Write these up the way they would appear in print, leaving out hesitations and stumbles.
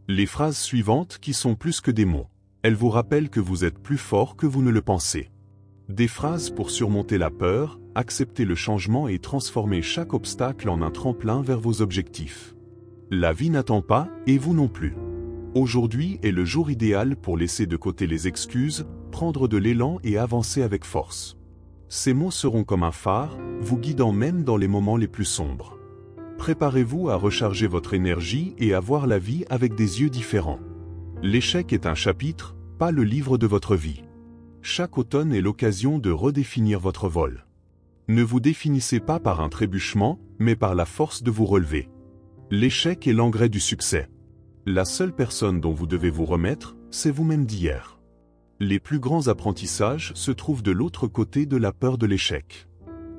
Les phrases suivantes qui sont plus que des mots. Elles vous rappellent que vous êtes plus fort que vous ne le pensez. Des phrases pour surmonter la peur, accepter le changement et transformer chaque obstacle en un tremplin vers vos objectifs. La vie n'attend pas, et vous non plus. Aujourd'hui est le jour idéal pour laisser de côté les excuses, prendre de l'élan et avancer avec force. Ces mots seront comme un phare, vous guidant même dans les moments les plus sombres. Préparez-vous à recharger votre énergie et à voir la vie avec des yeux différents. L'échec est un chapitre, pas le livre de votre vie. Chaque automne est l'occasion de redéfinir votre vol. Ne vous définissez pas par un trébuchement, mais par la force de vous relever. L'échec est l'engrais du succès. La seule personne dont vous devez vous remettre, c'est vous-même d'hier. Les plus grands apprentissages se trouvent de l'autre côté de la peur de l'échec.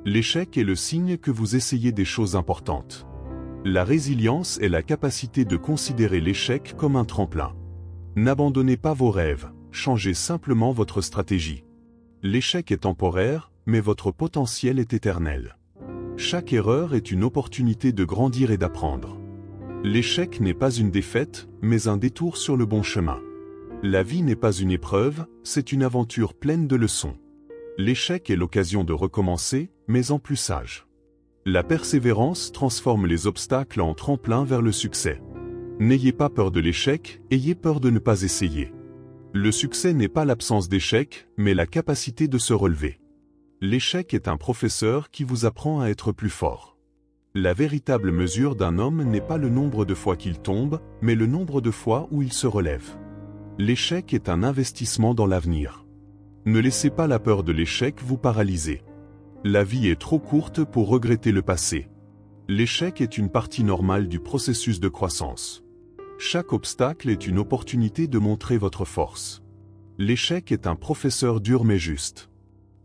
L'échec est le signe que vous essayez des choses importantes. La résilience est la capacité de considérer l'échec comme un tremplin. N'abandonnez pas vos rêves, changez simplement votre stratégie. L'échec est temporaire, mais votre potentiel est éternel. Chaque erreur est une opportunité de grandir et d'apprendre. L'échec n'est pas une défaite, mais un détour sur le bon chemin. La vie n'est pas une épreuve, c'est une aventure pleine de leçons. L'échec est l'occasion de recommencer, mais en plus sage. La persévérance transforme les obstacles en tremplin vers le succès. N'ayez pas peur de l'échec, ayez peur de ne pas essayer. Le succès n'est pas l'absence d'échec, mais la capacité de se relever. L'échec est un professeur qui vous apprend à être plus fort. La véritable mesure d'un homme n'est pas le nombre de fois qu'il tombe, mais le nombre de fois où il se relève. L'échec est un investissement dans l'avenir. Ne laissez pas la peur de l'échec vous paralyser. La vie est trop courte pour regretter le passé. L'échec est une partie normale du processus de croissance. Chaque obstacle est une opportunité de montrer votre force. L'échec est un professeur dur mais juste.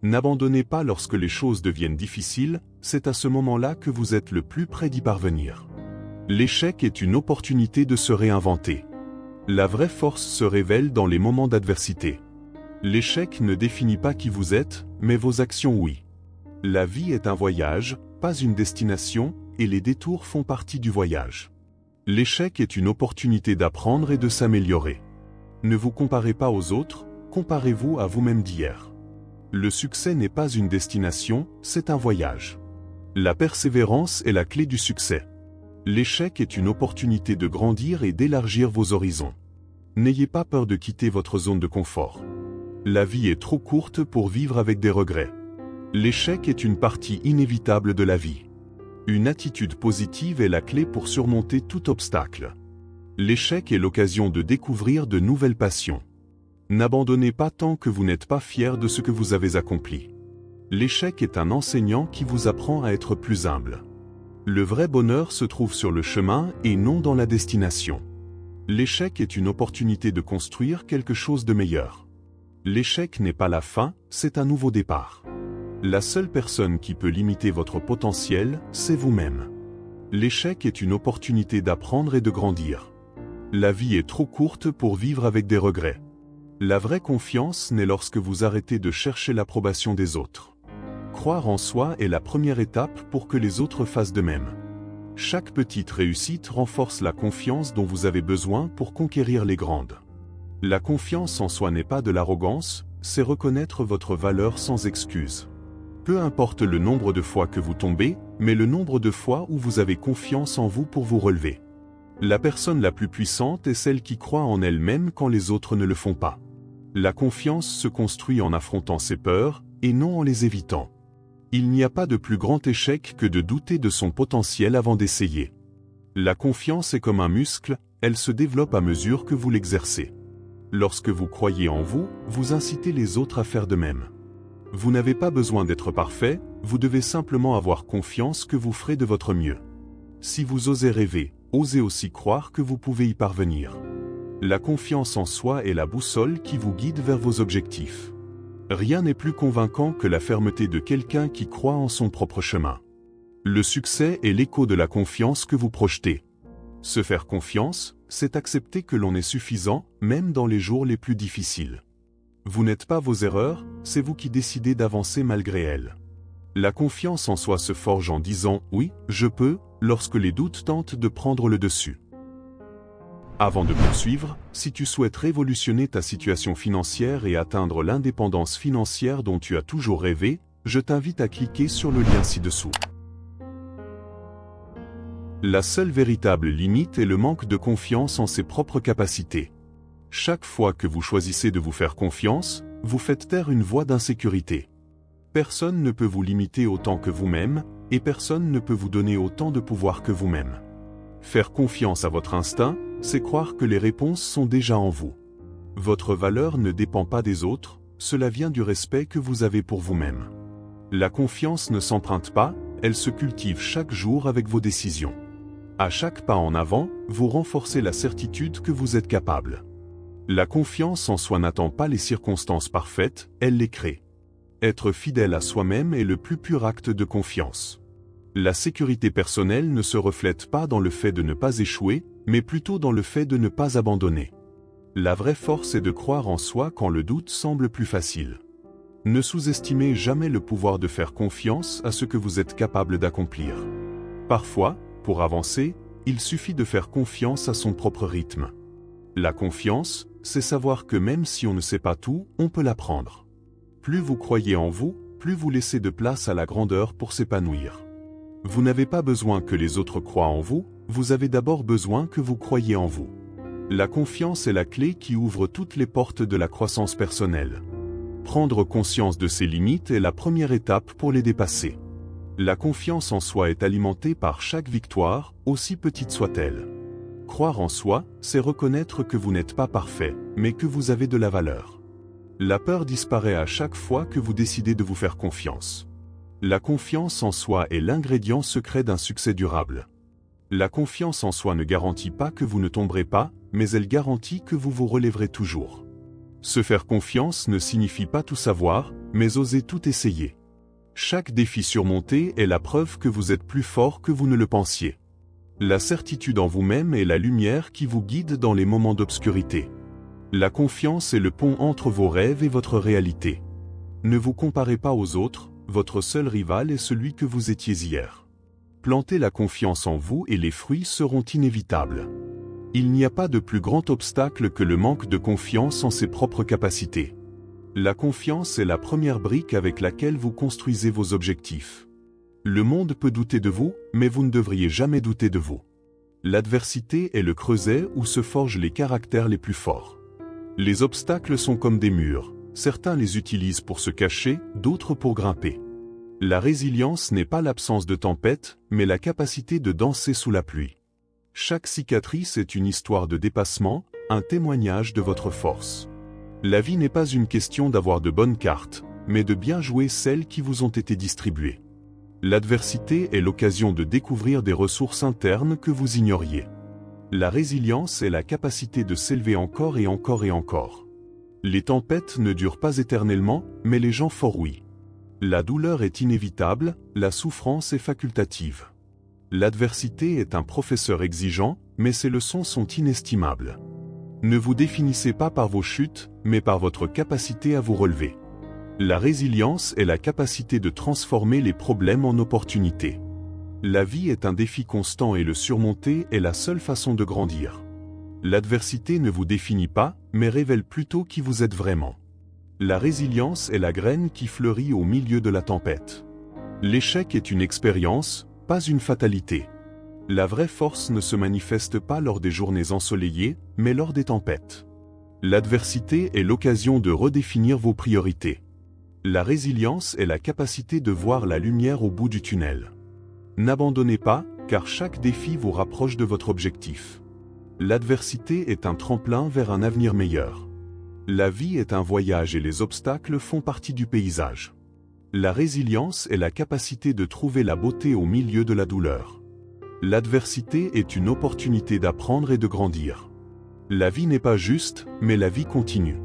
N'abandonnez pas lorsque les choses deviennent difficiles, c'est à ce moment-là que vous êtes le plus près d'y parvenir. L'échec est une opportunité de se réinventer. La vraie force se révèle dans les moments d'adversité. L'échec ne définit pas qui vous êtes, mais vos actions oui. La vie est un voyage, pas une destination, et les détours font partie du voyage. L'échec est une opportunité d'apprendre et de s'améliorer. Ne vous comparez pas aux autres, comparez-vous à vous-même d'hier. Le succès n'est pas une destination, c'est un voyage. La persévérance est la clé du succès. L'échec est une opportunité de grandir et d'élargir vos horizons. N'ayez pas peur de quitter votre zone de confort. La vie est trop courte pour vivre avec des regrets. L'échec est une partie inévitable de la vie. Une attitude positive est la clé pour surmonter tout obstacle. L'échec est l'occasion de découvrir de nouvelles passions. N'abandonnez pas tant que vous n'êtes pas fier de ce que vous avez accompli. L'échec est un enseignant qui vous apprend à être plus humble. Le vrai bonheur se trouve sur le chemin et non dans la destination. L'échec est une opportunité de construire quelque chose de meilleur. L'échec n'est pas la fin, c'est un nouveau départ. La seule personne qui peut limiter votre potentiel, c'est vous-même. L'échec est une opportunité d'apprendre et de grandir. La vie est trop courte pour vivre avec des regrets. La vraie confiance naît lorsque vous arrêtez de chercher l'approbation des autres. Croire en soi est la première étape pour que les autres fassent de même. Chaque petite réussite renforce la confiance dont vous avez besoin pour conquérir les grandes. La confiance en soi n'est pas de l'arrogance, c'est reconnaître votre valeur sans excuse. Peu importe le nombre de fois que vous tombez, mais le nombre de fois où vous avez confiance en vous pour vous relever. La personne la plus puissante est celle qui croit en elle-même quand les autres ne le font pas. La confiance se construit en affrontant ses peurs, et non en les évitant. Il n'y a pas de plus grand échec que de douter de son potentiel avant d'essayer. La confiance est comme un muscle, elle se développe à mesure que vous l'exercez. Lorsque vous croyez en vous, vous incitez les autres à faire de même. Vous n'avez pas besoin d'être parfait, vous devez simplement avoir confiance que vous ferez de votre mieux. Si vous osez rêver, osez aussi croire que vous pouvez y parvenir. La confiance en soi est la boussole qui vous guide vers vos objectifs. Rien n'est plus convaincant que la fermeté de quelqu'un qui croit en son propre chemin. Le succès est l'écho de la confiance que vous projetez. Se faire confiance, c'est accepter que l'on est suffisant, même dans les jours les plus difficiles. Vous n'êtes pas vos erreurs, c'est vous qui décidez d'avancer malgré elles. La confiance en soi se forge en disant « oui, je peux » lorsque les doutes tentent de prendre le dessus. Avant de poursuivre, si tu souhaites révolutionner ta situation financière et atteindre l'indépendance financière dont tu as toujours rêvé, je t'invite à cliquer sur le lien ci-dessous. La seule véritable limite est le manque de confiance en ses propres capacités. Chaque fois que vous choisissez de vous faire confiance, vous faites taire une voix d'insécurité. Personne ne peut vous limiter autant que vous-même, et personne ne peut vous donner autant de pouvoir que vous-même. Faire confiance à votre instinct, c'est croire que les réponses sont déjà en vous. Votre valeur ne dépend pas des autres, cela vient du respect que vous avez pour vous-même. La confiance ne s'emprunte pas, elle se cultive chaque jour avec vos décisions. À chaque pas en avant, vous renforcez la certitude que vous êtes capable. La confiance en soi n'attend pas les circonstances parfaites, elle les crée. Être fidèle à soi-même est le plus pur acte de confiance. La sécurité personnelle ne se reflète pas dans le fait de ne pas échouer, mais plutôt dans le fait de ne pas abandonner. La vraie force est de croire en soi quand le doute semble plus facile. Ne sous-estimez jamais le pouvoir de faire confiance à ce que vous êtes capable d'accomplir. Parfois, pour avancer, il suffit de faire confiance à son propre rythme. La confiance, c'est savoir que même si on ne sait pas tout, on peut l'apprendre. Plus vous croyez en vous, plus vous laissez de place à la grandeur pour s'épanouir. Vous n'avez pas besoin que les autres croient en vous, vous avez d'abord besoin que vous croyiez en vous. La confiance est la clé qui ouvre toutes les portes de la croissance personnelle. Prendre conscience de ses limites est la première étape pour les dépasser. La confiance en soi est alimentée par chaque victoire, aussi petite soit-elle. Croire en soi, c'est reconnaître que vous n'êtes pas parfait, mais que vous avez de la valeur. La peur disparaît à chaque fois que vous décidez de vous faire confiance. La confiance en soi est l'ingrédient secret d'un succès durable. La confiance en soi ne garantit pas que vous ne tomberez pas, mais elle garantit que vous vous relèverez toujours. Se faire confiance ne signifie pas tout savoir, mais oser tout essayer. Chaque défi surmonté est la preuve que vous êtes plus fort que vous ne le pensiez. La certitude en vous-même est la lumière qui vous guide dans les moments d'obscurité. La confiance est le pont entre vos rêves et votre réalité. Ne vous comparez pas aux autres, votre seul rival est celui que vous étiez hier. Plantez la confiance en vous et les fruits seront inévitables. Il n'y a pas de plus grand obstacle que le manque de confiance en ses propres capacités. La confiance est la première brique avec laquelle vous construisez vos objectifs. Le monde peut douter de vous, mais vous ne devriez jamais douter de vous. L'adversité est le creuset où se forgent les caractères les plus forts. Les obstacles sont comme des murs, certains les utilisent pour se cacher, d'autres pour grimper. La résilience n'est pas l'absence de tempête, mais la capacité de danser sous la pluie. Chaque cicatrice est une histoire de dépassement, un témoignage de votre force. La vie n'est pas une question d'avoir de bonnes cartes, mais de bien jouer celles qui vous ont été distribuées. L'adversité est l'occasion de découvrir des ressources internes que vous ignoriez. La résilience est la capacité de s'élever encore et encore et encore. Les tempêtes ne durent pas éternellement, mais les gens forts oui. La douleur est inévitable, la souffrance est facultative. L'adversité est un professeur exigeant, mais ses leçons sont inestimables. Ne vous définissez pas par vos chutes, mais par votre capacité à vous relever. La résilience est la capacité de transformer les problèmes en opportunités. La vie est un défi constant et le surmonter est la seule façon de grandir. L'adversité ne vous définit pas, mais révèle plutôt qui vous êtes vraiment. La résilience est la graine qui fleurit au milieu de la tempête. L'échec est une expérience, pas une fatalité. La vraie force ne se manifeste pas lors des journées ensoleillées, mais lors des tempêtes. L'adversité est l'occasion de redéfinir vos priorités. La résilience est la capacité de voir la lumière au bout du tunnel. N'abandonnez pas, car chaque défi vous rapproche de votre objectif. L'adversité est un tremplin vers un avenir meilleur. La vie est un voyage et les obstacles font partie du paysage. La résilience est la capacité de trouver la beauté au milieu de la douleur. L'adversité est une opportunité d'apprendre et de grandir. La vie n'est pas juste, mais la vie continue.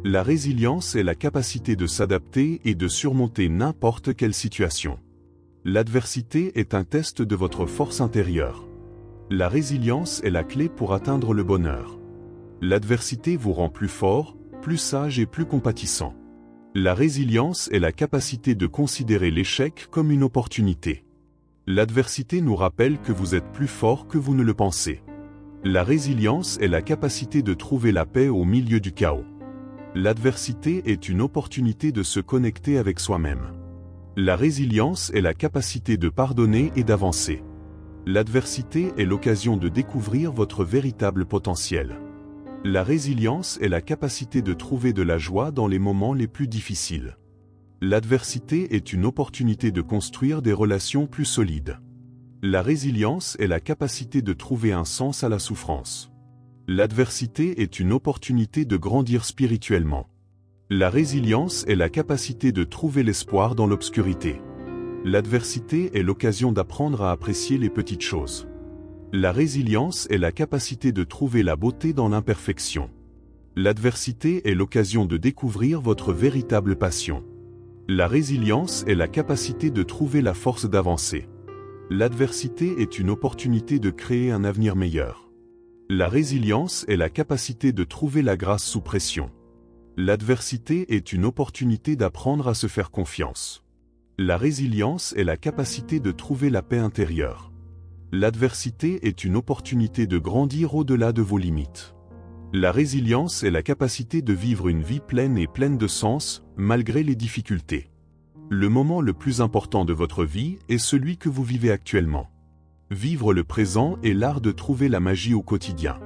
La résilience est la capacité de s'adapter et de surmonter n'importe quelle situation. L'adversité est un test de votre force intérieure. La résilience est la clé pour atteindre le bonheur. L'adversité vous rend plus fort, plus sage et plus compatissant. La résilience est la capacité de considérer l'échec comme une opportunité. L'adversité nous rappelle que vous êtes plus fort que vous ne le pensez. La résilience est la capacité de trouver la paix au milieu du chaos. L'adversité est une opportunité de se connecter avec soi-même. La résilience est la capacité de pardonner et d'avancer. L'adversité est l'occasion de découvrir votre véritable potentiel. La résilience est la capacité de trouver de la joie dans les moments les plus difficiles. L'adversité est une opportunité de construire des relations plus solides. La résilience est la capacité de trouver un sens à la souffrance. L'adversité est une opportunité de grandir spirituellement. La résilience est la capacité de trouver l'espoir dans l'obscurité. L'adversité est l'occasion d'apprendre à apprécier les petites choses. La résilience est la capacité de trouver la beauté dans l'imperfection. L'adversité est l'occasion de découvrir votre véritable passion. La résilience est la capacité de trouver la force d'avancer. L'adversité est une opportunité de créer un avenir meilleur. La résilience est la capacité de trouver la grâce sous pression. L'adversité est une opportunité d'apprendre à se faire confiance. La résilience est la capacité de trouver la paix intérieure. L'adversité est une opportunité de grandir au-delà de vos limites. La résilience est la capacité de vivre une vie pleine et pleine de sens, malgré les difficultés. Le moment le plus important de votre vie est celui que vous vivez actuellement. Vivre le présent est l'art de trouver la magie au quotidien.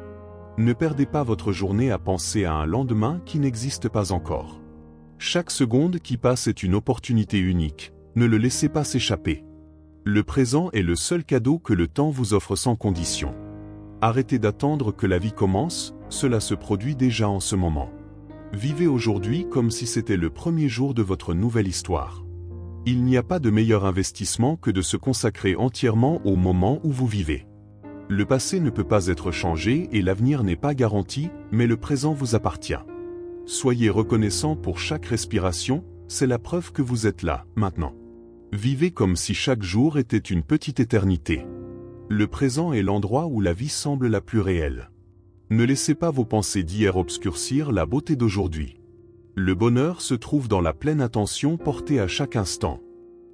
Ne perdez pas votre journée à penser à un lendemain qui n'existe pas encore. Chaque seconde qui passe est une opportunité unique, ne le laissez pas s'échapper. Le présent est le seul cadeau que le temps vous offre sans condition. Arrêtez d'attendre que la vie commence, cela se produit déjà en ce moment. Vivez aujourd'hui comme si c'était le premier jour de votre nouvelle histoire. Il n'y a pas de meilleur investissement que de se consacrer entièrement au moment où vous vivez. Le passé ne peut pas être changé et l'avenir n'est pas garanti, mais le présent vous appartient. Soyez reconnaissant pour chaque respiration, c'est la preuve que vous êtes là, maintenant. Vivez comme si chaque jour était une petite éternité. Le présent est l'endroit où la vie semble la plus réelle. Ne laissez pas vos pensées d'hier obscurcir la beauté d'aujourd'hui. Le bonheur se trouve dans la pleine attention portée à chaque instant.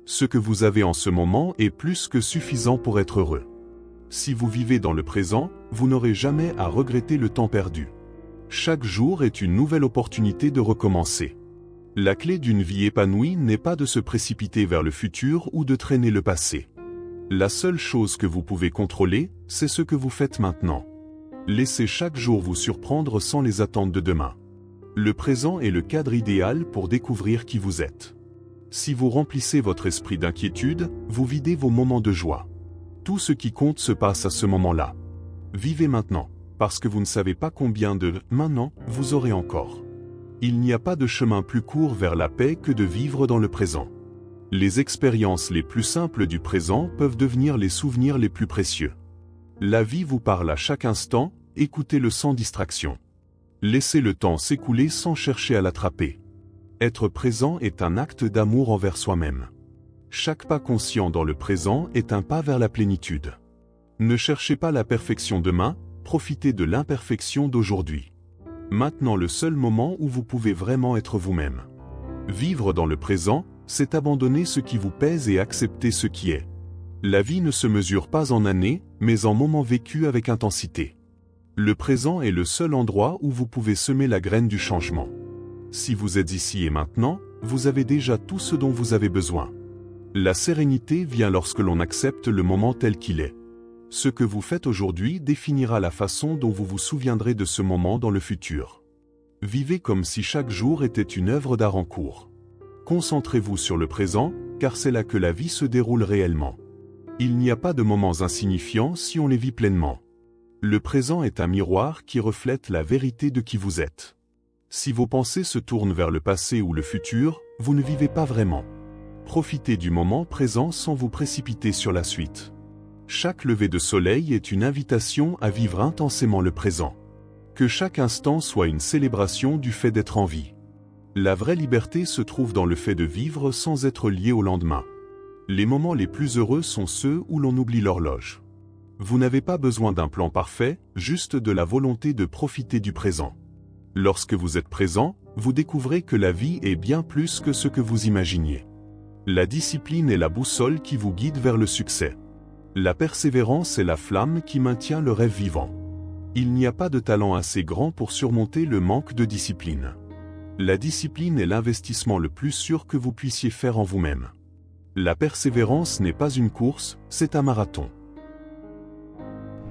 Ce que vous avez en ce moment est plus que suffisant pour être heureux. Si vous vivez dans le présent, vous n'aurez jamais à regretter le temps perdu. Chaque jour est une nouvelle opportunité de recommencer. La clé d'une vie épanouie n'est pas de se précipiter vers le futur ou de traîner le passé. La seule chose que vous pouvez contrôler, c'est ce que vous faites maintenant. Laissez chaque jour vous surprendre sans les attentes de demain. Le présent est le cadre idéal pour découvrir qui vous êtes. Si vous remplissez votre esprit d'inquiétude, vous videz vos moments de joie. Tout ce qui compte se passe à ce moment-là. Vivez maintenant, parce que vous ne savez pas combien de « maintenant » vous aurez encore. Il n'y a pas de chemin plus court vers la paix que de vivre dans le présent. Les expériences les plus simples du présent peuvent devenir les souvenirs les plus précieux. La vie vous parle à chaque instant, écoutez-le sans distraction. Laissez le temps s'écouler sans chercher à l'attraper. Être présent est un acte d'amour envers soi-même. Chaque pas conscient dans le présent est un pas vers la plénitude. Ne cherchez pas la perfection demain, profitez de l'imperfection d'aujourd'hui. Maintenant le seul moment où vous pouvez vraiment être vous-même. Vivre dans le présent, c'est abandonner ce qui vous pèse et accepter ce qui est. La vie ne se mesure pas en années, mais en moments vécus avec intensité. Le présent est le seul endroit où vous pouvez semer la graine du changement. Si vous êtes ici et maintenant, vous avez déjà tout ce dont vous avez besoin. La sérénité vient lorsque l'on accepte le moment tel qu'il est. Ce que vous faites aujourd'hui définira la façon dont vous vous souviendrez de ce moment dans le futur. Vivez comme si chaque jour était une œuvre d'art en cours. Concentrez-vous sur le présent, car c'est là que la vie se déroule réellement. Il n'y a pas de moments insignifiants si on les vit pleinement. Le présent est un miroir qui reflète la vérité de qui vous êtes. Si vos pensées se tournent vers le passé ou le futur, vous ne vivez pas vraiment. Profitez du moment présent sans vous précipiter sur la suite. Chaque lever de soleil est une invitation à vivre intensément le présent. Que chaque instant soit une célébration du fait d'être en vie. La vraie liberté se trouve dans le fait de vivre sans être lié au lendemain. Les moments les plus heureux sont ceux où l'on oublie l'horloge. Vous n'avez pas besoin d'un plan parfait, juste de la volonté de profiter du présent. Lorsque vous êtes présent, vous découvrez que la vie est bien plus que ce que vous imaginiez. La discipline est la boussole qui vous guide vers le succès. La persévérance est la flamme qui maintient le rêve vivant. Il n'y a pas de talent assez grand pour surmonter le manque de discipline. La discipline est l'investissement le plus sûr que vous puissiez faire en vous-même. La persévérance n'est pas une course, c'est un marathon.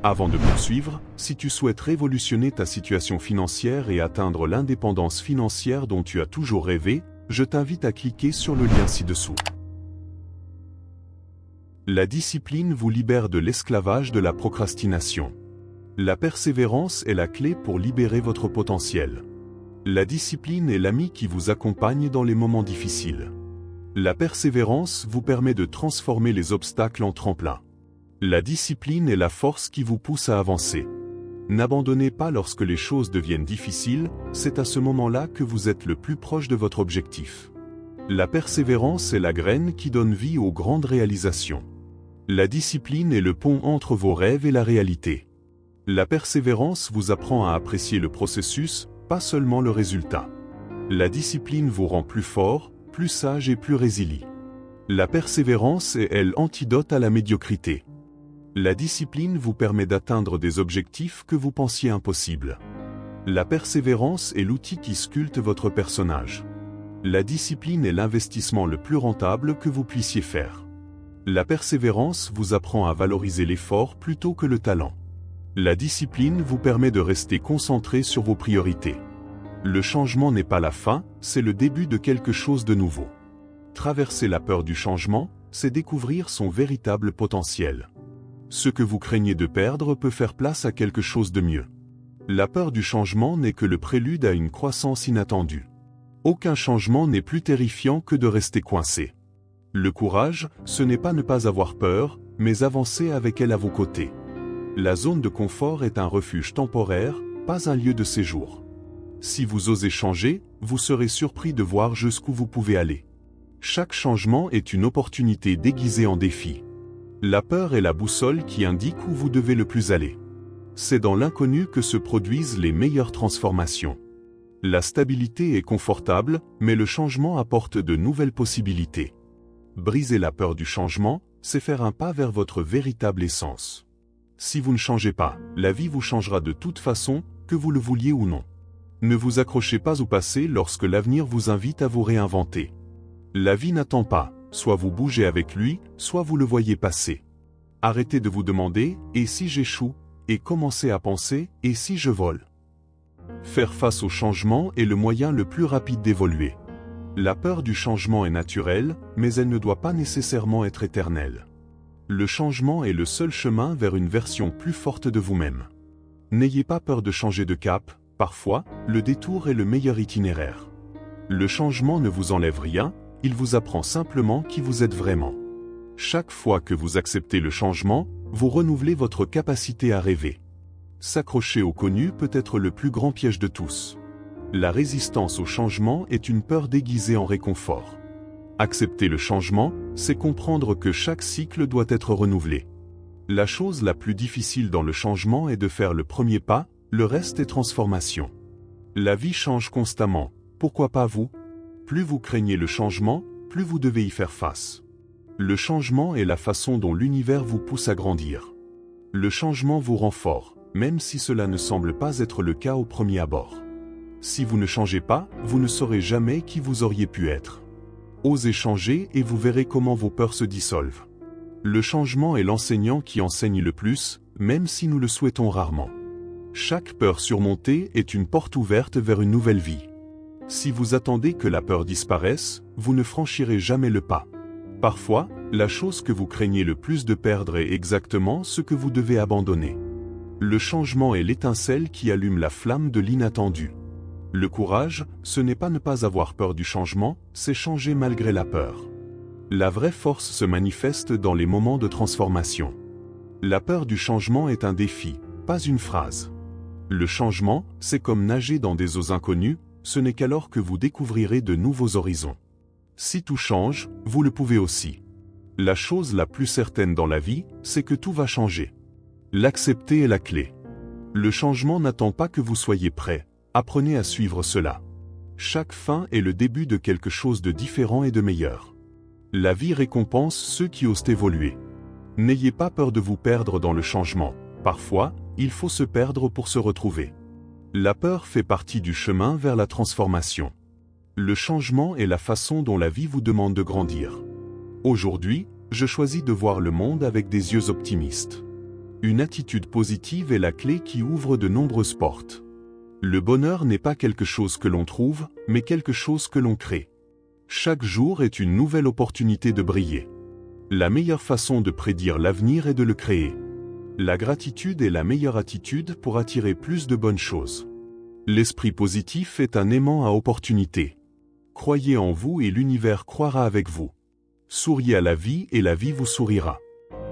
Avant de poursuivre, si tu souhaites révolutionner ta situation financière et atteindre l'indépendance financière dont tu as toujours rêvé, je t'invite à cliquer sur le lien ci-dessous. La discipline vous libère de l'esclavage de la procrastination. La persévérance est la clé pour libérer votre potentiel. La discipline est l'ami qui vous accompagne dans les moments difficiles. La persévérance vous permet de transformer les obstacles en tremplins. La discipline est la force qui vous pousse à avancer. N'abandonnez pas lorsque les choses deviennent difficiles, c'est à ce moment-là que vous êtes le plus proche de votre objectif. La persévérance est la graine qui donne vie aux grandes réalisations. La discipline est le pont entre vos rêves et la réalité. La persévérance vous apprend à apprécier le processus, pas seulement le résultat. La discipline vous rend plus fort, plus sage et plus résilient. La persévérance est l'antidote à la médiocrité. La discipline vous permet d'atteindre des objectifs que vous pensiez impossibles. La persévérance est l'outil qui sculpte votre personnage. La discipline est l'investissement le plus rentable que vous puissiez faire. La persévérance vous apprend à valoriser l'effort plutôt que le talent. La discipline vous permet de rester concentré sur vos priorités. Le changement n'est pas la fin, c'est le début de quelque chose de nouveau. Traverser la peur du changement, c'est découvrir son véritable potentiel. Ce que vous craignez de perdre peut faire place à quelque chose de mieux. La peur du changement n'est que le prélude à une croissance inattendue. Aucun changement n'est plus terrifiant que de rester coincé. Le courage, ce n'est pas ne pas avoir peur, mais avancer avec elle à vos côtés. La zone de confort est un refuge temporaire, pas un lieu de séjour. Si vous osez changer, vous serez surpris de voir jusqu'où vous pouvez aller. Chaque changement est une opportunité déguisée en défi. La peur est la boussole qui indique où vous devez le plus aller. C'est dans l'inconnu que se produisent les meilleures transformations. La stabilité est confortable, mais le changement apporte de nouvelles possibilités. Briser la peur du changement, c'est faire un pas vers votre véritable essence. Si vous ne changez pas, la vie vous changera de toute façon, que vous le vouliez ou non. Ne vous accrochez pas au passé lorsque l'avenir vous invite à vous réinventer. La vie n'attend pas, soit vous bougez avec lui, soit vous le voyez passer. Arrêtez de vous demander « et si j'échoue ?» et commencez à penser « et si je vole ?» Faire face au changement est le moyen le plus rapide d'évoluer. La peur du changement est naturelle, mais elle ne doit pas nécessairement être éternelle. Le changement est le seul chemin vers une version plus forte de vous-même. N'ayez pas peur de changer de cap, parfois, le détour est le meilleur itinéraire. Le changement ne vous enlève rien, il vous apprend simplement qui vous êtes vraiment. Chaque fois que vous acceptez le changement, vous renouvelez votre capacité à rêver. S'accrocher au connu peut être le plus grand piège de tous. La résistance au changement est une peur déguisée en réconfort. Accepter le changement, c'est comprendre que chaque cycle doit être renouvelé. La chose la plus difficile dans le changement est de faire le premier pas, le reste est transformation. La vie change constamment, pourquoi pas vous? Plus vous craignez le changement, plus vous devez y faire face. Le changement est la façon dont l'univers vous pousse à grandir. Le changement vous rend fort, même si cela ne semble pas être le cas au premier abord. Si vous ne changez pas, vous ne saurez jamais qui vous auriez pu être. Osez changer et vous verrez comment vos peurs se dissolvent. Le changement est l'enseignant qui enseigne le plus, même si nous le souhaitons rarement. Chaque peur surmontée est une porte ouverte vers une nouvelle vie. Si vous attendez que la peur disparaisse, vous ne franchirez jamais le pas. Parfois, la chose que vous craignez le plus de perdre est exactement ce que vous devez abandonner. Le changement est l'étincelle qui allume la flamme de l'inattendu. Le courage, ce n'est pas ne pas avoir peur du changement, c'est changer malgré la peur. La vraie force se manifeste dans les moments de transformation. La peur du changement est un défi, pas une phrase. Le changement, c'est comme nager dans des eaux inconnues, ce n'est qu'alors que vous découvrirez de nouveaux horizons. Si tout change, vous le pouvez aussi. La chose la plus certaine dans la vie, c'est que tout va changer. L'accepter est la clé. Le changement n'attend pas que vous soyez prêt. Apprenez à suivre cela. Chaque fin est le début de quelque chose de différent et de meilleur. La vie récompense ceux qui osent évoluer. N'ayez pas peur de vous perdre dans le changement. Parfois, il faut se perdre pour se retrouver. La peur fait partie du chemin vers la transformation. Le changement est la façon dont la vie vous demande de grandir. Aujourd'hui, je choisis de voir le monde avec des yeux optimistes. Une attitude positive est la clé qui ouvre de nombreuses portes. Le bonheur n'est pas quelque chose que l'on trouve, mais quelque chose que l'on crée. Chaque jour est une nouvelle opportunité de briller. La meilleure façon de prédire l'avenir est de le créer. La gratitude est la meilleure attitude pour attirer plus de bonnes choses. L'esprit positif est un aimant à opportunité. Croyez en vous et l'univers croira avec vous. Souriez à la vie et la vie vous sourira.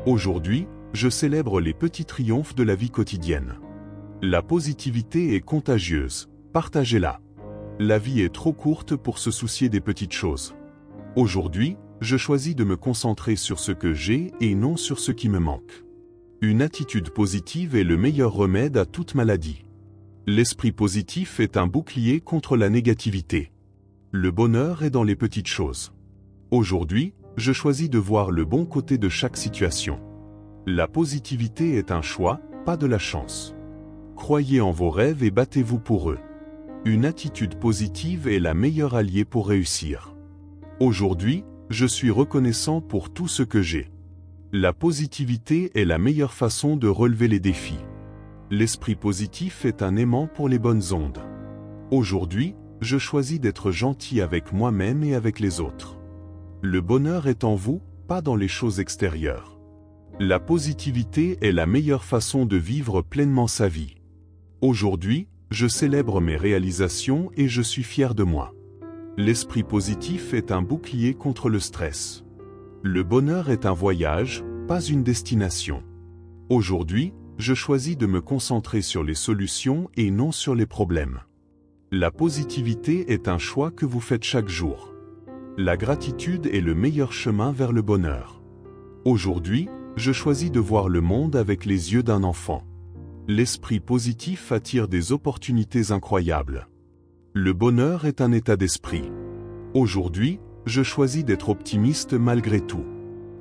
Aujourd'hui, je célèbre les petits triomphes de la vie quotidienne. La positivité est contagieuse, partagez-la. La vie est trop courte pour se soucier des petites choses. Aujourd'hui, je choisis de me concentrer sur ce que j'ai et non sur ce qui me manque. Une attitude positive est le meilleur remède à toute maladie. L'esprit positif est un bouclier contre la négativité. Le bonheur est dans les petites choses. Aujourd'hui, je choisis de voir le bon côté de chaque situation. La positivité est un choix, pas de la chance. Croyez en vos rêves et battez-vous pour eux. Une attitude positive est la meilleure alliée pour réussir. Aujourd'hui, je suis reconnaissant pour tout ce que j'ai. La positivité est la meilleure façon de relever les défis. L'esprit positif est un aimant pour les bonnes ondes. Aujourd'hui, je choisis d'être gentil avec moi-même et avec les autres. Le bonheur est en vous, pas dans les choses extérieures. La positivité est la meilleure façon de vivre pleinement sa vie. Aujourd'hui, je célèbre mes réalisations et je suis fier de moi. L'esprit positif est un bouclier contre le stress. Le bonheur est un voyage, pas une destination. Aujourd'hui, je choisis de me concentrer sur les solutions et non sur les problèmes. La positivité est un choix que vous faites chaque jour. La gratitude est le meilleur chemin vers le bonheur. Aujourd'hui, je choisis de voir le monde avec les yeux d'un enfant. L'esprit positif attire des opportunités incroyables. Le bonheur est un état d'esprit. Aujourd'hui, je choisis d'être optimiste malgré tout.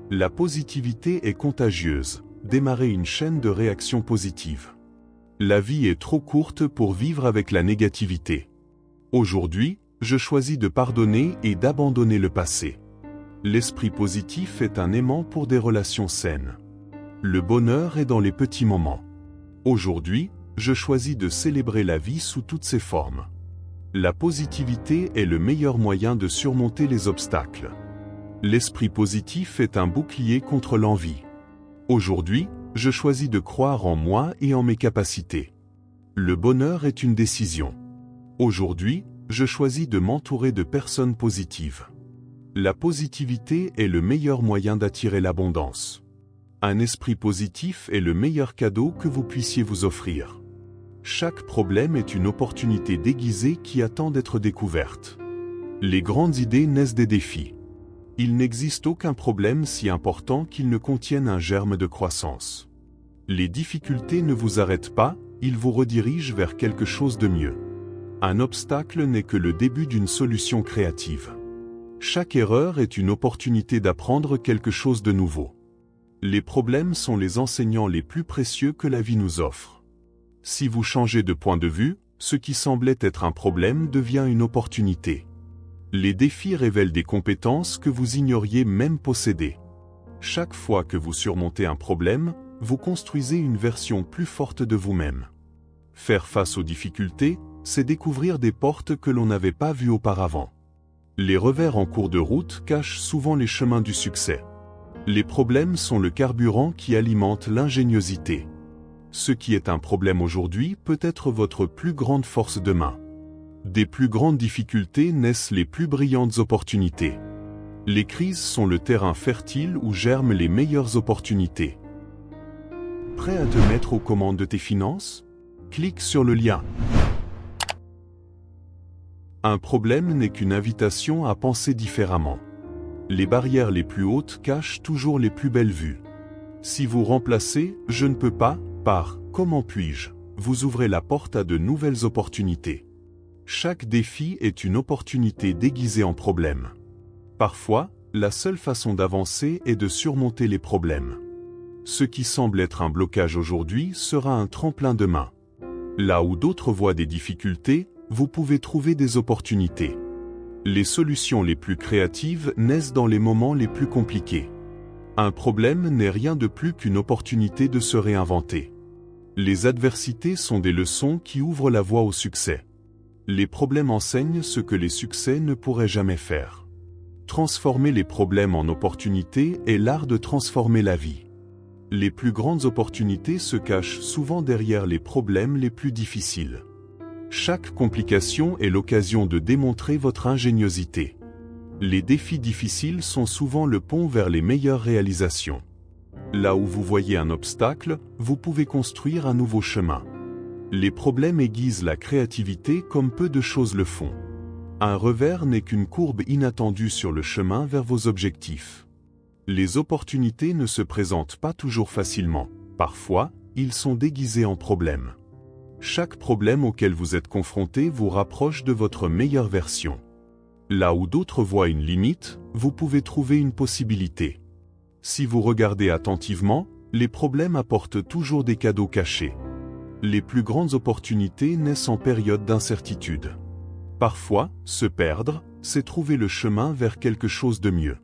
La positivité est contagieuse. Démarrez une chaîne de réactions positives. La vie est trop courte pour vivre avec la négativité. Aujourd'hui, je choisis de pardonner et d'abandonner le passé. L'esprit positif est un aimant pour des relations saines. Le bonheur est dans les petits moments. Aujourd'hui, je choisis de célébrer la vie sous toutes ses formes. La positivité est le meilleur moyen de surmonter les obstacles. L'esprit positif est un bouclier contre l'envie. Aujourd'hui, je choisis de croire en moi et en mes capacités. Le bonheur est une décision. Aujourd'hui, je choisis de m'entourer de personnes positives. La positivité est le meilleur moyen d'attirer l'abondance. Un esprit positif est le meilleur cadeau que vous puissiez vous offrir. Chaque problème est une opportunité déguisée qui attend d'être découverte. Les grandes idées naissent des défis. Il n'existe aucun problème si important qu'il ne contienne un germe de croissance. Les difficultés ne vous arrêtent pas, ils vous redirigent vers quelque chose de mieux. Un obstacle n'est que le début d'une solution créative. Chaque erreur est une opportunité d'apprendre quelque chose de nouveau. Les problèmes sont les enseignants les plus précieux que la vie nous offre. Si vous changez de point de vue, ce qui semblait être un problème devient une opportunité. Les défis révèlent des compétences que vous ignoriez même posséder. Chaque fois que vous surmontez un problème, vous construisez une version plus forte de vous-même. Faire face aux difficultés, c'est découvrir des portes que l'on n'avait pas vues auparavant. Les revers en cours de route cachent souvent les chemins du succès. Les problèmes sont le carburant qui alimente l'ingéniosité. Ce qui est un problème aujourd'hui peut être votre plus grande force demain. Des plus grandes difficultés naissent les plus brillantes opportunités. Les crises sont le terrain fertile où germent les meilleures opportunités. Prêt à te mettre aux commandes de tes finances? Clique sur le lien. Un problème n'est qu'une invitation à penser différemment. Les barrières les plus hautes cachent toujours les plus belles vues. Si vous remplacez « je ne peux pas » par « comment puis-je », vous ouvrez la porte à de nouvelles opportunités. Chaque défi est une opportunité déguisée en problème. Parfois, la seule façon d'avancer est de surmonter les problèmes. Ce qui semble être un blocage aujourd'hui sera un tremplin demain. Là où d'autres voient des difficultés, vous pouvez trouver des opportunités. Les solutions les plus créatives naissent dans les moments les plus compliqués. Un problème n'est rien de plus qu'une opportunité de se réinventer. Les adversités sont des leçons qui ouvrent la voie au succès. Les problèmes enseignent ce que les succès ne pourraient jamais faire. Transformer les problèmes en opportunités est l'art de transformer la vie. Les plus grandes opportunités se cachent souvent derrière les problèmes les plus difficiles. Chaque complication est l'occasion de démontrer votre ingéniosité. Les défis difficiles sont souvent le pont vers les meilleures réalisations. Là où vous voyez un obstacle, vous pouvez construire un nouveau chemin. Les problèmes aiguisent la créativité comme peu de choses le font. Un revers n'est qu'une courbe inattendue sur le chemin vers vos objectifs. Les opportunités ne se présentent pas toujours facilement. Parfois, ils sont déguisés en problèmes. Chaque problème auquel vous êtes confronté vous rapproche de votre meilleure version. Là où d'autres voient une limite, vous pouvez trouver une possibilité. Si vous regardez attentivement, les problèmes apportent toujours des cadeaux cachés. Les plus grandes opportunités naissent en période d'incertitude. Parfois, se perdre, c'est trouver le chemin vers quelque chose de mieux.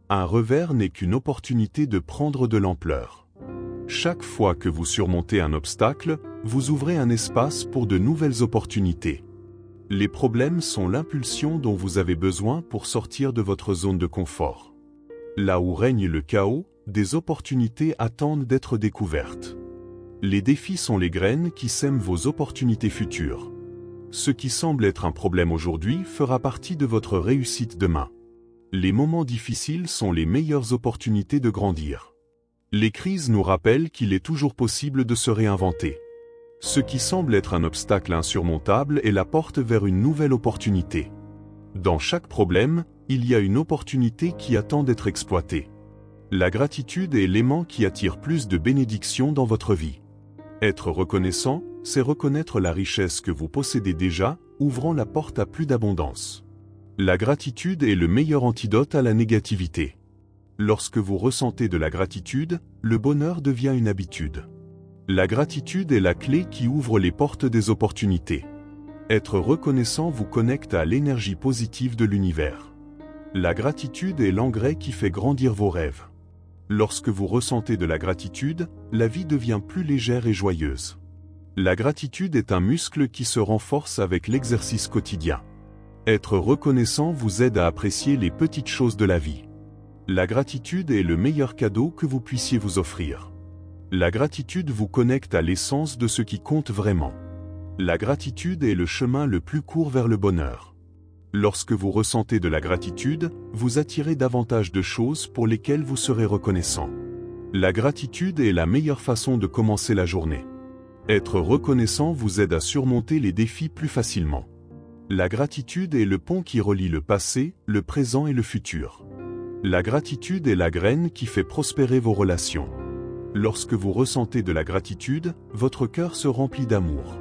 Un revers n'est qu'une opportunité de prendre de l'ampleur. Chaque fois que vous surmontez un obstacle, vous ouvrez un espace pour de nouvelles opportunités. Les problèmes sont l'impulsion dont vous avez besoin pour sortir de votre zone de confort. Là où règne le chaos, des opportunités attendent d'être découvertes. Les défis sont les graines qui sèment vos opportunités futures. Ce qui semble être un problème aujourd'hui fera partie de votre réussite demain. Les moments difficiles sont les meilleures opportunités de grandir. Les crises nous rappellent qu'il est toujours possible de se réinventer. Ce qui semble être un obstacle insurmontable est la porte vers une nouvelle opportunité. Dans chaque problème, il y a une opportunité qui attend d'être exploitée. La gratitude est l'aimant qui attire plus de bénédictions dans votre vie. Être reconnaissant, c'est reconnaître la richesse que vous possédez déjà, ouvrant la porte à plus d'abondance. La gratitude est le meilleur antidote à la négativité. Lorsque vous ressentez de la gratitude, le bonheur devient une habitude. La gratitude est la clé qui ouvre les portes des opportunités. Être reconnaissant vous connecte à l'énergie positive de l'univers. La gratitude est l'engrais qui fait grandir vos rêves. Lorsque vous ressentez de la gratitude, la vie devient plus légère et joyeuse. La gratitude est un muscle qui se renforce avec l'exercice quotidien. Être reconnaissant vous aide à apprécier les petites choses de la vie. La gratitude est le meilleur cadeau que vous puissiez vous offrir. La gratitude vous connecte à l'essence de ce qui compte vraiment. La gratitude est le chemin le plus court vers le bonheur. Lorsque vous ressentez de la gratitude, vous attirez davantage de choses pour lesquelles vous serez reconnaissant. La gratitude est la meilleure façon de commencer la journée. Être reconnaissant vous aide à surmonter les défis plus facilement. La gratitude est le pont qui relie le passé, le présent et le futur. La gratitude est la graine qui fait prospérer vos relations. Lorsque vous ressentez de la gratitude, votre cœur se remplit d'amour.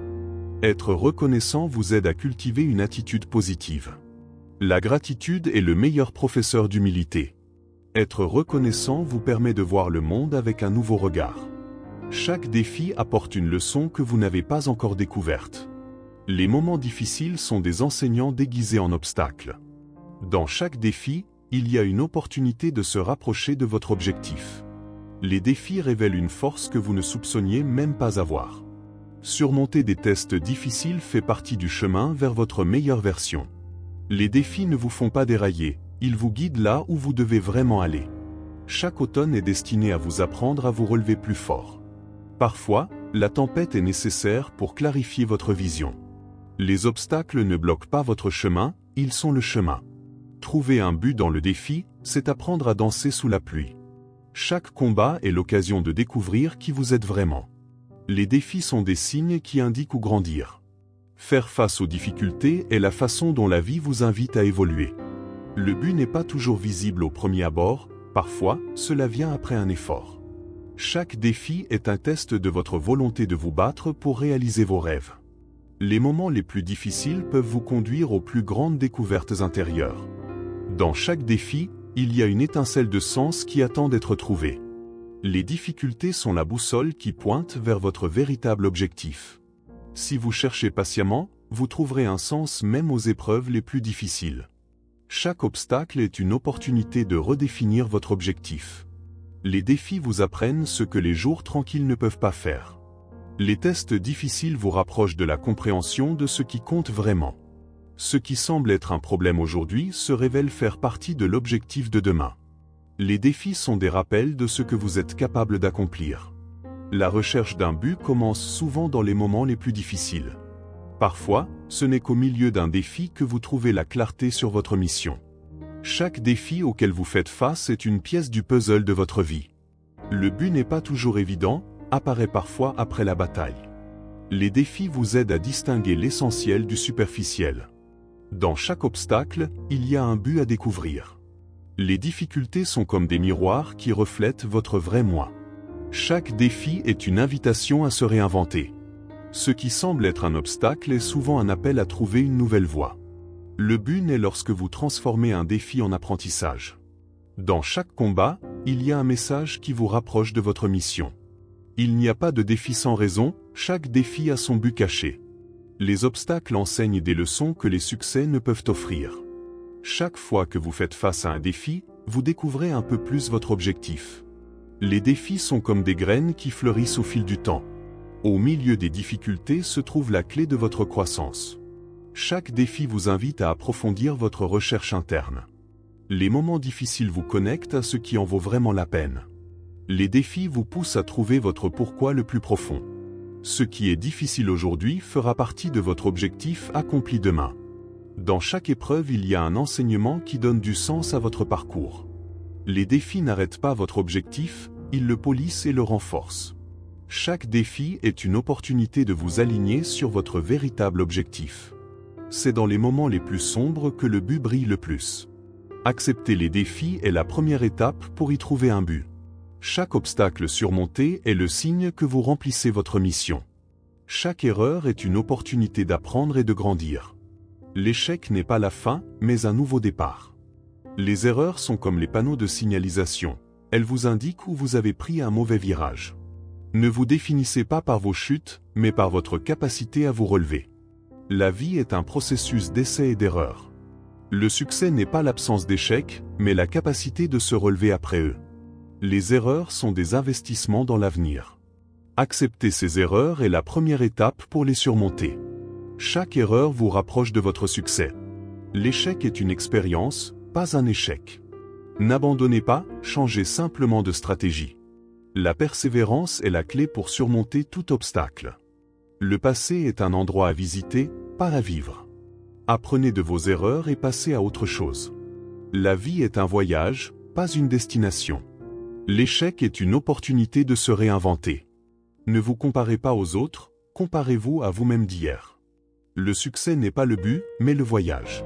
Être reconnaissant vous aide à cultiver une attitude positive. La gratitude est le meilleur professeur d'humilité. Être reconnaissant vous permet de voir le monde avec un nouveau regard. Chaque défi apporte une leçon que vous n'avez pas encore découverte. Les moments difficiles sont des enseignants déguisés en obstacles. Dans chaque défi, il y a une opportunité de se rapprocher de votre objectif. Les défis révèlent une force que vous ne soupçonniez même pas avoir. Surmonter des tests difficiles fait partie du chemin vers votre meilleure version. Les défis ne vous font pas dérailler, ils vous guident là où vous devez vraiment aller. Chaque automne est destiné à vous apprendre à vous relever plus fort. Parfois, la tempête est nécessaire pour clarifier votre vision. Les obstacles ne bloquent pas votre chemin, ils sont le chemin. Trouver un but dans le défi, c'est apprendre à danser sous la pluie. Chaque combat est l'occasion de découvrir qui vous êtes vraiment. Les défis sont des signes qui indiquent où grandir. Faire face aux difficultés est la façon dont la vie vous invite à évoluer. Le but n'est pas toujours visible au premier abord, parfois, cela vient après un effort. Chaque défi est un test de votre volonté de vous battre pour réaliser vos rêves. Les moments les plus difficiles peuvent vous conduire aux plus grandes découvertes intérieures. Dans chaque défi, il y a une étincelle de sens qui attend d'être trouvée. Les difficultés sont la boussole qui pointe vers votre véritable objectif. Si vous cherchez patiemment, vous trouverez un sens même aux épreuves les plus difficiles. Chaque obstacle est une opportunité de redéfinir votre objectif. Les défis vous apprennent ce que les jours tranquilles ne peuvent pas faire. Les tests difficiles vous rapprochent de la compréhension de ce qui compte vraiment. Ce qui semble être un problème aujourd'hui se révèle faire partie de l'objectif de demain. Les défis sont des rappels de ce que vous êtes capable d'accomplir. La recherche d'un but commence souvent dans les moments les plus difficiles. Parfois, ce n'est qu'au milieu d'un défi que vous trouvez la clarté sur votre mission. Chaque défi auquel vous faites face est une pièce du puzzle de votre vie. Le but n'est pas toujours évident, apparaît parfois après la bataille. Les défis vous aident à distinguer l'essentiel du superficiel. Dans chaque obstacle, il y a un but à découvrir. Les difficultés sont comme des miroirs qui reflètent votre vrai moi. Chaque défi est une invitation à se réinventer. Ce qui semble être un obstacle est souvent un appel à trouver une nouvelle voie. Le but naît lorsque vous transformez un défi en apprentissage. Dans chaque combat, il y a un message qui vous rapproche de votre mission. Il n'y a pas de défi sans raison, chaque défi a son but caché. Les obstacles enseignent des leçons que les succès ne peuvent offrir. Chaque fois que vous faites face à un défi, vous découvrez un peu plus votre objectif. Les défis sont comme des graines qui fleurissent au fil du temps. Au milieu des difficultés se trouve la clé de votre croissance. Chaque défi vous invite à approfondir votre recherche interne. Les moments difficiles vous connectent à ce qui en vaut vraiment la peine. Les défis vous poussent à trouver votre pourquoi le plus profond. Ce qui est difficile aujourd'hui fera partie de votre objectif accompli demain. Dans chaque épreuve, il y a un enseignement qui donne du sens à votre parcours. Les défis n'arrêtent pas votre objectif, ils le polissent et le renforcent. Chaque défi est une opportunité de vous aligner sur votre véritable objectif. C'est dans les moments les plus sombres que le but brille le plus. Accepter les défis est la première étape pour y trouver un but. Chaque obstacle surmonté est le signe que vous remplissez votre mission. Chaque erreur est une opportunité d'apprendre et de grandir. L'échec n'est pas la fin, mais un nouveau départ. Les erreurs sont comme les panneaux de signalisation. Elles vous indiquent où vous avez pris un mauvais virage. Ne vous définissez pas par vos chutes, mais par votre capacité à vous relever. La vie est un processus d'essais et d'erreurs. Le succès n'est pas l'absence d'échecs, mais la capacité de se relever après eux. Les erreurs sont des investissements dans l'avenir. Accepter ces erreurs est la première étape pour les surmonter. Chaque erreur vous rapproche de votre succès. L'échec est une expérience, pas un échec. N'abandonnez pas, changez simplement de stratégie. La persévérance est la clé pour surmonter tout obstacle. Le passé est un endroit à visiter, pas à vivre. Apprenez de vos erreurs et passez à autre chose. La vie est un voyage, pas une destination. L'échec est une opportunité de se réinventer. Ne vous comparez pas aux autres, comparez-vous à vous-même d'hier. Le succès n'est pas le but, mais le voyage.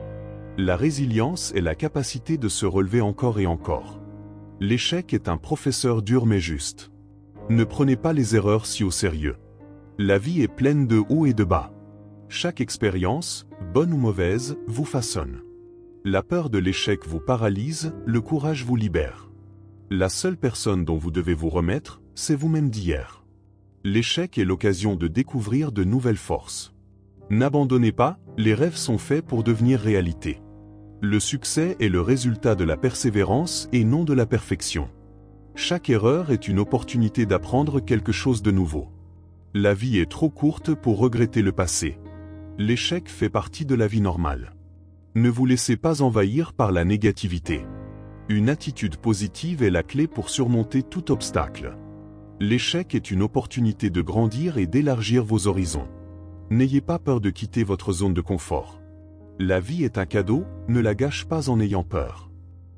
La résilience est la capacité de se relever encore et encore. L'échec est un professeur dur mais juste. Ne prenez pas les erreurs si au sérieux. La vie est pleine de hauts et de bas. Chaque expérience, bonne ou mauvaise, vous façonne. La peur de l'échec vous paralyse, le courage vous libère. La seule personne dont vous devez vous remettre, c'est vous-même d'hier. L'échec est l'occasion de découvrir de nouvelles forces. N'abandonnez pas, les rêves sont faits pour devenir réalité. Le succès est le résultat de la persévérance et non de la perfection. Chaque erreur est une opportunité d'apprendre quelque chose de nouveau. La vie est trop courte pour regretter le passé. L'échec fait partie de la vie normale. Ne vous laissez pas envahir par la négativité. Une attitude positive est la clé pour surmonter tout obstacle. L'échec est une opportunité de grandir et d'élargir vos horizons. N'ayez pas peur de quitter votre zone de confort. La vie est un cadeau, ne la gâche pas en ayant peur.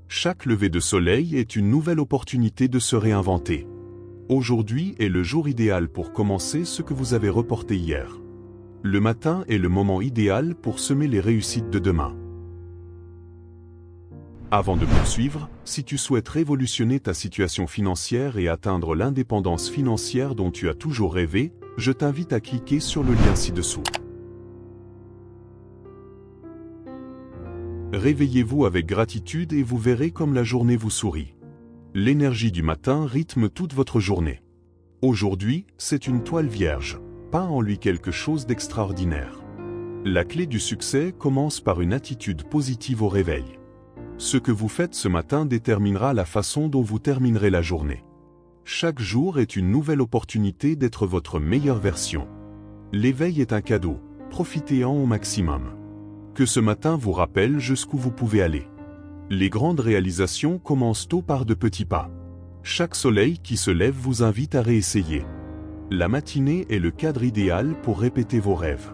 Chaque lever de soleil est une nouvelle opportunité de se réinventer. Aujourd'hui est le jour idéal pour commencer ce que vous avez reporté hier. Le matin est le moment idéal pour semer les réussites de demain. Avant de poursuivre, si tu souhaites révolutionner ta situation financière et atteindre l'indépendance financière dont tu as toujours rêvé, je t'invite à cliquer sur le lien ci-dessous. Réveillez-vous avec gratitude et vous verrez comme la journée vous sourit. L'énergie du matin rythme toute votre journée. Aujourd'hui, c'est une toile vierge, peint en lui quelque chose d'extraordinaire. La clé du succès commence par une attitude positive au réveil. Ce que vous faites ce matin déterminera la façon dont vous terminerez la journée. Chaque jour est une nouvelle opportunité d'être votre meilleure version. L'éveil est un cadeau, profitez-en au maximum. Que ce matin vous rappelle jusqu'où vous pouvez aller. Les grandes réalisations commencent tôt par de petits pas. Chaque soleil qui se lève vous invite à réessayer. La matinée est le cadre idéal pour répéter vos rêves.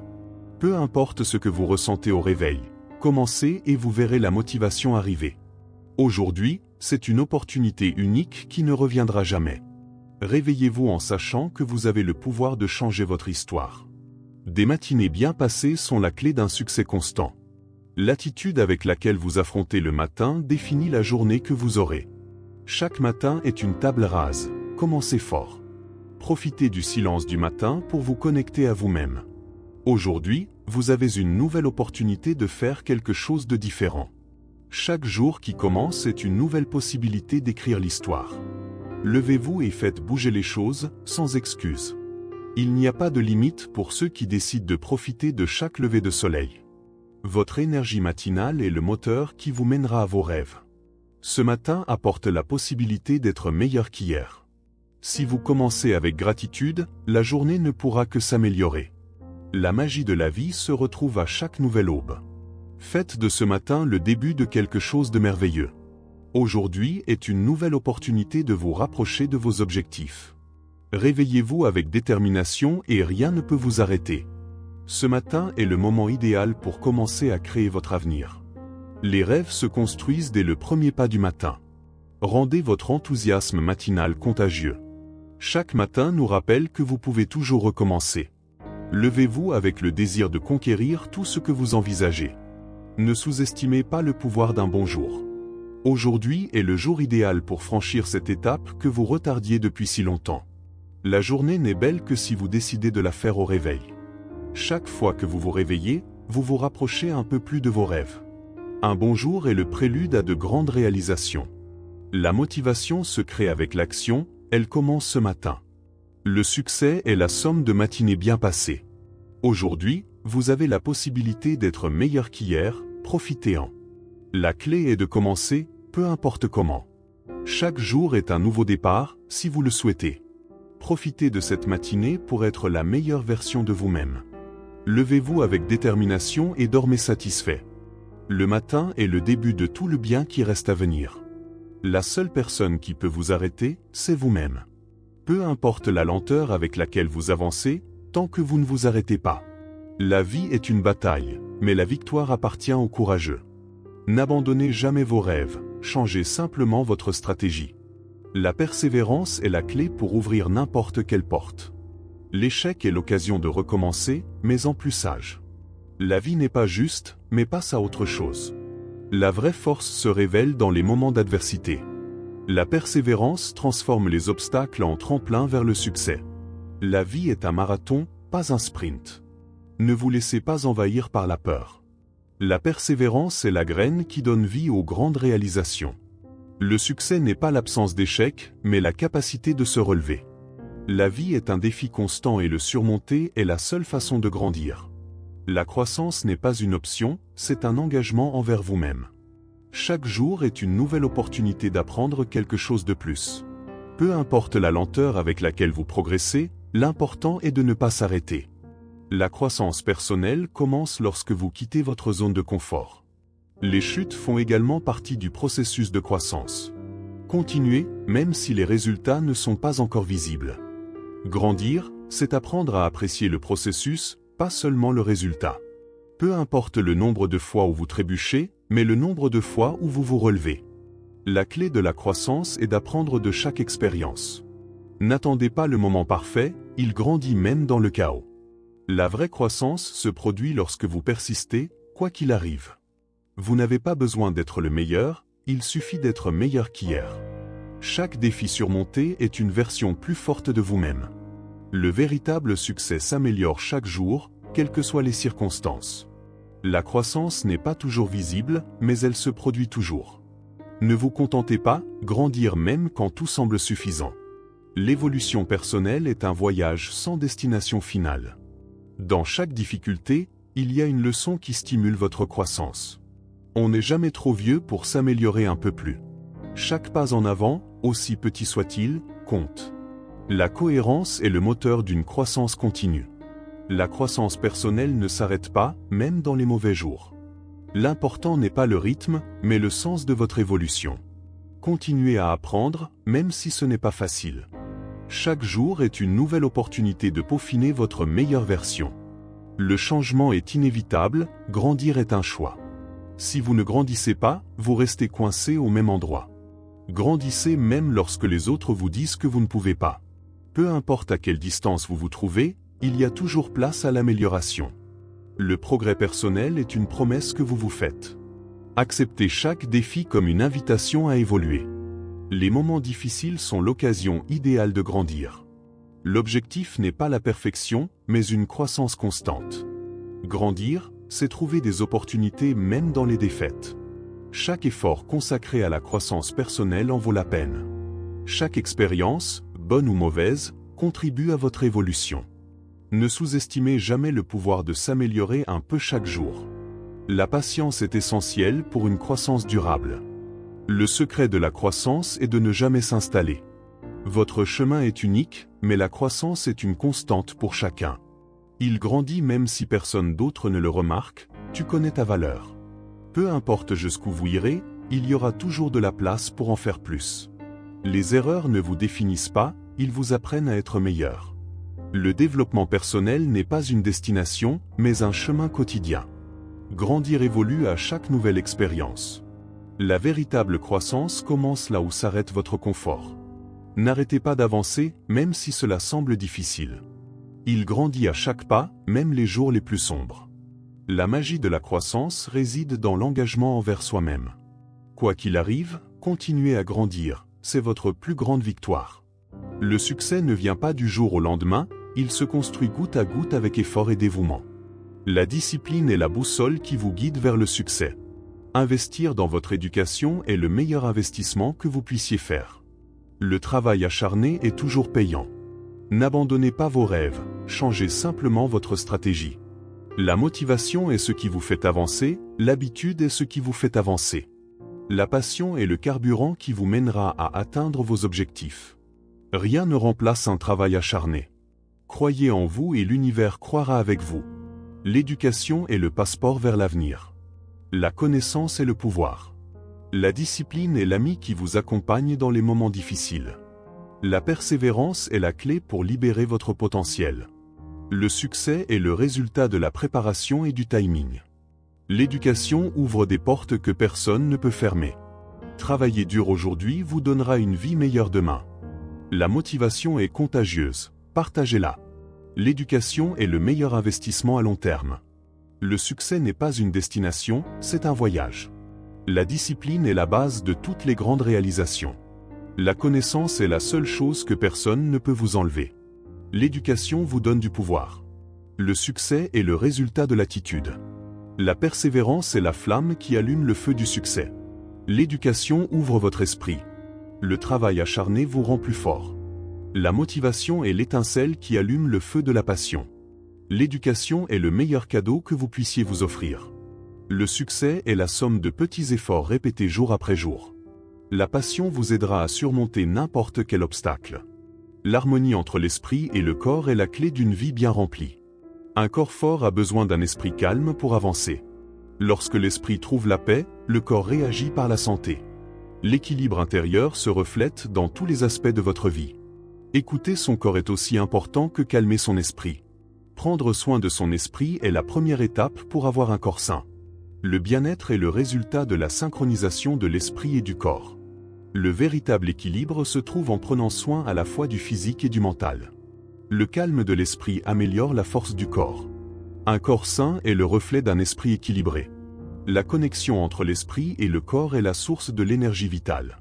Peu importe ce que vous ressentez au réveil, commencez et vous verrez la motivation arriver. Aujourd'hui, c'est une opportunité unique qui ne reviendra jamais. Réveillez-vous en sachant que vous avez le pouvoir de changer votre histoire. Des matinées bien passées sont la clé d'un succès constant. L'attitude avec laquelle vous affrontez le matin définit la journée que vous aurez. Chaque matin est une table rase, commencez fort. Profitez du silence du matin pour vous connecter à vous-même. Aujourd'hui, vous avez une nouvelle opportunité de faire quelque chose de différent. Chaque jour qui commence est une nouvelle possibilité d'écrire l'histoire. Levez-vous et faites bouger les choses, sans excuse. Il n'y a pas de limite pour ceux qui décident de profiter de chaque lever de soleil. Votre énergie matinale est le moteur qui vous mènera à vos rêves. Ce matin apporte la possibilité d'être meilleur qu'hier. Si vous commencez avec gratitude, la journée ne pourra que s'améliorer. La magie de la vie se retrouve à chaque nouvelle aube. Faites de ce matin le début de quelque chose de merveilleux. Aujourd'hui est une nouvelle opportunité de vous rapprocher de vos objectifs. Réveillez-vous avec détermination et rien ne peut vous arrêter. Ce matin est le moment idéal pour commencer à créer votre avenir. Les rêves se construisent dès le premier pas du matin. Rendez votre enthousiasme matinal contagieux. Chaque matin nous rappelle que vous pouvez toujours recommencer. Levez-vous avec le désir de conquérir tout ce que vous envisagez. Ne sous-estimez pas le pouvoir d'un bon jour. Aujourd'hui est le jour idéal pour franchir cette étape que vous retardiez depuis si longtemps. La journée n'est belle que si vous décidez de la faire au réveil. Chaque fois que vous vous réveillez, vous vous rapprochez un peu plus de vos rêves. Un bon jour est le prélude à de grandes réalisations. La motivation se crée avec l'action, elle commence ce matin. Le succès est la somme de matinées bien passées. Aujourd'hui, vous avez la possibilité d'être meilleur qu'hier, profitez-en. La clé est de commencer, peu importe comment. Chaque jour est un nouveau départ, si vous le souhaitez. Profitez de cette matinée pour être la meilleure version de vous-même. Levez-vous avec détermination et dormez satisfait. Le matin est le début de tout le bien qui reste à venir. La seule personne qui peut vous arrêter, c'est vous-même. Peu importe la lenteur avec laquelle vous avancez, tant que vous ne vous arrêtez pas. La vie est une bataille, mais la victoire appartient aux courageux. N'abandonnez jamais vos rêves, changez simplement votre stratégie. La persévérance est la clé pour ouvrir n'importe quelle porte. L'échec est l'occasion de recommencer, mais en plus sage. La vie n'est pas juste, mais passe à autre chose. La vraie force se révèle dans les moments d'adversité. La persévérance transforme les obstacles en tremplin vers le succès. La vie est un marathon, pas un sprint. Ne vous laissez pas envahir par la peur. La persévérance est la graine qui donne vie aux grandes réalisations. Le succès n'est pas l'absence d'échecs, mais la capacité de se relever. La vie est un défi constant et le surmonter est la seule façon de grandir. La croissance n'est pas une option, c'est un engagement envers vous-même. Chaque jour est une nouvelle opportunité d'apprendre quelque chose de plus. Peu importe la lenteur avec laquelle vous progressez, l'important est de ne pas s'arrêter. La croissance personnelle commence lorsque vous quittez votre zone de confort. Les chutes font également partie du processus de croissance. Continuez, même si les résultats ne sont pas encore visibles. Grandir, c'est apprendre à apprécier le processus, pas seulement le résultat. Peu importe le nombre de fois où vous trébuchez, mais le nombre de fois où vous vous relevez. La clé de la croissance est d'apprendre de chaque expérience. N'attendez pas le moment parfait, il grandit même dans le chaos. La vraie croissance se produit lorsque vous persistez, quoi qu'il arrive. Vous n'avez pas besoin d'être le meilleur, il suffit d'être meilleur qu'hier. Chaque défi surmonté est une version plus forte de vous-même. Le véritable succès s'améliore chaque jour, quelles que soient les circonstances. La croissance n'est pas toujours visible, mais elle se produit toujours. Ne vous contentez pas, grandir même quand tout semble suffisant. L'évolution personnelle est un voyage sans destination finale. Dans chaque difficulté, il y a une leçon qui stimule votre croissance. On n'est jamais trop vieux pour s'améliorer un peu plus. Chaque pas en avant, aussi petit soit-il, compte. La cohérence est le moteur d'une croissance continue. La croissance personnelle ne s'arrête pas, même dans les mauvais jours. L'important n'est pas le rythme, mais le sens de votre évolution. Continuez à apprendre, même si ce n'est pas facile. Chaque jour est une nouvelle opportunité de peaufiner votre meilleure version. Le changement est inévitable, grandir est un choix. Si vous ne grandissez pas, vous restez coincé au même endroit. Grandissez même lorsque les autres vous disent que vous ne pouvez pas. Peu importe à quelle distance vous vous trouvez, il y a toujours place à l'amélioration. Le progrès personnel est une promesse que vous vous faites. Acceptez chaque défi comme une invitation à évoluer. Les moments difficiles sont l'occasion idéale de grandir. L'objectif n'est pas la perfection, mais une croissance constante. Grandir, c'est trouver des opportunités même dans les défaites. Chaque effort consacré à la croissance personnelle en vaut la peine. Chaque expérience, bonne ou mauvaise, contribue à votre évolution. Ne sous-estimez jamais le pouvoir de s'améliorer un peu chaque jour. La patience est essentielle pour une croissance durable. Le secret de la croissance est de ne jamais s'installer. Votre chemin est unique, mais la croissance est une constante pour chacun. Il grandit même si personne d'autre ne le remarque, tu connais ta valeur. Peu importe jusqu'où vous irez, il y aura toujours de la place pour en faire plus. Les erreurs ne vous définissent pas, ils vous apprennent à être meilleur. Le développement personnel n'est pas une destination, mais un chemin quotidien. Grandir évolue à chaque nouvelle expérience. La véritable croissance commence là où s'arrête votre confort. N'arrêtez pas d'avancer, même si cela semble difficile. Il grandit à chaque pas, même les jours les plus sombres. La magie de la croissance réside dans l'engagement envers soi-même. Quoi qu'il arrive, continuez à grandir, c'est votre plus grande victoire. Le succès ne vient pas du jour au lendemain, il se construit goutte à goutte avec effort et dévouement. La discipline est la boussole qui vous guide vers le succès. Investir dans votre éducation est le meilleur investissement que vous puissiez faire. Le travail acharné est toujours payant. N'abandonnez pas vos rêves, changez simplement votre stratégie. La motivation est ce qui vous fait avancer, l'habitude est ce qui vous fait avancer. La passion est le carburant qui vous mènera à atteindre vos objectifs. Rien ne remplace un travail acharné. Croyez en vous et l'univers croira avec vous. L'éducation est le passeport vers l'avenir. La connaissance est le pouvoir. La discipline est l'ami qui vous accompagne dans les moments difficiles. La persévérance est la clé pour libérer votre potentiel. Le succès est le résultat de la préparation et du timing. L'éducation ouvre des portes que personne ne peut fermer. Travailler dur aujourd'hui vous donnera une vie meilleure demain. La motivation est contagieuse. Partagez-la. L'éducation est le meilleur investissement à long terme. Le succès n'est pas une destination, c'est un voyage. La discipline est la base de toutes les grandes réalisations. La connaissance est la seule chose que personne ne peut vous enlever. L'éducation vous donne du pouvoir. Le succès est le résultat de l'attitude. La persévérance est la flamme qui allume le feu du succès. L'éducation ouvre votre esprit. Le travail acharné vous rend plus fort. La motivation est l'étincelle qui allume le feu de la passion. L'éducation est le meilleur cadeau que vous puissiez vous offrir. Le succès est la somme de petits efforts répétés jour après jour. La passion vous aidera à surmonter n'importe quel obstacle. L'harmonie entre l'esprit et le corps est la clé d'une vie bien remplie. Un corps fort a besoin d'un esprit calme pour avancer. Lorsque l'esprit trouve la paix, le corps réagit par la santé. L'équilibre intérieur se reflète dans tous les aspects de votre vie. Écouter son corps est aussi important que calmer son esprit. Prendre soin de son esprit est la première étape pour avoir un corps sain. Le bien-être est le résultat de la synchronisation de l'esprit et du corps. Le véritable équilibre se trouve en prenant soin à la fois du physique et du mental. Le calme de l'esprit améliore la force du corps. Un corps sain est le reflet d'un esprit équilibré. La connexion entre l'esprit et le corps est la source de l'énergie vitale.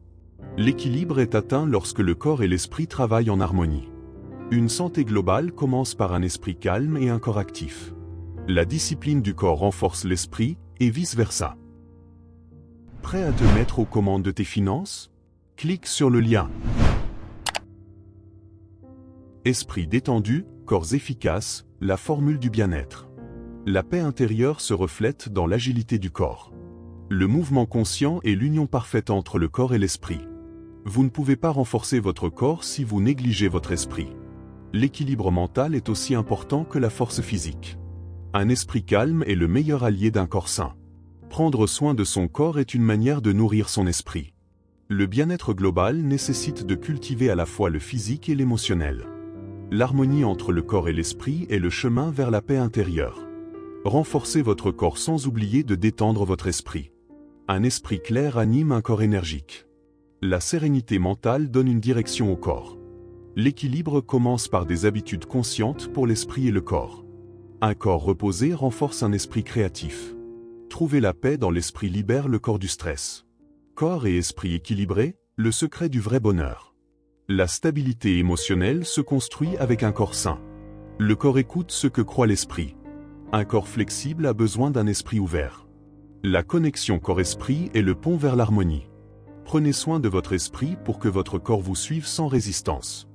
L'équilibre est atteint lorsque le corps et l'esprit travaillent en harmonie. Une santé globale commence par un esprit calme et un corps actif. La discipline du corps renforce l'esprit, et vice-versa. prêt à te mettre aux commandes de tes finances? Clique sur le lien. Esprit détendu, corps efficace, la formule du bien-être. La paix intérieure se reflète dans l'agilité du corps. Le mouvement conscient est l'union parfaite entre le corps et l'esprit. Vous ne pouvez pas renforcer votre corps si vous négligez votre esprit. L'équilibre mental est aussi important que la force physique. Un esprit calme est le meilleur allié d'un corps sain. Prendre soin de son corps est une manière de nourrir son esprit. Le bien-être global nécessite de cultiver à la fois le physique et l'émotionnel. L'harmonie entre le corps et l'esprit est le chemin vers la paix intérieure. Renforcez votre corps sans oublier de détendre votre esprit. Un esprit clair anime un corps énergique. La sérénité mentale donne une direction au corps. L'équilibre commence par des habitudes conscientes pour l'esprit et le corps. Un corps reposé renforce un esprit créatif. Trouver la paix dans l'esprit libère le corps du stress. Corps et esprit équilibrés, le secret du vrai bonheur. La stabilité émotionnelle se construit avec un corps sain. Le corps écoute ce que croit l'esprit. Un corps flexible a besoin d'un esprit ouvert. La connexion corps-esprit est le pont vers l'harmonie. Prenez soin de votre esprit pour que votre corps vous suive sans résistance.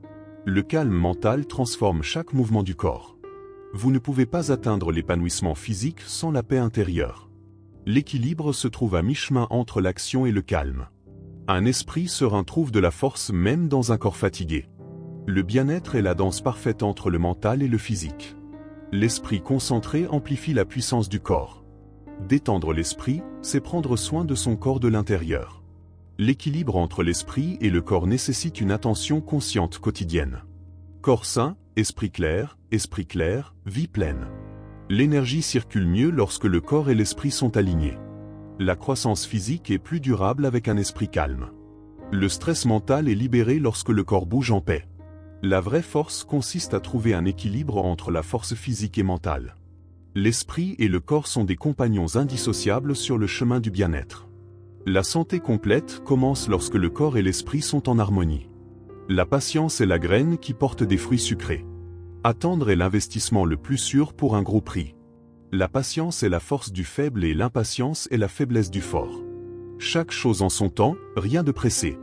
Le calme mental transforme chaque mouvement du corps. Vous ne pouvez pas atteindre l'épanouissement physique sans la paix intérieure. L'équilibre se trouve à mi-chemin entre l'action et le calme. Un esprit serein trouve de la force même dans un corps fatigué. Le bien-être est la danse parfaite entre le mental et le physique. L'esprit concentré amplifie la puissance du corps. Détendre l'esprit, c'est prendre soin de son corps de l'intérieur. L'équilibre entre l'esprit et le corps nécessite une attention consciente quotidienne. Corps sain, esprit clair, vie pleine. L'énergie circule mieux lorsque le corps et l'esprit sont alignés. La croissance physique est plus durable avec un esprit calme. Le stress mental est libéré lorsque le corps bouge en paix. La vraie force consiste à trouver un équilibre entre la force physique et mentale. L'esprit et le corps sont des compagnons indissociables sur le chemin du bien-être. La santé complète commence lorsque le corps et l'esprit sont en harmonie. La patience est la graine qui porte des fruits sucrés. Attendre est l'investissement le plus sûr pour un gros prix. La patience est la force du faible et l'impatience est la faiblesse du fort. Chaque chose en son temps, rien de pressé.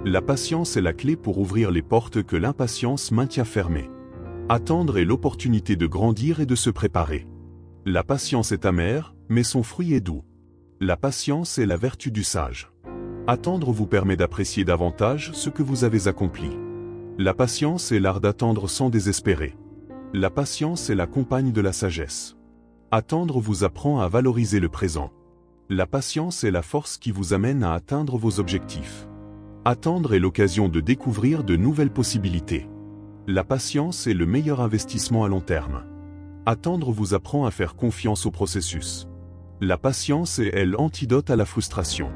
La patience est la clé pour ouvrir les portes que l'impatience maintient fermées. Attendre est l'opportunité de grandir et de se préparer. La patience est amère, mais son fruit est doux. La patience est la vertu du sage. Attendre vous permet d'apprécier davantage ce que vous avez accompli. La patience est l'art d'attendre sans désespérer. La patience est la compagne de la sagesse. Attendre vous apprend à valoriser le présent. La patience est la force qui vous amène à atteindre vos objectifs. Attendre est l'occasion de découvrir de nouvelles possibilités. La patience est le meilleur investissement à long terme. Attendre vous apprend à faire confiance au processus. La patience est l'antidote à la frustration.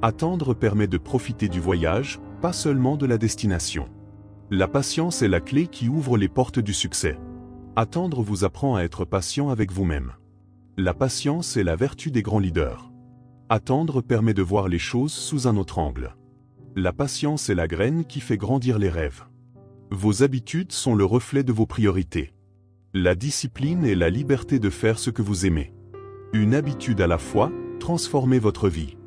Attendre permet de profiter du voyage, pas seulement de la destination. La patience est la clé qui ouvre les portes du succès. Attendre vous apprend à être patient avec vous-même. La patience est la vertu des grands leaders. Attendre permet de voir les choses sous un autre angle. La patience est la graine qui fait grandir les rêves. Vos habitudes sont le reflet de vos priorités. La discipline est la liberté de faire ce que vous aimez. Une habitude à la fois, transformez votre vie.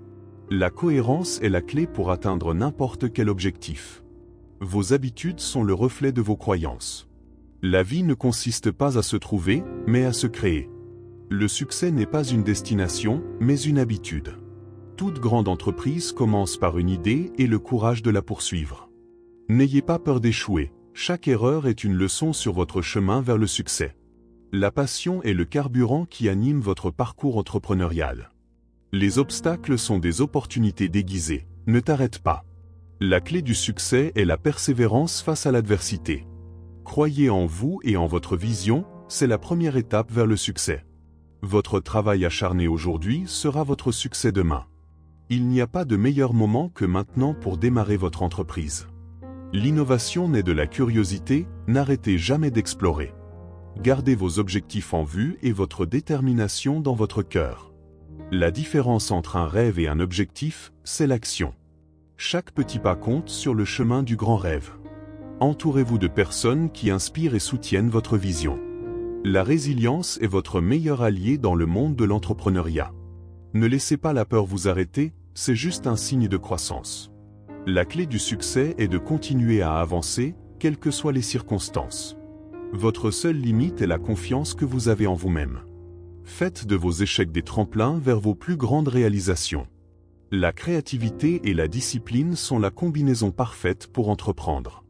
La cohérence est la clé pour atteindre n'importe quel objectif. Vos habitudes sont le reflet de vos croyances. La vie ne consiste pas à se trouver, mais à se créer. Le succès n'est pas une destination, mais une habitude. Toute grande entreprise commence par une idée et le courage de la poursuivre. N'ayez pas peur d'échouer, chaque erreur est une leçon sur votre chemin vers le succès. La passion est le carburant qui anime votre parcours entrepreneurial. Les obstacles sont des opportunités déguisées, ne t'arrête pas. La clé du succès est la persévérance face à l'adversité. Croyez en vous et en votre vision, c'est la première étape vers le succès. Votre travail acharné aujourd'hui sera votre succès demain. Il n'y a pas de meilleur moment que maintenant pour démarrer votre entreprise. L'innovation naît de la curiosité, n'arrêtez jamais d'explorer. Gardez vos objectifs en vue et votre détermination dans votre cœur. La différence entre un rêve et un objectif, c'est l'action. Chaque petit pas compte sur le chemin du grand rêve. Entourez-vous de personnes qui inspirent et soutiennent votre vision. La résilience est votre meilleur allié dans le monde de l'entrepreneuriat. Ne laissez pas la peur vous arrêter, c'est juste un signe de croissance. La clé du succès est de continuer à avancer, quelles que soient les circonstances. Votre seule limite est la confiance que vous avez en vous-même. Faites de vos échecs des tremplins vers vos plus grandes réalisations. La créativité et la discipline sont la combinaison parfaite pour entreprendre.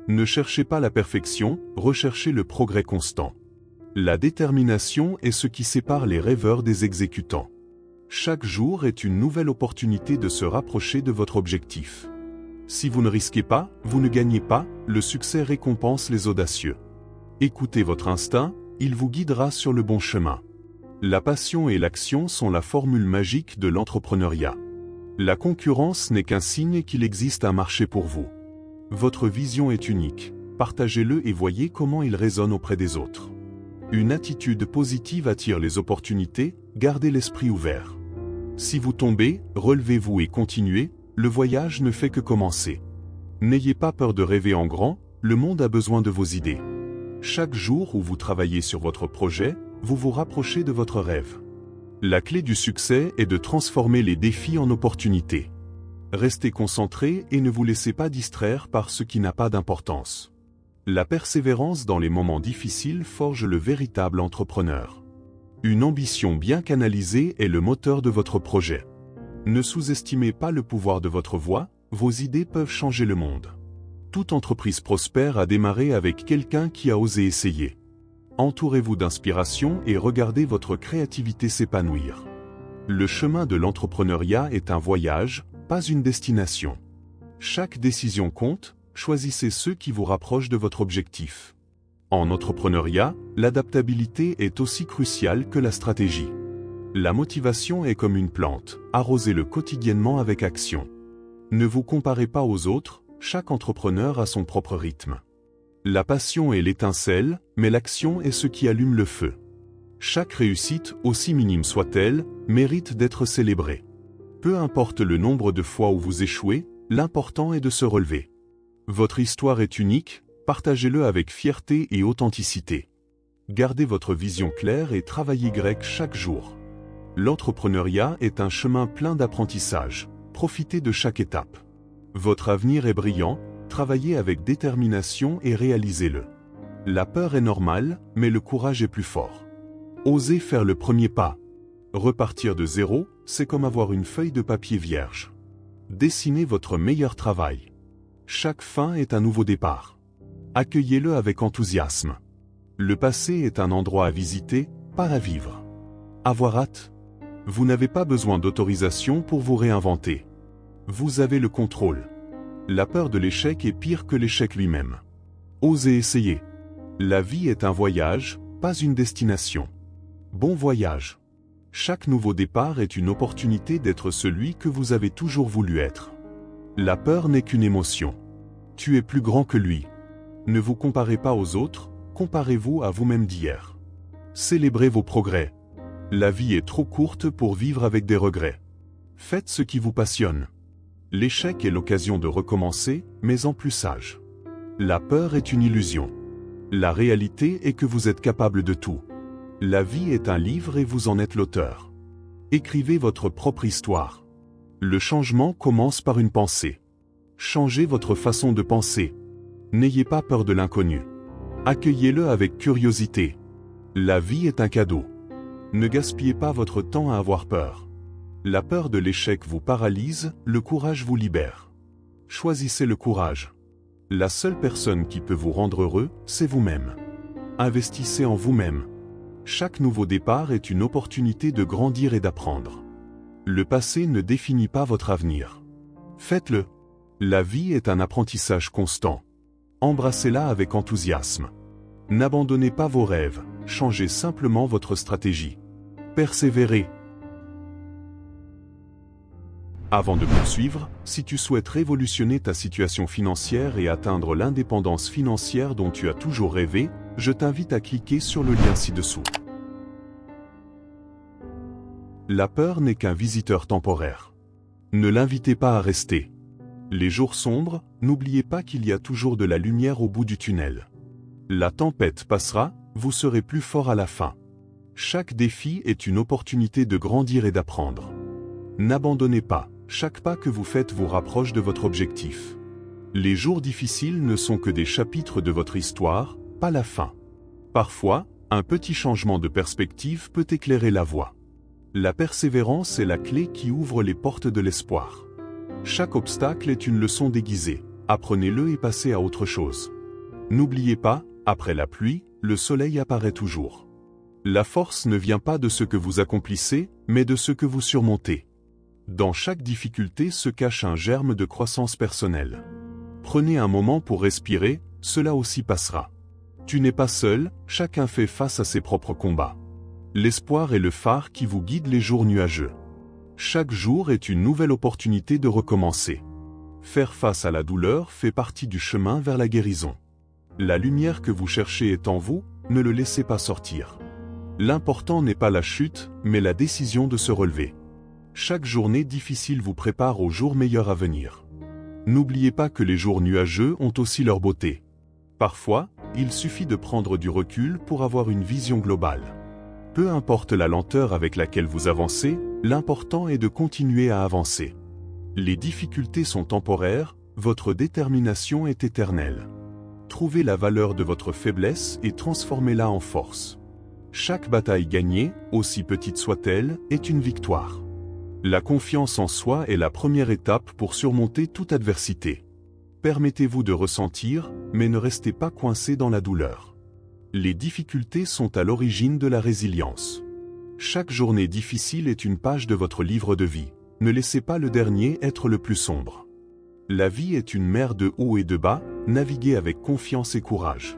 Ne cherchez pas la perfection, recherchez le progrès constant. La détermination est ce qui sépare les rêveurs des exécutants. Chaque jour est une nouvelle opportunité de se rapprocher de votre objectif. Si vous ne risquez pas, vous ne gagnez pas, le succès récompense les audacieux. Écoutez votre instinct, il vous guidera sur le bon chemin. La passion et l'action sont la formule magique de l'entrepreneuriat. La concurrence n'est qu'un signe qu'il existe un marché pour vous. Votre vision est unique, partagez-le et voyez comment il résonne auprès des autres. Une attitude positive attire les opportunités, gardez l'esprit ouvert. Si vous tombez, relevez-vous et continuez, le voyage ne fait que commencer. N'ayez pas peur de rêver en grand, le monde a besoin de vos idées. Chaque jour où vous travaillez sur votre projet, vous vous rapprochez de votre rêve. La clé du succès est de transformer les défis en opportunités. Restez concentré et ne vous laissez pas distraire par ce qui n'a pas d'importance. La persévérance dans les moments difficiles forge le véritable entrepreneur. Une ambition bien canalisée est le moteur de votre projet. Ne sous-estimez pas le pouvoir de votre voix, vos idées peuvent changer le monde. Toute entreprise prospère a démarré avec quelqu'un qui a osé essayer. Entourez-vous d'inspiration et regardez votre créativité s'épanouir. Le chemin de l'entrepreneuriat est un voyage, pas une destination. Chaque décision compte, choisissez ceux qui vous rapprochent de votre objectif. En entrepreneuriat, l'adaptabilité est aussi cruciale que la stratégie. La motivation est comme une plante, arrosez-le quotidiennement avec action. Ne vous comparez pas aux autres, chaque entrepreneur a son propre rythme. La passion est l'étincelle, mais l'action est ce qui allume le feu. Chaque réussite, aussi minime soit-elle, mérite d'être célébrée. Peu importe le nombre de fois où vous échouez, l'important est de se relever. Votre histoire est unique, partagez-le avec fierté et authenticité. Gardez votre vision claire et travaillez grec chaque jour. L'entrepreneuriat est un chemin plein d'apprentissage, profitez de chaque étape. Votre avenir est brillant, travaillez avec détermination et réalisez-le. La peur est normale, mais le courage est plus fort. Osez faire le premier pas. Repartir de zéro, c'est comme avoir une feuille de papier vierge. Dessinez votre meilleur travail. Chaque fin est un nouveau départ. Accueillez-le avec enthousiasme. Le passé est un endroit à visiter, pas à vivre. Avoir hâte? Vous n'avez pas besoin d'autorisation pour vous réinventer. Vous avez le contrôle. La peur de l'échec est pire que l'échec lui-même. Osez essayer. La vie est un voyage, pas une destination. Bon voyage. Chaque nouveau départ est une opportunité d'être celui que vous avez toujours voulu être. La peur n'est qu'une émotion. Tu es plus grand que lui. Ne vous comparez pas aux autres, comparez-vous à vous-même d'hier. Célébrez vos progrès. La vie est trop courte pour vivre avec des regrets. Faites ce qui vous passionne. L'échec est l'occasion de recommencer, mais en plus sage. La peur est une illusion. La réalité est que vous êtes capable de tout. La vie est un livre et vous en êtes l'auteur. Écrivez votre propre histoire. Le changement commence par une pensée. Changez votre façon de penser. N'ayez pas peur de l'inconnu. Accueillez-le avec curiosité. La vie est un cadeau. Ne gaspillez pas votre temps à avoir peur. La peur de l'échec vous paralyse, le courage vous libère. Choisissez le courage. La seule personne qui peut vous rendre heureux, c'est vous-même. Investissez en vous-même. Chaque nouveau départ est une opportunité de grandir et d'apprendre. Le passé ne définit pas votre avenir. Faites-le. La vie est un apprentissage constant. Embrassez-la avec enthousiasme. N'abandonnez pas vos rêves, changez simplement votre stratégie. Persévérez. Avant de poursuivre, si tu souhaites révolutionner ta situation financière et atteindre l'indépendance financière dont tu as toujours rêvé, je t'invite à cliquer sur le lien ci-dessous. La peur n'est qu'un visiteur temporaire. Ne l'invitez pas à rester. Les jours sombres, n'oubliez pas qu'il y a toujours de la lumière au bout du tunnel. La tempête passera, vous serez plus fort à la fin. Chaque défi est une opportunité de grandir et d'apprendre. N'abandonnez pas. chaque pas que vous faites vous rapproche de votre objectif. Les jours difficiles ne sont que des chapitres de votre histoire, pas la fin. Parfois, un petit changement de perspective peut éclairer la voie. La persévérance est la clé qui ouvre les portes de l'espoir. Chaque obstacle est une leçon déguisée. Apprenez-le et passez à autre chose. N'oubliez pas, après la pluie, le soleil apparaît toujours. La force ne vient pas de ce que vous accomplissez, mais de ce que vous surmontez. Dans chaque difficulté se cache un germe de croissance personnelle. Prenez un moment pour respirer, cela aussi passera. Tu n'es pas seul, chacun fait face à ses propres combats. L'espoir est le phare qui vous guide les jours nuageux. Chaque jour est une nouvelle opportunité de recommencer. Faire face à la douleur fait partie du chemin vers la guérison. La lumière que vous cherchez est en vous, ne le laissez pas sortir. L'important n'est pas la chute, mais la décision de se relever. Chaque journée difficile vous prépare aux jours meilleurs à venir. N'oubliez pas que les jours nuageux ont aussi leur beauté. Parfois, il suffit de prendre du recul pour avoir une vision globale. Peu importe la lenteur avec laquelle vous avancez, l'important est de continuer à avancer. Les difficultés sont temporaires, votre détermination est éternelle. Trouvez la valeur de votre faiblesse et transformez-la en force. Chaque bataille gagnée, aussi petite soit-elle, est une victoire. La confiance en soi est la première étape pour surmonter toute adversité. Permettez-vous de ressentir, mais ne restez pas coincé dans la douleur. Les difficultés sont à l'origine de la résilience. Chaque journée difficile est une page de votre livre de vie. Ne laissez pas le dernier être le plus sombre. La vie est une mer de hauts et de bas, naviguez avec confiance et courage.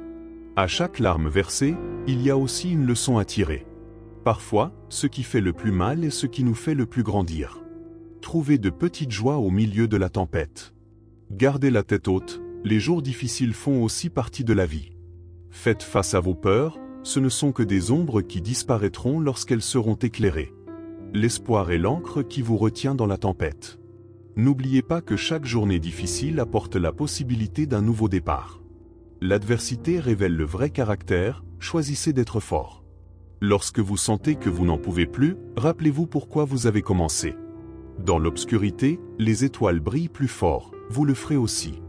À chaque larme versée, il y a aussi une leçon à tirer. Parfois, ce qui fait le plus mal est ce qui nous fait le plus grandir. Trouvez de petites joies au milieu de la tempête. Gardez la tête haute, les jours difficiles font aussi partie de la vie. Faites face à vos peurs, ce ne sont que des ombres qui disparaîtront lorsqu'elles seront éclairées. L'espoir est l'encre qui vous retient dans la tempête. N'oubliez pas que chaque journée difficile apporte la possibilité d'un nouveau départ. L'adversité révèle le vrai caractère, choisissez d'être fort. Lorsque vous sentez que vous n'en pouvez plus, rappelez-vous pourquoi vous avez commencé. Dans l'obscurité, les étoiles brillent plus fort, vous le ferez aussi.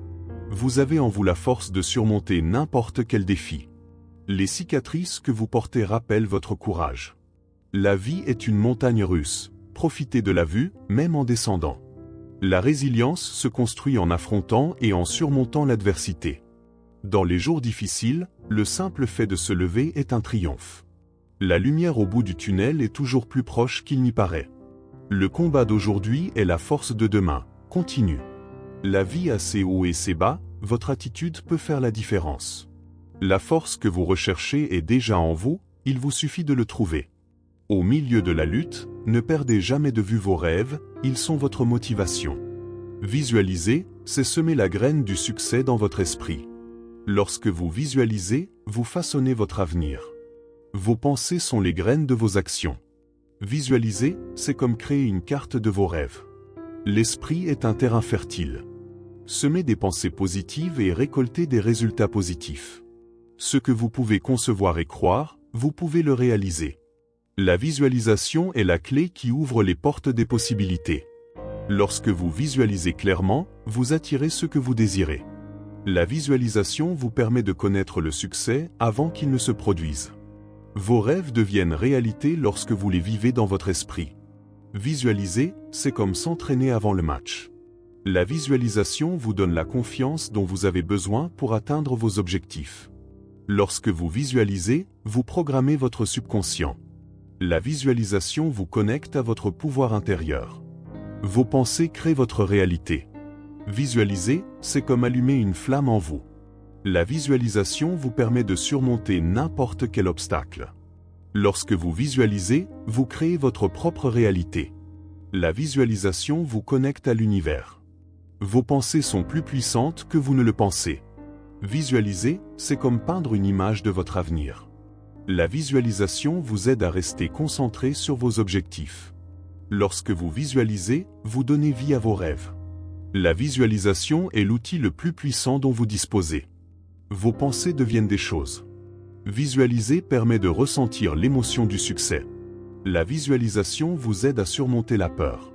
Vous avez en vous la force de surmonter n'importe quel défi. Les cicatrices que vous portez rappellent votre courage. La vie est une montagne russe, profitez de la vue, même en descendant. La résilience se construit en affrontant et en surmontant l'adversité. Dans les jours difficiles, le simple fait de se lever est un triomphe. La lumière au bout du tunnel est toujours plus proche qu'il n'y paraît. Le combat d'aujourd'hui est la force de demain, continue. La vie a ses hauts et ses bas, votre attitude peut faire la différence. La force que vous recherchez est déjà en vous, il vous suffit de le trouver. Au milieu de la lutte, ne perdez jamais de vue vos rêves, ils sont votre motivation. Visualiser, c'est semer la graine du succès dans votre esprit. Lorsque vous visualisez, vous façonnez votre avenir. Vos pensées sont les graines de vos actions. Visualiser, c'est comme créer une carte de vos rêves. L'esprit est un terrain fertile. Semez des pensées positives et récoltez des résultats positifs. Ce que vous pouvez concevoir et croire, vous pouvez le réaliser. La visualisation est la clé qui ouvre les portes des possibilités. Lorsque vous visualisez clairement, vous attirez ce que vous désirez. La visualisation vous permet de connaître le succès avant qu'il ne se produise. Vos rêves deviennent réalité lorsque vous les vivez dans votre esprit. Visualiser, c'est comme s'entraîner avant le match. La visualisation vous donne la confiance dont vous avez besoin pour atteindre vos objectifs. Lorsque vous visualisez, vous programmez votre subconscient. La visualisation vous connecte à votre pouvoir intérieur. Vos pensées créent votre réalité. Visualiser, c'est comme allumer une flamme en vous. La visualisation vous permet de surmonter n'importe quel obstacle. Lorsque vous visualisez, vous créez votre propre réalité. La visualisation vous connecte à l'univers. Vos pensées sont plus puissantes que vous ne le pensez. Visualiser, c'est comme peindre une image de votre avenir. La visualisation vous aide à rester concentré sur vos objectifs. Lorsque vous visualisez, vous donnez vie à vos rêves. La visualisation est l'outil le plus puissant dont vous disposez. Vos pensées deviennent des choses. Visualiser permet de ressentir l'émotion du succès. La visualisation vous aide à surmonter la peur.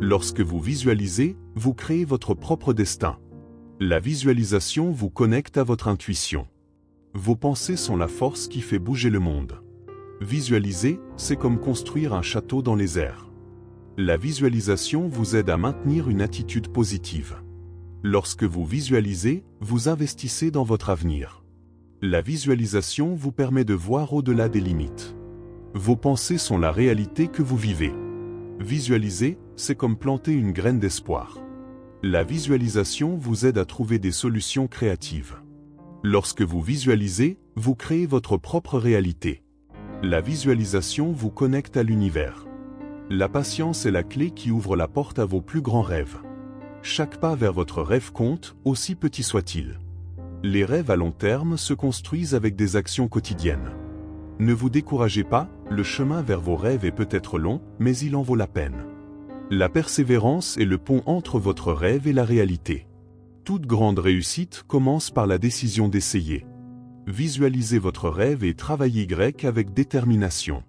Lorsque vous visualisez, vous créez votre propre destin. La visualisation vous connecte à votre intuition. Vos pensées sont la force qui fait bouger le monde. Visualiser, c'est comme construire un château dans les airs. La visualisation vous aide à maintenir une attitude positive. Lorsque vous visualisez, vous investissez dans votre avenir. La visualisation vous permet de voir au-delà des limites. Vos pensées sont la réalité que vous vivez. Visualiser, c'est comme planter une graine d'espoir. La visualisation vous aide à trouver des solutions créatives. Lorsque vous visualisez, vous créez votre propre réalité. La visualisation vous connecte à l'univers. La patience est la clé qui ouvre la porte à vos plus grands rêves. Chaque pas vers votre rêve compte, aussi petit soit-il. Les rêves à long terme se construisent avec des actions quotidiennes. Ne vous découragez pas, le chemin vers vos rêves est peut-être long, mais il en vaut la peine. La persévérance est le pont entre votre rêve et la réalité. Toute grande réussite commence par la décision d'essayer. Visualisez votre rêve et travaillez avec détermination.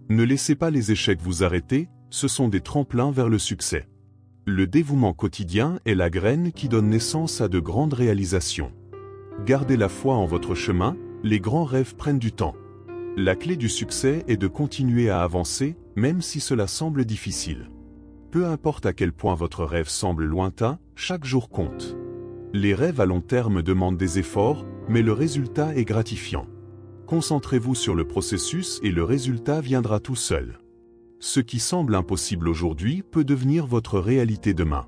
Ne laissez pas les échecs vous arrêter, ce sont des tremplins vers le succès. Le dévouement quotidien est la graine qui donne naissance à de grandes réalisations. Gardez la foi en votre chemin, les grands rêves prennent du temps. La clé du succès est de continuer à avancer, même si cela semble difficile. Peu importe à quel point votre rêve semble lointain, chaque jour compte. Les rêves à long terme demandent des efforts, mais le résultat est gratifiant. Concentrez-vous sur le processus et le résultat viendra tout seul. Ce qui semble impossible aujourd'hui peut devenir votre réalité demain.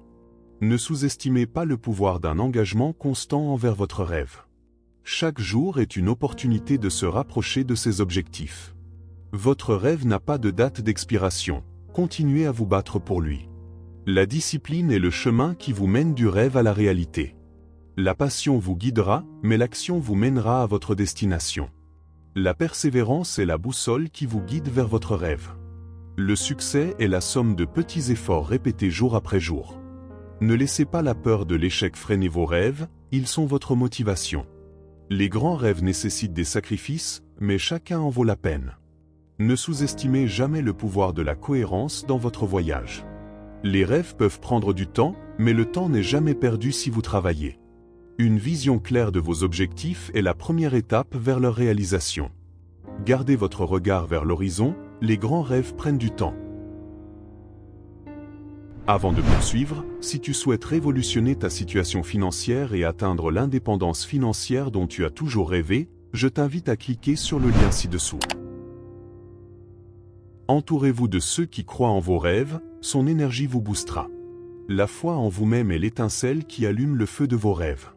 Ne sous-estimez pas le pouvoir d'un engagement constant envers votre rêve. Chaque jour est une opportunité de se rapprocher de ses objectifs. Votre rêve n'a pas de date d'expiration, continuez à vous battre pour lui. La discipline est le chemin qui vous mène du rêve à la réalité. La passion vous guidera, mais l'action vous mènera à votre destination. La persévérance est la boussole qui vous guide vers votre rêve. Le succès est la somme de petits efforts répétés jour après jour. Ne laissez pas la peur de l'échec freiner vos rêves, ils sont votre motivation. Les grands rêves nécessitent des sacrifices, mais chacun en vaut la peine. Ne sous-estimez jamais le pouvoir de la cohérence dans votre voyage. Les rêves peuvent prendre du temps, mais le temps n'est jamais perdu si vous travaillez. Une vision claire de vos objectifs est la première étape vers leur réalisation. Gardez votre regard vers l'horizon, les grands rêves prennent du temps. Avant de poursuivre, si tu souhaites révolutionner ta situation financière et atteindre l'indépendance financière dont tu as toujours rêvé, je t'invite à cliquer sur le lien ci-dessous. Entourez-vous de ceux qui croient en vos rêves, son énergie vous boostera. La foi en vous-même est l'étincelle qui allume le feu de vos rêves.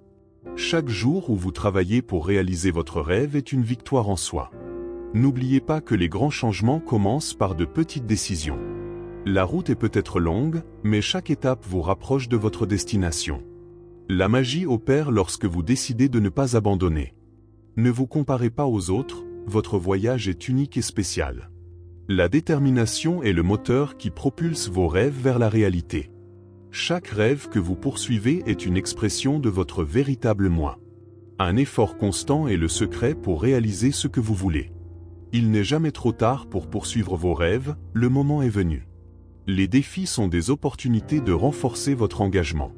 Chaque jour où vous travaillez pour réaliser votre rêve est une victoire en soi. N'oubliez pas que les grands changements commencent par de petites décisions. La route est peut-être longue, mais chaque étape vous rapproche de votre destination. La magie opère lorsque vous décidez de ne pas abandonner. Ne vous comparez pas aux autres, votre voyage est unique et spécial. La détermination est le moteur qui propulse vos rêves vers la réalité. Chaque rêve que vous poursuivez est une expression de votre véritable moi. Un effort constant est le secret pour réaliser ce que vous voulez. Il n'est jamais trop tard pour poursuivre vos rêves, le moment est venu. Les défis sont des opportunités de renforcer votre engagement.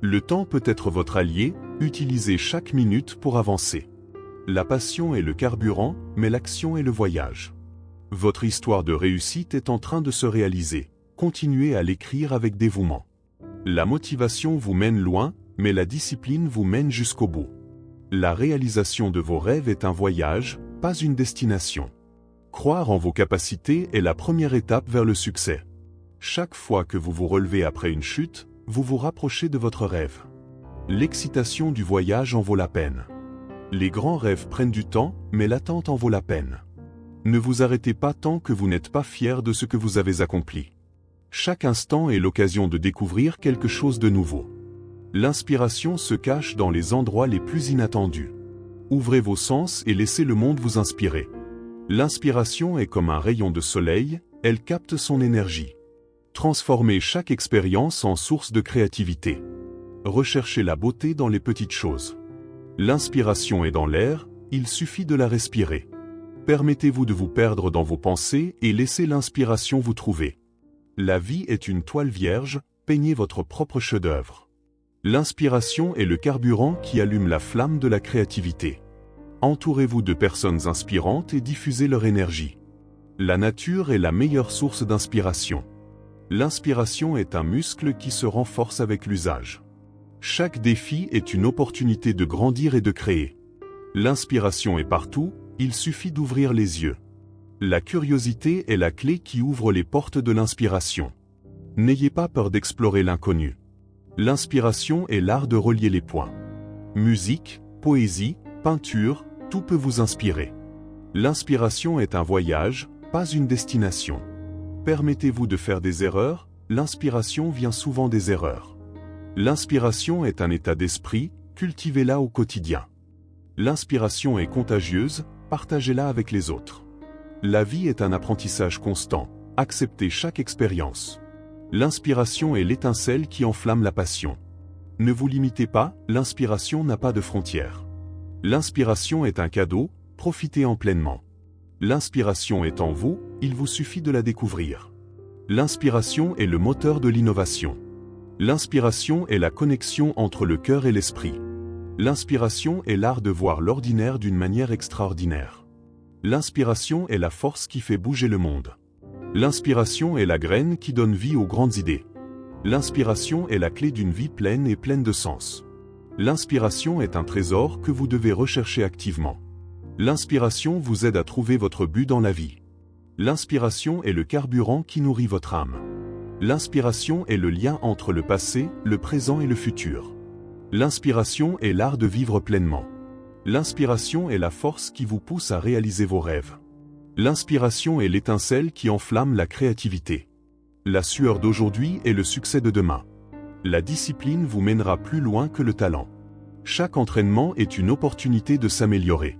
Le temps peut être votre allié, utilisez chaque minute pour avancer. La passion est le carburant, mais l'action est le voyage. Votre histoire de réussite est en train de se réaliser. Continuez à l'écrire avec dévouement. La motivation vous mène loin, mais la discipline vous mène jusqu'au bout. La réalisation de vos rêves est un voyage, pas une destination. Croire en vos capacités est la première étape vers le succès. Chaque fois que vous vous relevez après une chute, vous vous rapprochez de votre rêve. L'excitation du voyage en vaut la peine. Les grands rêves prennent du temps, mais l'attente en vaut la peine. Ne vous arrêtez pas tant que vous n'êtes pas fier de ce que vous avez accompli. Chaque instant est l'occasion de découvrir quelque chose de nouveau. L'inspiration se cache dans les endroits les plus inattendus. Ouvrez vos sens et laissez le monde vous inspirer. L'inspiration est comme un rayon de soleil, elle capte son énergie. Transformez chaque expérience en source de créativité. Recherchez la beauté dans les petites choses. L'inspiration est dans l'air, il suffit de la respirer. Permettez-vous de vous perdre dans vos pensées et laissez l'inspiration vous trouver. La vie est une toile vierge, peignez votre propre chef-d'œuvre. L'inspiration est le carburant qui allume la flamme de la créativité. Entourez-vous de personnes inspirantes et diffusez leur énergie. La nature est la meilleure source d'inspiration. L'inspiration est un muscle qui se renforce avec l'usage. Chaque défi est une opportunité de grandir et de créer. L'inspiration est partout, il suffit d'ouvrir les yeux. La curiosité est la clé qui ouvre les portes de l'inspiration. N'ayez pas peur d'explorer l'inconnu. L'inspiration est l'art de relier les points. Musique, poésie, peinture, tout peut vous inspirer. L'inspiration est un voyage, pas une destination. Permettez-vous de faire des erreurs, l'inspiration vient souvent des erreurs. L'inspiration est un état d'esprit, cultivez-la au quotidien. L'inspiration est contagieuse, partagez-la avec les autres. La vie est un apprentissage constant, acceptez chaque expérience. L'inspiration est l'étincelle qui enflamme la passion. Ne vous limitez pas, l'inspiration n'a pas de frontières. L'inspiration est un cadeau, profitez-en pleinement. L'inspiration est en vous, il vous suffit de la découvrir. L'inspiration est le moteur de l'innovation. L'inspiration est la connexion entre le cœur et l'esprit. L'inspiration est l'art de voir l'ordinaire d'une manière extraordinaire. L'inspiration est la force qui fait bouger le monde. L'inspiration est la graine qui donne vie aux grandes idées. L'inspiration est la clé d'une vie pleine et pleine de sens. L'inspiration est un trésor que vous devez rechercher activement. L'inspiration vous aide à trouver votre but dans la vie. L'inspiration est le carburant qui nourrit votre âme. L'inspiration est le lien entre le passé, le présent et le futur. L'inspiration est l'art de vivre pleinement. L'inspiration est la force qui vous pousse à réaliser vos rêves. L'inspiration est l'étincelle qui enflamme la créativité. La sueur d'aujourd'hui est le succès de demain. La discipline vous mènera plus loin que le talent. Chaque entraînement est une opportunité de s'améliorer.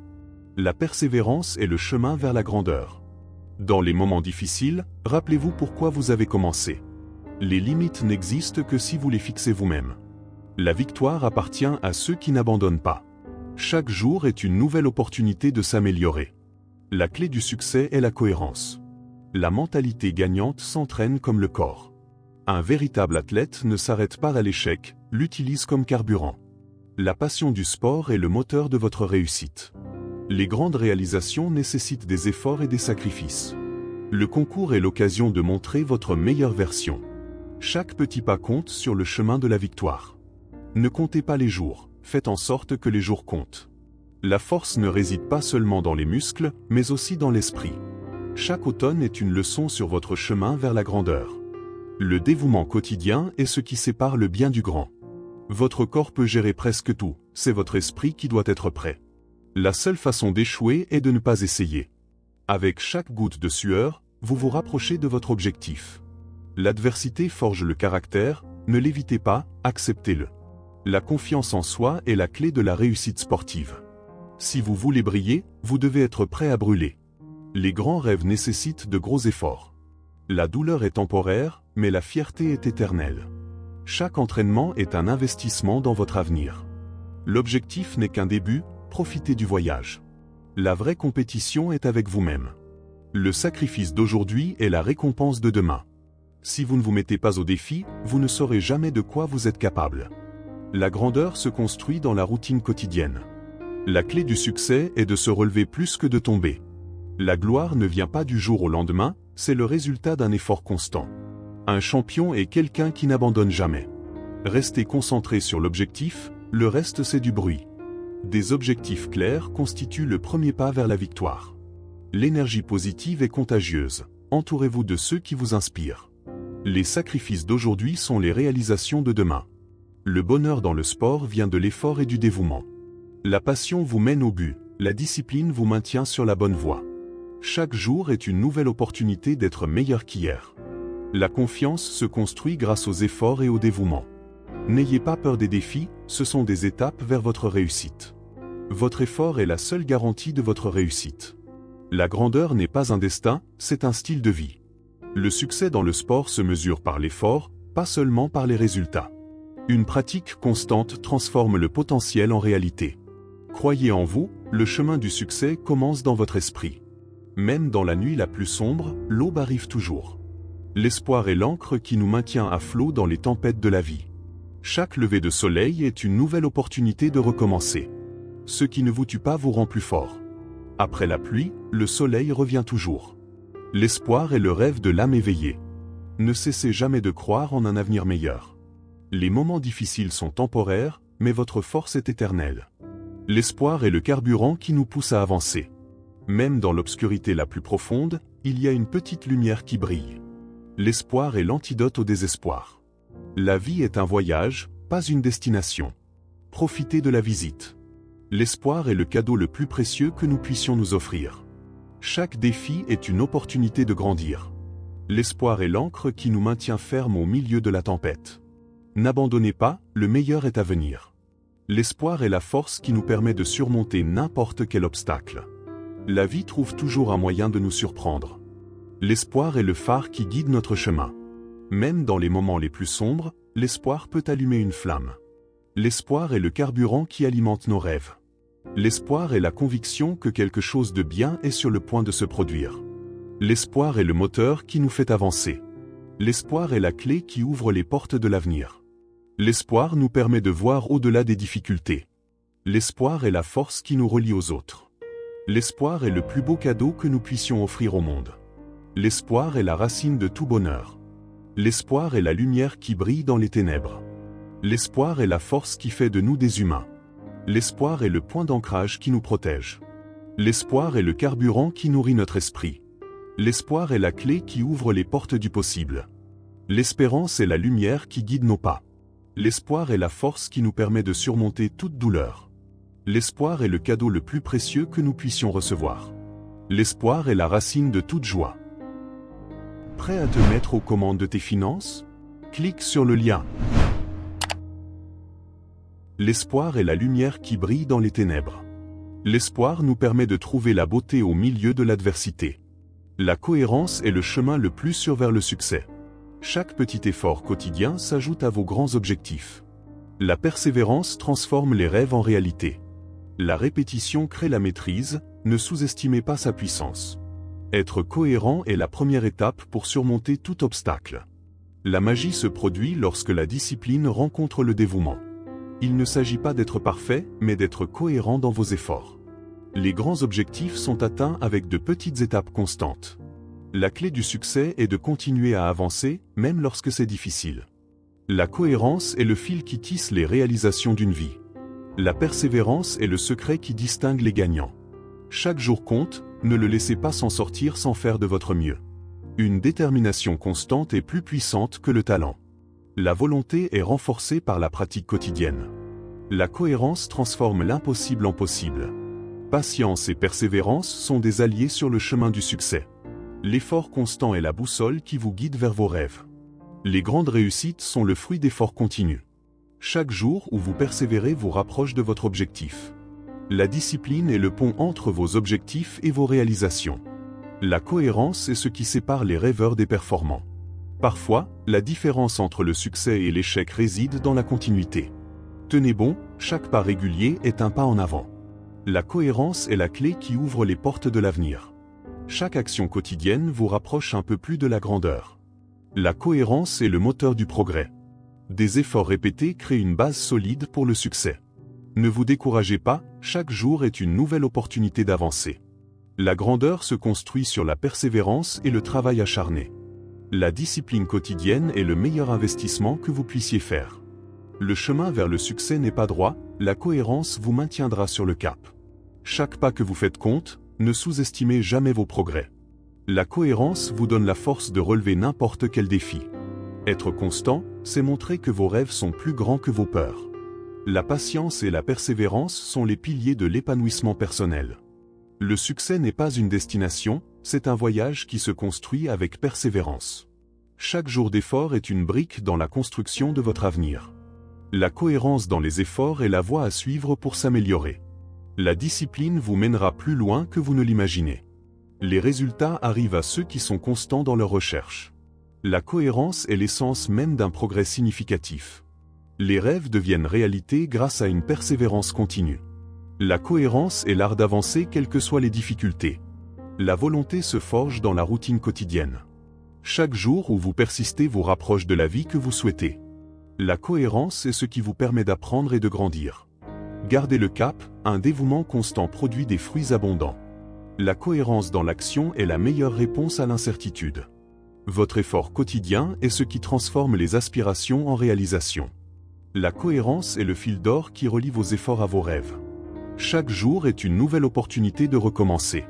La persévérance est le chemin vers la grandeur. Dans les moments difficiles, rappelez-vous pourquoi vous avez commencé. Les limites n'existent que si vous les fixez vous-même. La victoire appartient à ceux qui n'abandonnent pas. Chaque jour est une nouvelle opportunité de s'améliorer. La clé du succès est la cohérence. La mentalité gagnante s'entraîne comme le corps. Un véritable athlète ne s'arrête pas à l'échec, l'utilise comme carburant. La passion du sport est le moteur de votre réussite. Les grandes réalisations nécessitent des efforts et des sacrifices. Le concours est l'occasion de montrer votre meilleure version. Chaque petit pas compte sur le chemin de la victoire. Ne comptez pas les jours, faites en sorte que les jours comptent. La force ne réside pas seulement dans les muscles, mais aussi dans l'esprit. Chaque automne est une leçon sur votre chemin vers la grandeur. Le dévouement quotidien est ce qui sépare le bien du grand. Votre corps peut gérer presque tout, c'est votre esprit qui doit être prêt. La seule façon d'échouer est de ne pas essayer. Avec chaque goutte de sueur, vous vous rapprochez de votre objectif. L'adversité forge le caractère, ne l'évitez pas, acceptez-le. La confiance en soi est la clé de la réussite sportive. Si vous voulez briller, vous devez être prêt à brûler. Les grands rêves nécessitent de gros efforts. La douleur est temporaire, mais la fierté est éternelle. Chaque entraînement est un investissement dans votre avenir. L'objectif n'est qu'un début, profitez du voyage. La vraie compétition est avec vous-même. Le sacrifice d'aujourd'hui est la récompense de demain. Si vous ne vous mettez pas au défi, vous ne saurez jamais de quoi vous êtes capable. La grandeur se construit dans la routine quotidienne. La clé du succès est de se relever plus que de tomber. La gloire ne vient pas du jour au lendemain, c'est le résultat d'un effort constant. Un champion est quelqu'un qui n'abandonne jamais. Restez concentré sur l'objectif, le reste c'est du bruit. Des objectifs clairs constituent le premier pas vers la victoire. L'énergie positive est contagieuse. Entourez-vous de ceux qui vous inspirent. Les sacrifices d'aujourd'hui sont les réalisations de demain. Le bonheur dans le sport vient de l'effort et du dévouement. La passion vous mène au but, la discipline vous maintient sur la bonne voie. Chaque jour est une nouvelle opportunité d'être meilleur qu'hier. La confiance se construit grâce aux efforts et au dévouement. N'ayez pas peur des défis, ce sont des étapes vers votre réussite. Votre effort est la seule garantie de votre réussite. La grandeur n'est pas un destin, c'est un style de vie. Le succès dans le sport se mesure par l'effort, pas seulement par les résultats. Une pratique constante transforme le potentiel en réalité. Croyez en vous, le chemin du succès commence dans votre esprit. Même dans la nuit la plus sombre, l'aube arrive toujours. L'espoir est l'ancre qui nous maintient à flot dans les tempêtes de la vie. Chaque lever de soleil est une nouvelle opportunité de recommencer. Ce qui ne vous tue pas vous rend plus fort. Après la pluie, le soleil revient toujours. L'espoir est le rêve de l'âme éveillée. Ne cessez jamais de croire en un avenir meilleur. Les moments difficiles sont temporaires, mais votre force est éternelle. L'espoir est le carburant qui nous pousse à avancer. Même dans l'obscurité la plus profonde, il y a une petite lumière qui brille. L'espoir est l'antidote au désespoir. La vie est un voyage, pas une destination. Profitez de la visite. L'espoir est le cadeau le plus précieux que nous puissions nous offrir. Chaque défi est une opportunité de grandir. L'espoir est l'ancre qui nous maintient fermes au milieu de la tempête. N'abandonnez pas, le meilleur est à venir. L'espoir est la force qui nous permet de surmonter n'importe quel obstacle. La vie trouve toujours un moyen de nous surprendre. L'espoir est le phare qui guide notre chemin. Même dans les moments les plus sombres, l'espoir peut allumer une flamme. L'espoir est le carburant qui alimente nos rêves. L'espoir est la conviction que quelque chose de bien est sur le point de se produire. L'espoir est le moteur qui nous fait avancer. L'espoir est la clé qui ouvre les portes de l'avenir. L'espoir nous permet de voir au-delà des difficultés. L'espoir est la force qui nous relie aux autres. L'espoir est le plus beau cadeau que nous puissions offrir au monde. L'espoir est la racine de tout bonheur. L'espoir est la lumière qui brille dans les ténèbres. L'espoir est la force qui fait de nous des humains. L'espoir est le point d'ancrage qui nous protège. L'espoir est le carburant qui nourrit notre esprit. L'espoir est la clé qui ouvre les portes du possible. L'espérance est la lumière qui guide nos pas. L'espoir est la force qui nous permet de surmonter toute douleur. L'espoir est le cadeau le plus précieux que nous puissions recevoir. L'espoir est la racine de toute joie. Prêt à te mettre aux commandes de tes finances? Clique sur le lien. L'espoir est la lumière qui brille dans les ténèbres. L'espoir nous permet de trouver la beauté au milieu de l'adversité. La cohérence est le chemin le plus sûr vers le succès. Chaque petit effort quotidien s'ajoute à vos grands objectifs. La persévérance transforme les rêves en réalité. La répétition crée la maîtrise, ne sous-estimez pas sa puissance. Être cohérent est la première étape pour surmonter tout obstacle. La magie se produit lorsque la discipline rencontre le dévouement. Il ne s'agit pas d'être parfait, mais d'être cohérent dans vos efforts. Les grands objectifs sont atteints avec de petites étapes constantes. La clé du succès est de continuer à avancer, même lorsque c'est difficile. La cohérence est le fil qui tisse les réalisations d'une vie. La persévérance est le secret qui distingue les gagnants. Chaque jour compte, ne le laissez pas s'en sortir sans faire de votre mieux. Une détermination constante est plus puissante que le talent. La volonté est renforcée par la pratique quotidienne. La cohérence transforme l'impossible en possible. Patience et persévérance sont des alliés sur le chemin du succès. L'effort constant est la boussole qui vous guide vers vos rêves. Les grandes réussites sont le fruit d'efforts continus. Chaque jour où vous persévérez vous rapproche de votre objectif. La discipline est le pont entre vos objectifs et vos réalisations. La cohérence est ce qui sépare les rêveurs des performants. Parfois, la différence entre le succès et l'échec réside dans la continuité. Tenez bon, chaque pas régulier est un pas en avant. La cohérence est la clé qui ouvre les portes de l'avenir. Chaque action quotidienne vous rapproche un peu plus de la grandeur. La cohérence est le moteur du progrès. Des efforts répétés créent une base solide pour le succès. Ne vous découragez pas, chaque jour est une nouvelle opportunité d'avancer. La grandeur se construit sur la persévérance et le travail acharné. La discipline quotidienne est le meilleur investissement que vous puissiez faire. Le chemin vers le succès n'est pas droit, la cohérence vous maintiendra sur le cap. Chaque pas que vous faites compte, ne sous-estimez jamais vos progrès. La cohérence vous donne la force de relever n'importe quel défi. Être constant, c'est montrer que vos rêves sont plus grands que vos peurs. La patience et la persévérance sont les piliers de l'épanouissement personnel. Le succès n'est pas une destination, c'est un voyage qui se construit avec persévérance. Chaque jour d'effort est une brique dans la construction de votre avenir. La cohérence dans les efforts est la voie à suivre pour s'améliorer. La discipline vous mènera plus loin que vous ne l'imaginez. Les résultats arrivent à ceux qui sont constants dans leur recherche. La cohérence est l'essence même d'un progrès significatif. Les rêves deviennent réalité grâce à une persévérance continue. La cohérence est l'art d'avancer quelles que soient les difficultés. La volonté se forge dans la routine quotidienne. Chaque jour où vous persistez vous rapproche de la vie que vous souhaitez. La cohérence est ce qui vous permet d'apprendre et de grandir. Gardez le cap, un dévouement constant produit des fruits abondants. La cohérence dans l'action est la meilleure réponse à l'incertitude. Votre effort quotidien est ce qui transforme les aspirations en réalisation. La cohérence est le fil d'or qui relie vos efforts à vos rêves. Chaque jour est une nouvelle opportunité de recommencer.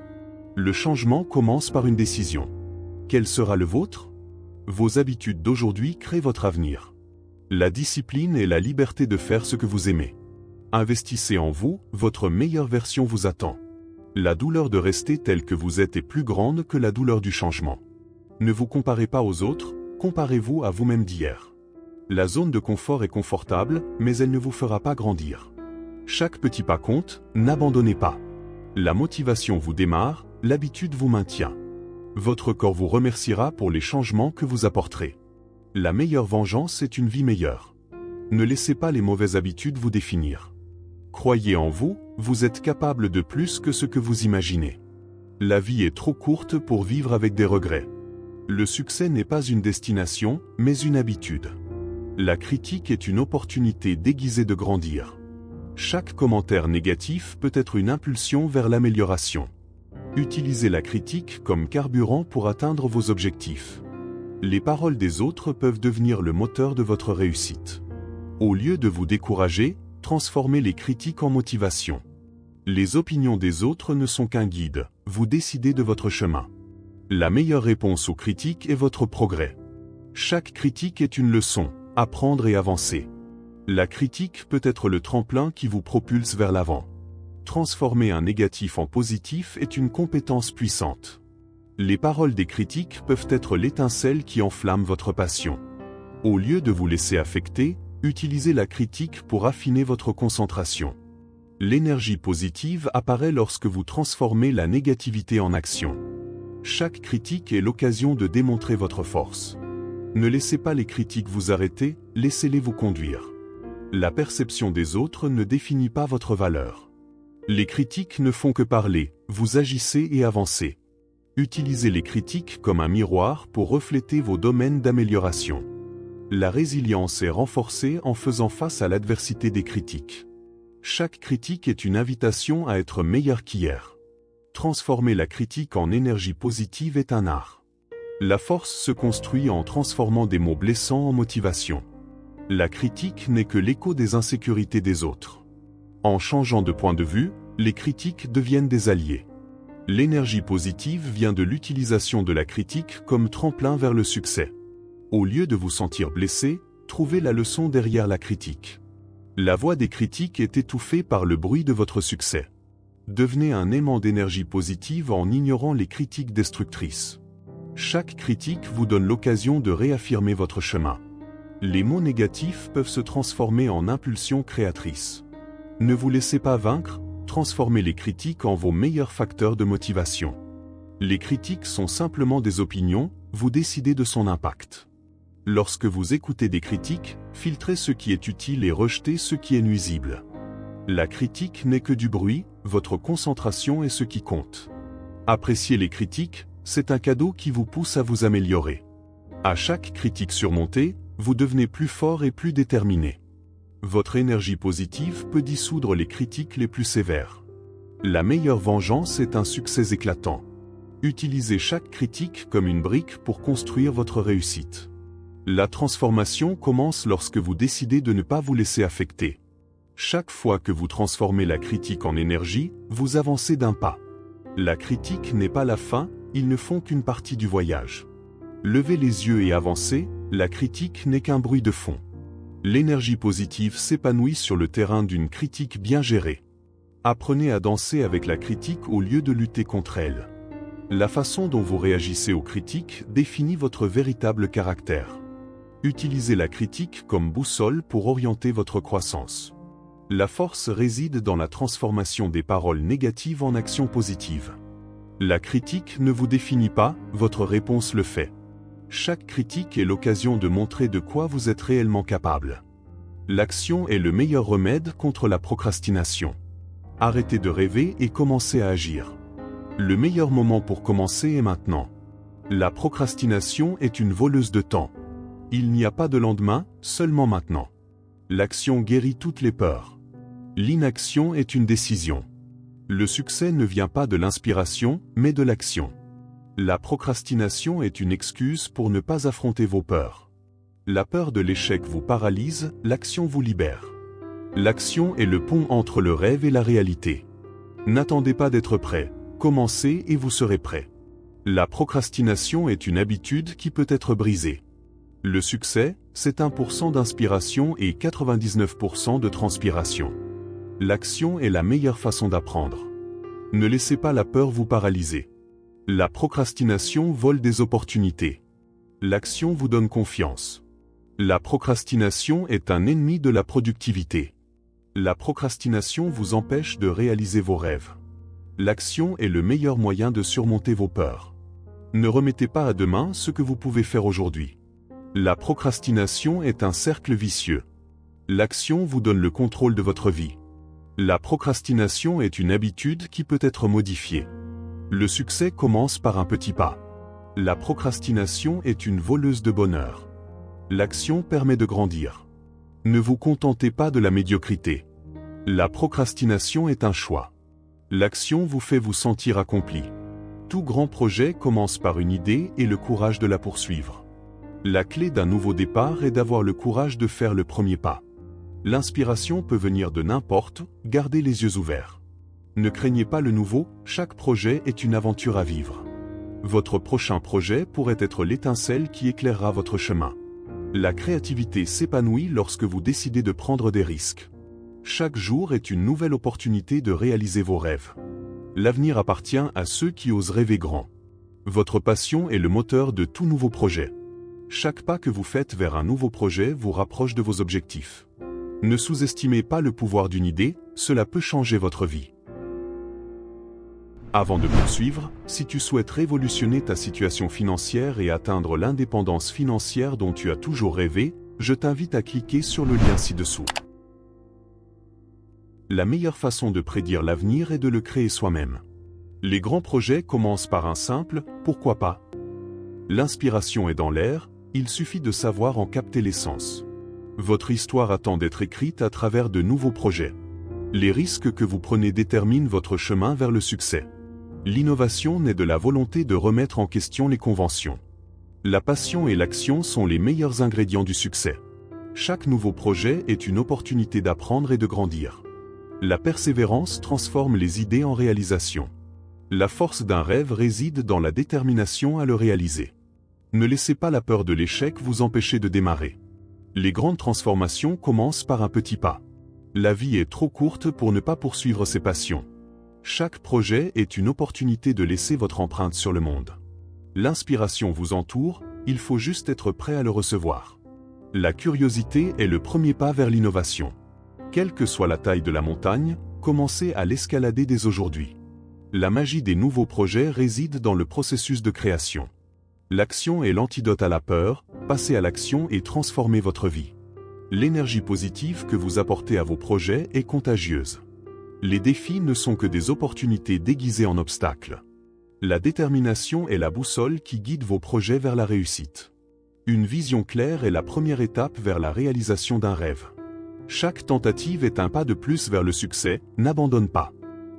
Le changement commence par une décision. Quel sera le vôtre? Vos habitudes d'aujourd'hui créent votre avenir. La discipline et la liberté de faire ce que vous aimez. Investissez en vous, votre meilleure version vous attend. La douleur de rester tel que vous êtes est plus grande que la douleur du changement. Ne vous comparez pas aux autres, comparez-vous à vous-même d'hier. La zone de confort est confortable, mais elle ne vous fera pas grandir. Chaque petit pas compte, n'abandonnez pas. La motivation vous démarre, l'habitude vous maintient. Votre corps vous remerciera pour les changements que vous apporterez. La meilleure vengeance est une vie meilleure. Ne laissez pas les mauvaises habitudes vous définir. Croyez en vous, vous êtes capable de plus que ce que vous imaginez. La vie est trop courte pour vivre avec des regrets. Le succès n'est pas une destination, mais une habitude. La critique est une opportunité déguisée de grandir. Chaque commentaire négatif peut être une impulsion vers l'amélioration. Utilisez la critique comme carburant pour atteindre vos objectifs. Les paroles des autres peuvent devenir le moteur de votre réussite. Au lieu de vous décourager, transformez les critiques en motivation. Les opinions des autres ne sont qu'un guide, vous décidez de votre chemin. La meilleure réponse aux critiques est votre progrès. Chaque critique est une leçon, apprendre et avancer. La critique peut être le tremplin qui vous propulse vers l'avant. Transformer un négatif en positif est une compétence puissante. Les paroles des critiques peuvent être l'étincelle qui enflamme votre passion. Au lieu de vous laisser affecter, utilisez la critique pour affiner votre concentration. L'énergie positive apparaît lorsque vous transformez la négativité en action. Chaque critique est l'occasion de démontrer votre force. Ne laissez pas les critiques vous arrêter, laissez-les vous conduire. La perception des autres ne définit pas votre valeur. Les critiques ne font que parler, vous agissez et avancez. Utilisez les critiques comme un miroir pour refléter vos domaines d'amélioration. La résilience est renforcée en faisant face à l'adversité des critiques. Chaque critique est une invitation à être meilleur qu'hier. Transformer la critique en énergie positive est un art. La force se construit en transformant des mots blessants en motivation. La critique n'est que l'écho des insécurités des autres. En changeant de point de vue, les critiques deviennent des alliés. L'énergie positive vient de l'utilisation de la critique comme tremplin vers le succès. Au lieu de vous sentir blessé, trouvez la leçon derrière la critique. La voix des critiques est étouffée par le bruit de votre succès. Devenez un aimant d'énergie positive en ignorant les critiques destructrices. Chaque critique vous donne l'occasion de réaffirmer votre chemin. Les mots négatifs peuvent se transformer en impulsions créatrices. Ne vous laissez pas vaincre, transformez les critiques en vos meilleurs facteurs de motivation. Les critiques sont simplement des opinions, vous décidez de son impact. Lorsque vous écoutez des critiques, filtrez ce qui est utile et rejetez ce qui est nuisible. La critique n'est que du bruit, votre concentration est ce qui compte. Appréciez les critiques, c'est un cadeau qui vous pousse à vous améliorer. À chaque critique surmontée, vous devenez plus fort et plus déterminé. Votre énergie positive peut dissoudre les critiques les plus sévères. La meilleure vengeance est un succès éclatant. Utilisez chaque critique comme une brique pour construire votre réussite. La transformation commence lorsque vous décidez de ne pas vous laisser affecter. Chaque fois que vous transformez la critique en énergie, vous avancez d'un pas. La critique n'est pas la fin, ils ne font qu'une partie du voyage. Levez les yeux et avancez, la critique n'est qu'un bruit de fond. L'énergie positive s'épanouit sur le terrain d'une critique bien gérée. Apprenez à danser avec la critique au lieu de lutter contre elle. La façon dont vous réagissez aux critiques définit votre véritable caractère. Utilisez la critique comme boussole pour orienter votre croissance. La force réside dans la transformation des paroles négatives en actions positives. La critique ne vous définit pas, votre réponse le fait. Chaque critique est l'occasion de montrer de quoi vous êtes réellement capable. L'action est le meilleur remède contre la procrastination. Arrêtez de rêver et commencez à agir. Le meilleur moment pour commencer est maintenant. La procrastination est une voleuse de temps. Il n'y a pas de lendemain, seulement maintenant. L'action guérit toutes les peurs. L'inaction est une décision. Le succès ne vient pas de l'inspiration, mais de l'action. La procrastination est une excuse pour ne pas affronter vos peurs. La peur de l'échec vous paralyse, l'action vous libère. L'action est le pont entre le rêve et la réalité. N'attendez pas d'être prêt, commencez et vous serez prêt. La procrastination est une habitude qui peut être brisée. Le succès, c'est 1% d'inspiration et 99% de transpiration. L'action est la meilleure façon d'apprendre. Ne laissez pas la peur vous paralyser. La procrastination vole des opportunités. L'action vous donne confiance. La procrastination est un ennemi de la productivité. La procrastination vous empêche de réaliser vos rêves. L'action est le meilleur moyen de surmonter vos peurs. Ne remettez pas à demain ce que vous pouvez faire aujourd'hui. La procrastination est un cercle vicieux. L'action vous donne le contrôle de votre vie. La procrastination est une habitude qui peut être modifiée. Le succès commence par un petit pas. La procrastination est une voleuse de bonheur. L'action permet de grandir. Ne vous contentez pas de la médiocrité. La procrastination est un choix. L'action vous fait vous sentir accompli. Tout grand projet commence par une idée et le courage de la poursuivre. La clé d'un nouveau départ est d'avoir le courage de faire le premier pas. L'inspiration peut venir de n'importe, gardez les yeux ouverts. Ne craignez pas le nouveau, chaque projet est une aventure à vivre. Votre prochain projet pourrait être l'étincelle qui éclairera votre chemin. La créativité s'épanouit lorsque vous décidez de prendre des risques. Chaque jour est une nouvelle opportunité de réaliser vos rêves. L'avenir appartient à ceux qui osent rêver grand. Votre passion est le moteur de tout nouveau projet. Chaque pas que vous faites vers un nouveau projet vous rapproche de vos objectifs. Ne sous-estimez pas le pouvoir d'une idée, cela peut changer votre vie. Avant de poursuivre, si tu souhaites révolutionner ta situation financière et atteindre l'indépendance financière dont tu as toujours rêvé, je t'invite à cliquer sur le lien ci-dessous. La meilleure façon de prédire l'avenir est de le créer soi-même. Les grands projets commencent par un simple « pourquoi pas ?». L'inspiration est dans l'air, il suffit de savoir en capter l'essence. Votre histoire attend d'être écrite à travers de nouveaux projets. Les risques que vous prenez déterminent votre chemin vers le succès. L'innovation naît de la volonté de remettre en question les conventions. La passion et l'action sont les meilleurs ingrédients du succès. Chaque nouveau projet est une opportunité d'apprendre et de grandir. La persévérance transforme les idées en réalisation. La force d'un rêve réside dans la détermination à le réaliser. Ne laissez pas la peur de l'échec vous empêcher de démarrer. Les grandes transformations commencent par un petit pas. La vie est trop courte pour ne pas poursuivre ses passions. Chaque projet est une opportunité de laisser votre empreinte sur le monde. L'inspiration vous entoure, il faut juste être prêt à le recevoir. La curiosité est le premier pas vers l'innovation. Quelle que soit la taille de la montagne, commencez à l'escalader dès aujourd'hui. La magie des nouveaux projets réside dans le processus de création. L'action est l'antidote à la peur, passez à l'action et transformez votre vie. L'énergie positive que vous apportez à vos projets est contagieuse. Les défis ne sont que des opportunités déguisées en obstacles. La détermination est la boussole qui guide vos projets vers la réussite. Une vision claire est la première étape vers la réalisation d'un rêve. Chaque tentative est un pas de plus vers le succès, n'abandonne pas.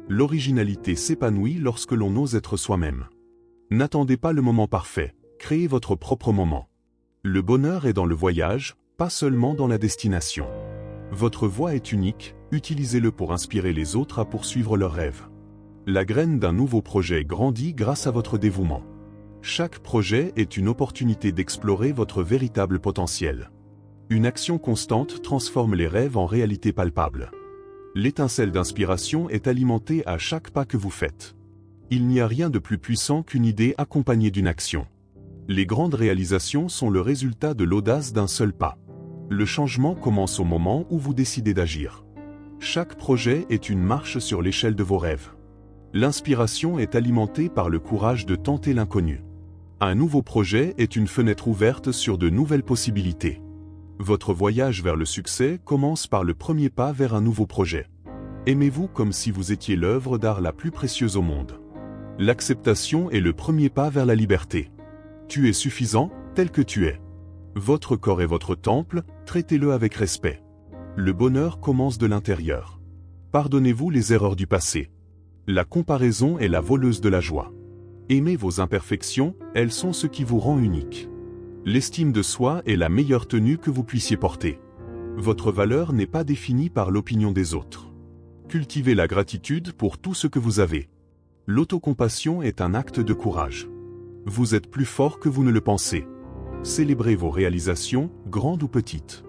L'originalité s'épanouit lorsque l'on ose être soi-même. N'attendez pas le moment parfait, créez votre propre moment. Le bonheur est dans le voyage, pas seulement dans la destination. Votre voix est unique, utilisez-le pour inspirer les autres à poursuivre leurs rêves. La graine d'un nouveau projet grandit grâce à votre dévouement. Chaque projet est une opportunité d'explorer votre véritable potentiel. Une action constante transforme les rêves en réalité palpable. L'étincelle d'inspiration est alimentée à chaque pas que vous faites. Il n'y a rien de plus puissant qu'une idée accompagnée d'une action. Les grandes réalisations sont le résultat de l'audace d'un seul pas. Le changement commence au moment où vous décidez d'agir. Chaque projet est une marche sur l'échelle de vos rêves. L'inspiration est alimentée par le courage de tenter l'inconnu. Un nouveau projet est une fenêtre ouverte sur de nouvelles possibilités. Votre voyage vers le succès commence par le premier pas vers un nouveau projet. Aimez-vous comme si vous étiez l'œuvre d'art la plus précieuse au monde. L'acceptation est le premier pas vers la liberté. Tu es suffisant, tel que tu es. Votre corps est votre temple, traitez-le avec respect. Le bonheur commence de l'intérieur. Pardonnez-vous les erreurs du passé. La comparaison est la voleuse de la joie. Aimez vos imperfections, elles sont ce qui vous rend unique. L'estime de soi est la meilleure tenue que vous puissiez porter. Votre valeur n'est pas définie par l'opinion des autres. Cultivez la gratitude pour tout ce que vous avez. L'autocompassion est un acte de courage. Vous êtes plus fort que vous ne le pensez. Célébrez vos réalisations, grandes ou petites.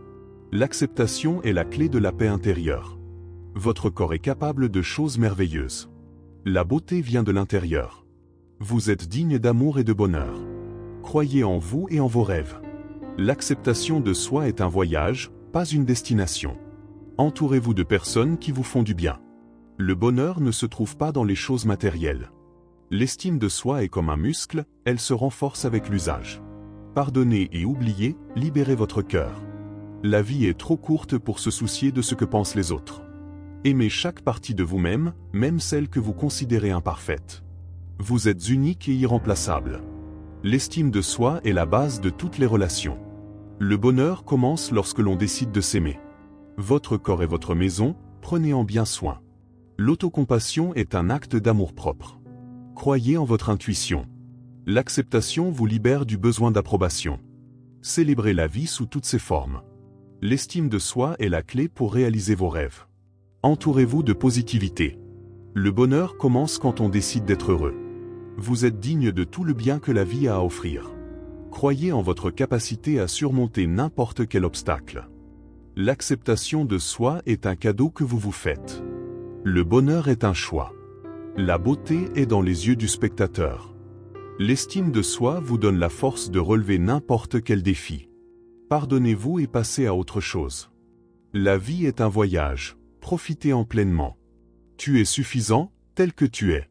L'acceptation est la clé de la paix intérieure. Votre corps est capable de choses merveilleuses. La beauté vient de l'intérieur. Vous êtes digne d'amour et de bonheur. Croyez en vous et en vos rêves. L'acceptation de soi est un voyage, pas une destination. Entourez-vous de personnes qui vous font du bien. Le bonheur ne se trouve pas dans les choses matérielles. L'estime de soi est comme un muscle, elle se renforce avec l'usage. Pardonnez et oubliez, libérez votre cœur. La vie est trop courte pour se soucier de ce que pensent les autres. Aimez chaque partie de vous-même, même celle que vous considérez imparfaite. Vous êtes unique et irremplaçable. L'estime de soi est la base de toutes les relations. Le bonheur commence lorsque l'on décide de s'aimer. Votre corps est votre maison, prenez-en bien soin. L'autocompassion est un acte d'amour-propre. Croyez en votre intuition. L'acceptation vous libère du besoin d'approbation. Célébrez la vie sous toutes ses formes. L'estime de soi est la clé pour réaliser vos rêves. Entourez-vous de positivité. Le bonheur commence quand on décide d'être heureux. Vous êtes digne de tout le bien que la vie a à offrir. Croyez en votre capacité à surmonter n'importe quel obstacle. L'acceptation de soi est un cadeau que vous vous faites. Le bonheur est un choix. La beauté est dans les yeux du spectateur. L'estime de soi vous donne la force de relever n'importe quel défi. Pardonnez-vous et passez à autre chose. La vie est un voyage, profitez-en pleinement. Tu es suffisant, tel que tu es.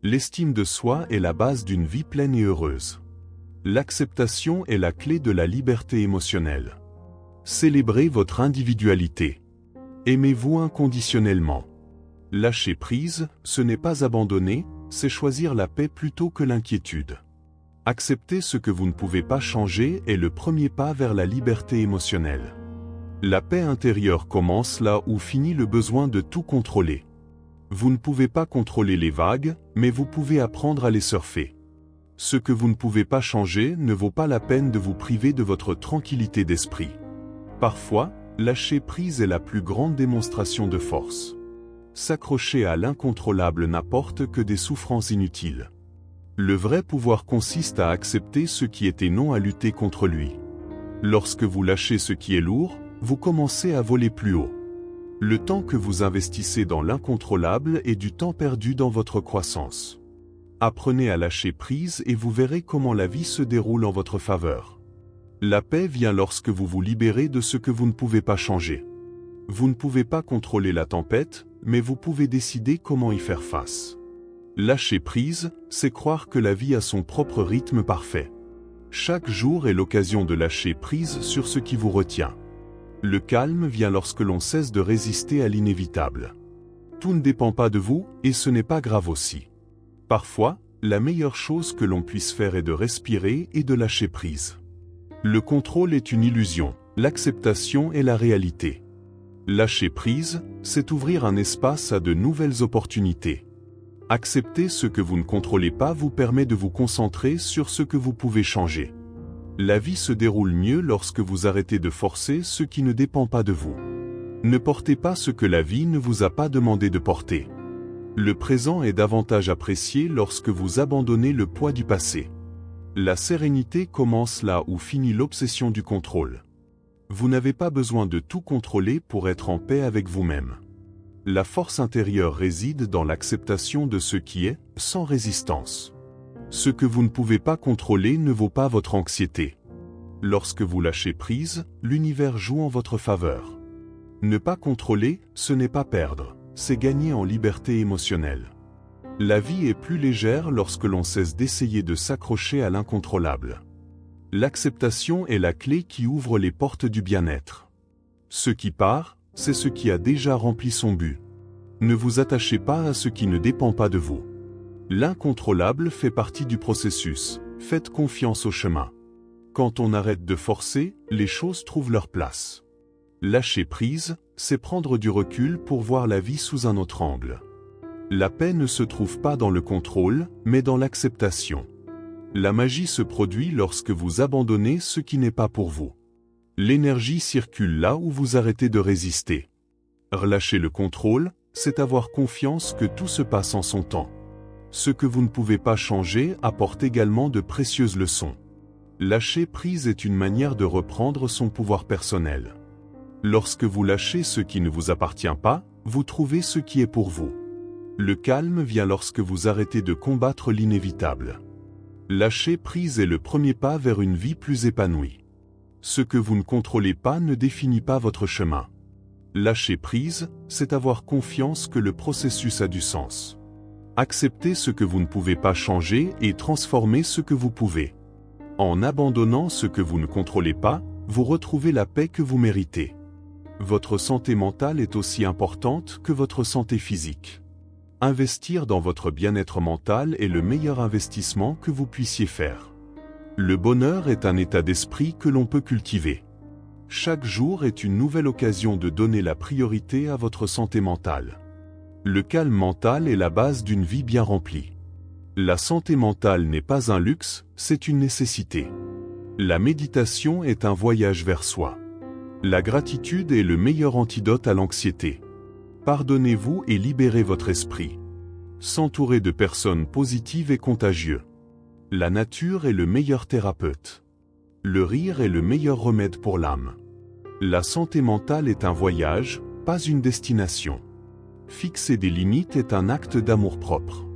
L'estime de soi est la base d'une vie pleine et heureuse. L'acceptation est la clé de la liberté émotionnelle. Célébrez votre individualité. Aimez-vous inconditionnellement. Lâcher prise, ce n'est pas abandonner, c'est choisir la paix plutôt que l'inquiétude. Accepter ce que vous ne pouvez pas changer est le premier pas vers la liberté émotionnelle. La paix intérieure commence là où finit le besoin de tout contrôler. Vous ne pouvez pas contrôler les vagues, mais vous pouvez apprendre à les surfer. Ce que vous ne pouvez pas changer ne vaut pas la peine de vous priver de votre tranquillité d'esprit. Parfois, lâcher prise est la plus grande démonstration de force. S'accrocher à l'incontrôlable n'apporte que des souffrances inutiles. Le vrai pouvoir consiste à accepter ce qui est et non à lutter contre lui. Lorsque vous lâchez ce qui est lourd, vous commencez à voler plus haut. Le temps que vous investissez dans l'incontrôlable est du temps perdu dans votre croissance. Apprenez à lâcher prise et vous verrez comment la vie se déroule en votre faveur. La paix vient lorsque vous vous libérez de ce que vous ne pouvez pas changer. Vous ne pouvez pas contrôler la tempête, mais vous pouvez décider comment y faire face. Lâcher prise, c'est croire que la vie a son propre rythme parfait. Chaque jour est l'occasion de lâcher prise sur ce qui vous retient. Le calme vient lorsque l'on cesse de résister à l'inévitable. Tout ne dépend pas de vous, et ce n'est pas grave aussi. Parfois, la meilleure chose que l'on puisse faire est de respirer et de lâcher prise. Le contrôle est une illusion, l'acceptation est la réalité. Lâcher prise, c'est ouvrir un espace à de nouvelles opportunités. Accepter ce que vous ne contrôlez pas vous permet de vous concentrer sur ce que vous pouvez changer. La vie se déroule mieux lorsque vous arrêtez de forcer ce qui ne dépend pas de vous. Ne portez pas ce que la vie ne vous a pas demandé de porter. Le présent est davantage apprécié lorsque vous abandonnez le poids du passé. La sérénité commence là où finit l'obsession du contrôle. Vous n'avez pas besoin de tout contrôler pour être en paix avec vous-même. La force intérieure réside dans l'acceptation de ce qui est, sans résistance. Ce que vous ne pouvez pas contrôler ne vaut pas votre anxiété. Lorsque vous lâchez prise, l'univers joue en votre faveur. Ne pas contrôler, ce n'est pas perdre, c'est gagner en liberté émotionnelle. La vie est plus légère lorsque l'on cesse d'essayer de s'accrocher à l'incontrôlable. L'acceptation est la clé qui ouvre les portes du bien-être. Ce qui part, c'est ce qui a déjà rempli son but. Ne vous attachez pas à ce qui ne dépend pas de vous. L'incontrôlable fait partie du processus, Faites confiance au chemin. Quand on arrête de forcer, les choses trouvent leur place. Lâcher prise, c'est prendre du recul pour voir la vie sous un autre angle. La paix ne se trouve pas dans le contrôle, mais dans l'acceptation. La magie se produit lorsque vous abandonnez ce qui n'est pas pour vous. L'énergie circule là où vous arrêtez de résister. Relâcher le contrôle, c'est avoir confiance que tout se passe en son temps. Ce que vous ne pouvez pas changer apporte également de précieuses leçons. Lâcher prise est une manière de reprendre son pouvoir personnel. Lorsque vous lâchez ce qui ne vous appartient pas, vous trouvez ce qui est pour vous. Le calme vient lorsque vous arrêtez de combattre l'inévitable. Lâcher prise est le premier pas vers une vie plus épanouie. Ce que vous ne contrôlez pas ne définit pas votre chemin. Lâcher prise, c'est avoir confiance que le processus a du sens. Accepter ce que vous ne pouvez pas changer et transformer ce que vous pouvez. En abandonnant ce que vous ne contrôlez pas, vous retrouvez la paix que vous méritez. Votre santé mentale est aussi importante que votre santé physique. Investir dans votre bien-être mental est le meilleur investissement que vous puissiez faire. Le bonheur est un état d'esprit que l'on peut cultiver. Chaque jour est une nouvelle occasion de donner la priorité à votre santé mentale. Le calme mental est la base d'une vie bien remplie. La santé mentale n'est pas un luxe, c'est une nécessité. La méditation est un voyage vers soi. La gratitude est le meilleur antidote à l'anxiété. Pardonnez-vous et libérez votre esprit. S'entourer de personnes positives est contagieux. La nature est le meilleur thérapeute. Le rire est le meilleur remède pour l'âme. La santé mentale est un voyage, pas une destination. Fixer des limites est un acte d'amour-propre.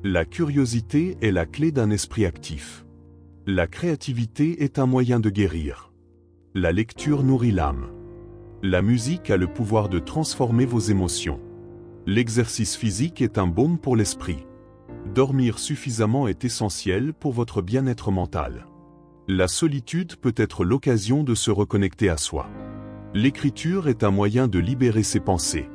La curiosité est la clé d'un esprit actif. La créativité est un moyen de guérir. La lecture nourrit l'âme. La musique a le pouvoir de transformer vos émotions. L'exercice physique est un baume pour l'esprit. Dormir suffisamment est essentiel pour votre bien-être mental. La solitude peut être l'occasion de se reconnecter à soi. L'écriture est un moyen de libérer ses pensées.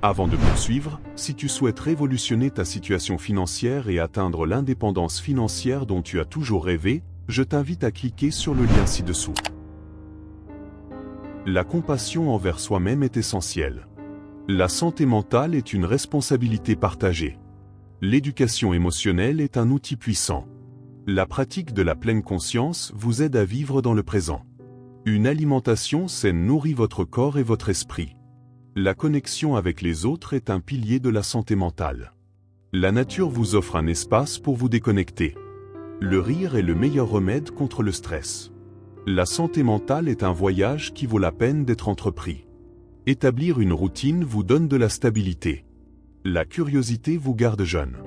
Avant de poursuivre, si tu souhaites révolutionner ta situation financière et atteindre l'indépendance financière dont tu as toujours rêvé, je t'invite à cliquer sur le lien ci-dessous. La compassion envers soi-même est essentielle. La santé mentale est une responsabilité partagée. L'éducation émotionnelle est un outil puissant. La pratique de la pleine conscience vous aide à vivre dans le présent. Une alimentation saine nourrit votre corps et votre esprit. La connexion avec les autres est un pilier de la santé mentale. La nature vous offre un espace pour vous déconnecter. Le rire est le meilleur remède contre le stress. La santé mentale est un voyage qui vaut la peine d'être entrepris. Établir une routine vous donne de la stabilité. La curiosité vous garde jeune.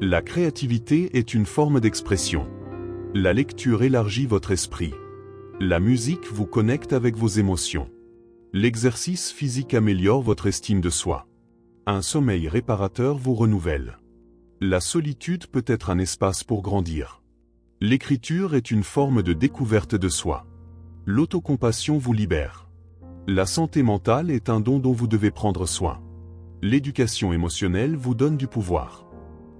La créativité est une forme d'expression. La lecture élargit votre esprit. La musique vous connecte avec vos émotions. L'exercice physique améliore votre estime de soi. Un sommeil réparateur vous renouvelle. La solitude peut être un espace pour grandir. L'écriture est une forme de découverte de soi. L'autocompassion vous libère. La santé mentale est un don dont vous devez prendre soin. L'éducation émotionnelle vous donne du pouvoir.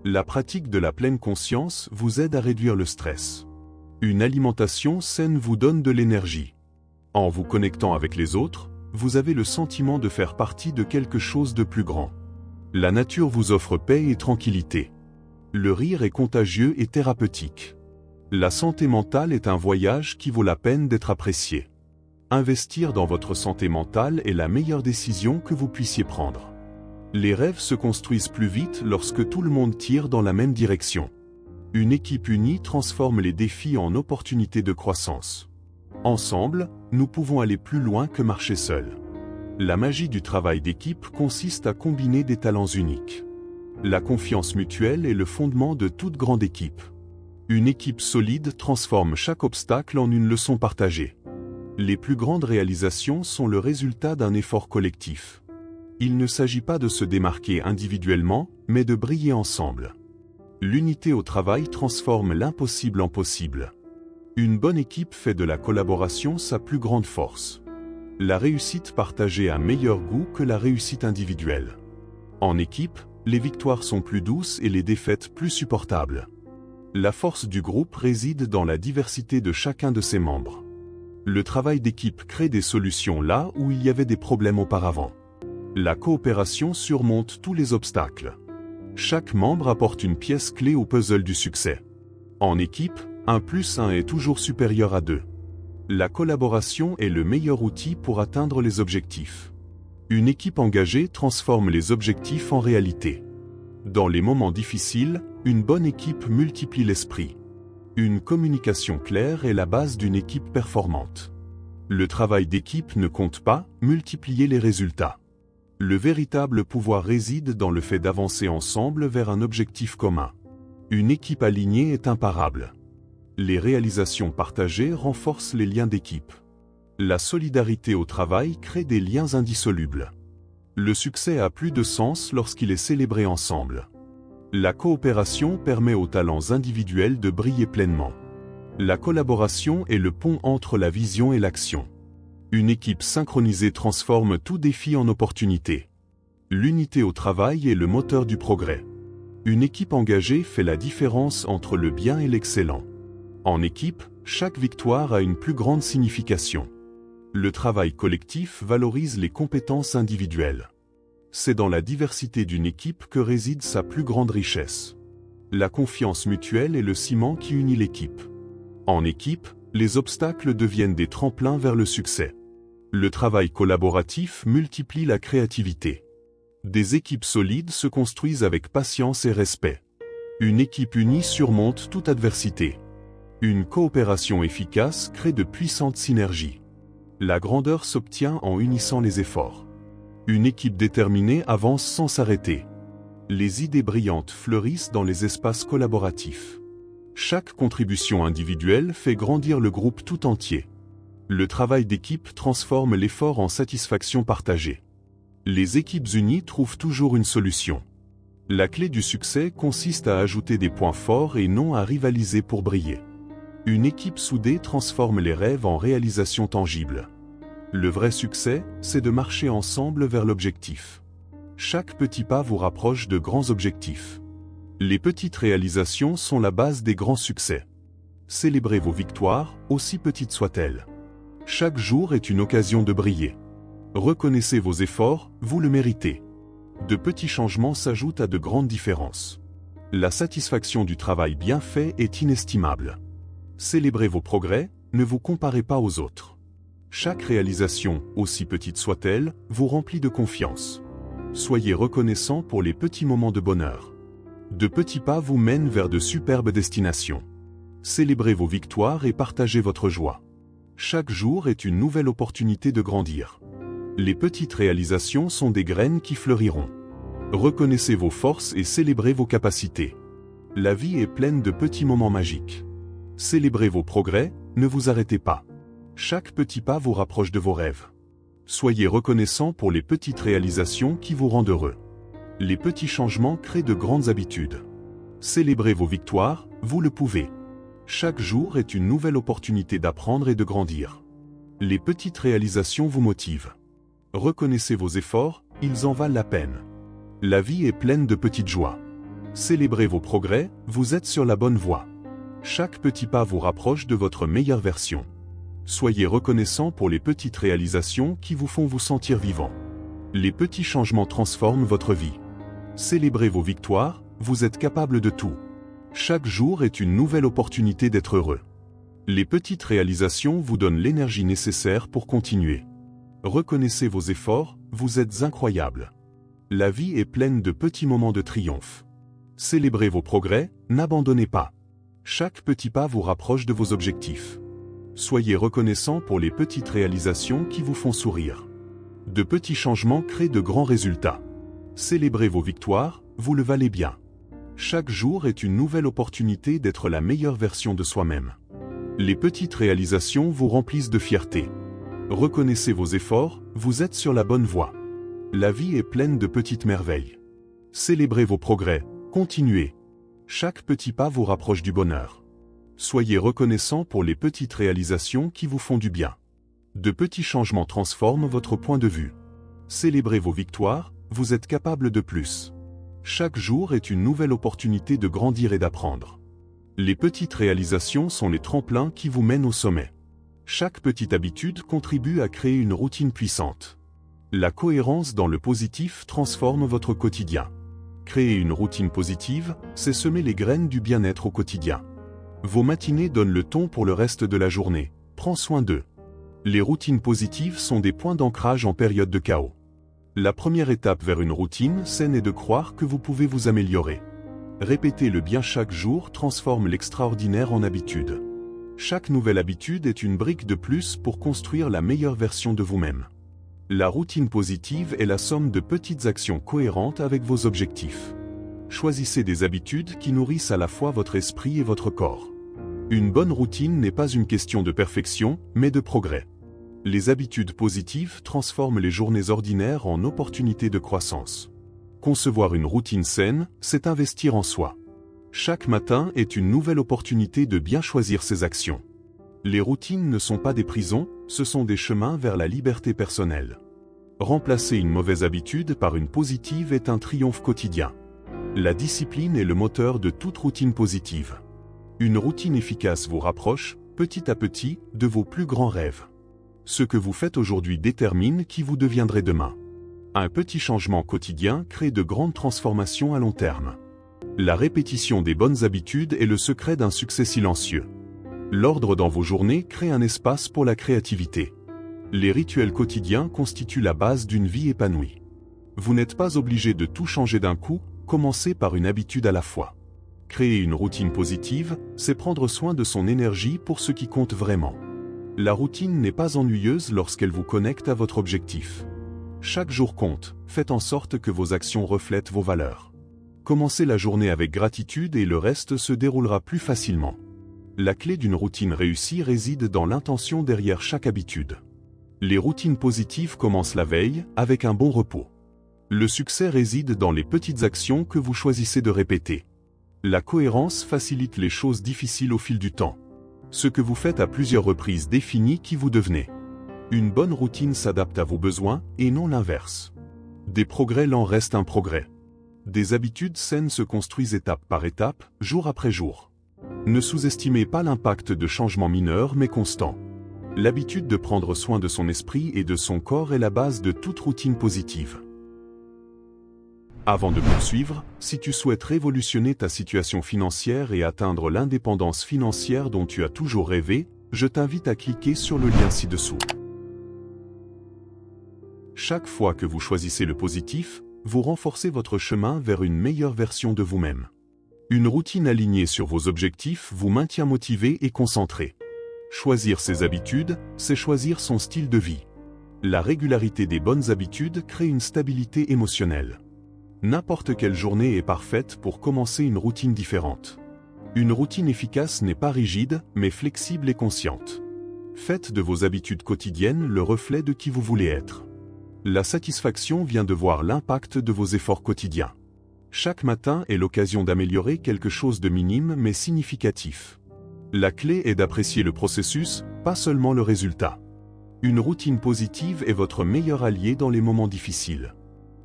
La pratique de la pleine conscience vous aide à réduire le stress. Une alimentation saine vous donne de l'énergie. En vous connectant avec les autres, vous avez le sentiment de faire partie de quelque chose de plus grand. La nature vous offre paix et tranquillité. Le rire est contagieux et thérapeutique. La santé mentale est un voyage qui vaut la peine d'être apprécié. Investir dans votre santé mentale est la meilleure décision que vous puissiez prendre. Les rêves se construisent plus vite lorsque tout le monde tire dans la même direction. Une équipe unie transforme les défis en opportunités de croissance. Ensemble, nous pouvons aller plus loin que marcher seul. La magie du travail d'équipe consiste à combiner des talents uniques. La confiance mutuelle est le fondement de toute grande équipe. Une équipe solide transforme chaque obstacle en une leçon partagée. Les plus grandes réalisations sont le résultat d'un effort collectif. Il ne s'agit pas de se démarquer individuellement, mais de briller ensemble. L'unité au travail transforme l'impossible en possible. Une bonne équipe fait de la collaboration sa plus grande force. La réussite partagée a meilleur goût que la réussite individuelle. En équipe, les victoires sont plus douces et les défaites plus supportables. La force du groupe réside dans la diversité de chacun de ses membres. Le travail d'équipe crée des solutions là où il y avait des problèmes auparavant. La coopération surmonte tous les obstacles. Chaque membre apporte une pièce clé au puzzle du succès. En équipe, 1 + 1 est toujours supérieur à 2. La collaboration est le meilleur outil pour atteindre les objectifs. Une équipe engagée transforme les objectifs en réalité. Dans les moments difficiles, une bonne équipe multiplie l'esprit. Une communication claire est la base d'une équipe performante. Le travail d'équipe ne compte pas, multipliez les résultats. Le véritable pouvoir réside dans le fait d'avancer ensemble vers un objectif commun. Une équipe alignée est imparable. Les réalisations partagées renforcent les liens d'équipe. La solidarité au travail crée des liens indissolubles. Le succès a plus de sens lorsqu'il est célébré ensemble. La coopération permet aux talents individuels de briller pleinement. La collaboration est le pont entre la vision et l'action. Une équipe synchronisée transforme tout défi en opportunité. L'unité au travail est le moteur du progrès. Une équipe engagée fait la différence entre le bien et l'excellent. En équipe, chaque victoire a une plus grande signification. Le travail collectif valorise les compétences individuelles. C'est dans la diversité d'une équipe que réside sa plus grande richesse. La confiance mutuelle est le ciment qui unit l'équipe. En équipe, les obstacles deviennent des tremplins vers le succès. Le travail collaboratif multiplie la créativité. Des équipes solides se construisent avec patience et respect. Une équipe unie surmonte toute adversité. Une coopération efficace crée de puissantes synergies. La grandeur s'obtient en unissant les efforts. Une équipe déterminée avance sans s'arrêter. Les idées brillantes fleurissent dans les espaces collaboratifs. Chaque contribution individuelle fait grandir le groupe tout entier. Le travail d'équipe transforme l'effort en satisfaction partagée. Les équipes unies trouvent toujours une solution. La clé du succès consiste à ajouter des points forts et non à rivaliser pour briller. Une équipe soudée transforme les rêves en réalisations tangibles. Le vrai succès, c'est de marcher ensemble vers l'objectif. Chaque petit pas vous rapproche de grands objectifs. Les petites réalisations sont la base des grands succès. Célébrez vos victoires, aussi petites soient-elles. Chaque jour est une occasion de briller. Reconnaissez vos efforts, vous le méritez. De petits changements s'ajoutent à de grandes différences. La satisfaction du travail bien fait est inestimable. Célébrez vos progrès, ne vous comparez pas aux autres. Chaque réalisation, aussi petite soit-elle, vous remplit de confiance. Soyez reconnaissant pour les petits moments de bonheur. De petits pas vous mènent vers de superbes destinations. Célébrez vos victoires et partagez votre joie. Chaque jour est une nouvelle opportunité de grandir. Les petites réalisations sont des graines qui fleuriront. Reconnaissez vos forces et célébrez vos capacités. La vie est pleine de petits moments magiques. Célébrez vos progrès, ne vous arrêtez pas. Chaque petit pas vous rapproche de vos rêves. Soyez reconnaissant pour les petites réalisations qui vous rendent heureux. Les petits changements créent de grandes habitudes. Célébrez vos victoires, vous le pouvez. Chaque jour est une nouvelle opportunité d'apprendre et de grandir. Les petites réalisations vous motivent. Reconnaissez vos efforts, ils en valent la peine. La vie est pleine de petites joies. Célébrez vos progrès, vous êtes sur la bonne voie. Chaque petit pas vous rapproche de votre meilleure version. Soyez reconnaissant pour les petites réalisations qui vous font vous sentir vivant. Les petits changements transforment votre vie. Célébrez vos victoires, vous êtes capable de tout. Chaque jour est une nouvelle opportunité d'être heureux. Les petites réalisations vous donnent l'énergie nécessaire pour continuer. Reconnaissez vos efforts, vous êtes incroyable. La vie est pleine de petits moments de triomphe. Célébrez vos progrès, n'abandonnez pas. Chaque petit pas vous rapproche de vos objectifs. Soyez reconnaissant pour les petites réalisations qui vous font sourire. De petits changements créent de grands résultats. Célébrez vos victoires, vous le valez bien. Chaque jour est une nouvelle opportunité d'être la meilleure version de soi-même. Les petites réalisations vous remplissent de fierté. Reconnaissez vos efforts, vous êtes sur la bonne voie. La vie est pleine de petites merveilles. Célébrez vos progrès, continuez. Chaque petit pas vous rapproche du bonheur. Soyez reconnaissant pour les petites réalisations qui vous font du bien. De petits changements transforment votre point de vue. Célébrez vos victoires, vous êtes capable de plus. Chaque jour est une nouvelle opportunité de grandir et d'apprendre. Les petites réalisations sont les tremplins qui vous mènent au sommet. Chaque petite habitude contribue à créer une routine puissante. La cohérence dans le positif transforme votre quotidien. Créer une routine positive, c'est semer les graines du bien-être au quotidien. Vos matinées donnent le ton pour le reste de la journée. Prends soin d'eux. Les routines positives sont des points d'ancrage en période de chaos. La première étape vers une routine saine est de croire que vous pouvez vous améliorer. Répéter le bien chaque jour transforme l'extraordinaire en habitude. Chaque nouvelle habitude est une brique de plus pour construire la meilleure version de vous-même. La routine positive est la somme de petites actions cohérentes avec vos objectifs. Choisissez des habitudes qui nourrissent à la fois votre esprit et votre corps. Une bonne routine n'est pas une question de perfection, mais de progrès. Les habitudes positives transforment les journées ordinaires en opportunités de croissance. Concevoir une routine saine, c'est investir en soi. Chaque matin est une nouvelle opportunité de bien choisir ses actions. Les routines ne sont pas des prisons, ce sont des chemins vers la liberté personnelle. Remplacer une mauvaise habitude par une positive est un triomphe quotidien. La discipline est le moteur de toute routine positive. Une routine efficace vous rapproche, petit à petit, de vos plus grands rêves. Ce que vous faites aujourd'hui détermine qui vous deviendrez demain. Un petit changement quotidien crée de grandes transformations à long terme. La répétition des bonnes habitudes est le secret d'un succès silencieux. L'ordre dans vos journées crée un espace pour la créativité. Les rituels quotidiens constituent la base d'une vie épanouie. Vous n'êtes pas obligé de tout changer d'un coup, commencez par une habitude à la fois. Créer une routine positive, c'est prendre soin de son énergie pour ce qui compte vraiment. La routine n'est pas ennuyeuse lorsqu'elle vous connecte à votre objectif. Chaque jour compte, faites en sorte que vos actions reflètent vos valeurs. Commencez la journée avec gratitude et le reste se déroulera plus facilement. La clé d'une routine réussie réside dans l'intention derrière chaque habitude. Les routines positives commencent la veille, avec un bon repos. Le succès réside dans les petites actions que vous choisissez de répéter. La cohérence facilite les choses difficiles au fil du temps. Ce que vous faites à plusieurs reprises définit qui vous devenez. Une bonne routine s'adapte à vos besoins et non l'inverse. Des progrès lents restent un progrès. Des habitudes saines se construisent étape par étape, jour après jour. Ne sous-estimez pas l'impact de changements mineurs mais constants. L'habitude de prendre soin de son esprit et de son corps est la base de toute routine positive. Avant de poursuivre, si tu souhaites révolutionner ta situation financière et atteindre l'indépendance financière dont tu as toujours rêvé, je t'invite à cliquer sur le lien ci-dessous. Chaque fois que vous choisissez le positif, vous renforcez votre chemin vers une meilleure version de vous-même. Une routine alignée sur vos objectifs vous maintient motivé et concentré. Choisir ses habitudes, c'est choisir son style de vie. La régularité des bonnes habitudes crée une stabilité émotionnelle. N'importe quelle journée est parfaite pour commencer une routine différente. Une routine efficace n'est pas rigide, mais flexible et consciente. Faites de vos habitudes quotidiennes le reflet de qui vous voulez être. La satisfaction vient de voir l'impact de vos efforts quotidiens. Chaque matin est l'occasion d'améliorer quelque chose de minime mais significatif. La clé est d'apprécier le processus, pas seulement le résultat. Une routine positive est votre meilleur allié dans les moments difficiles.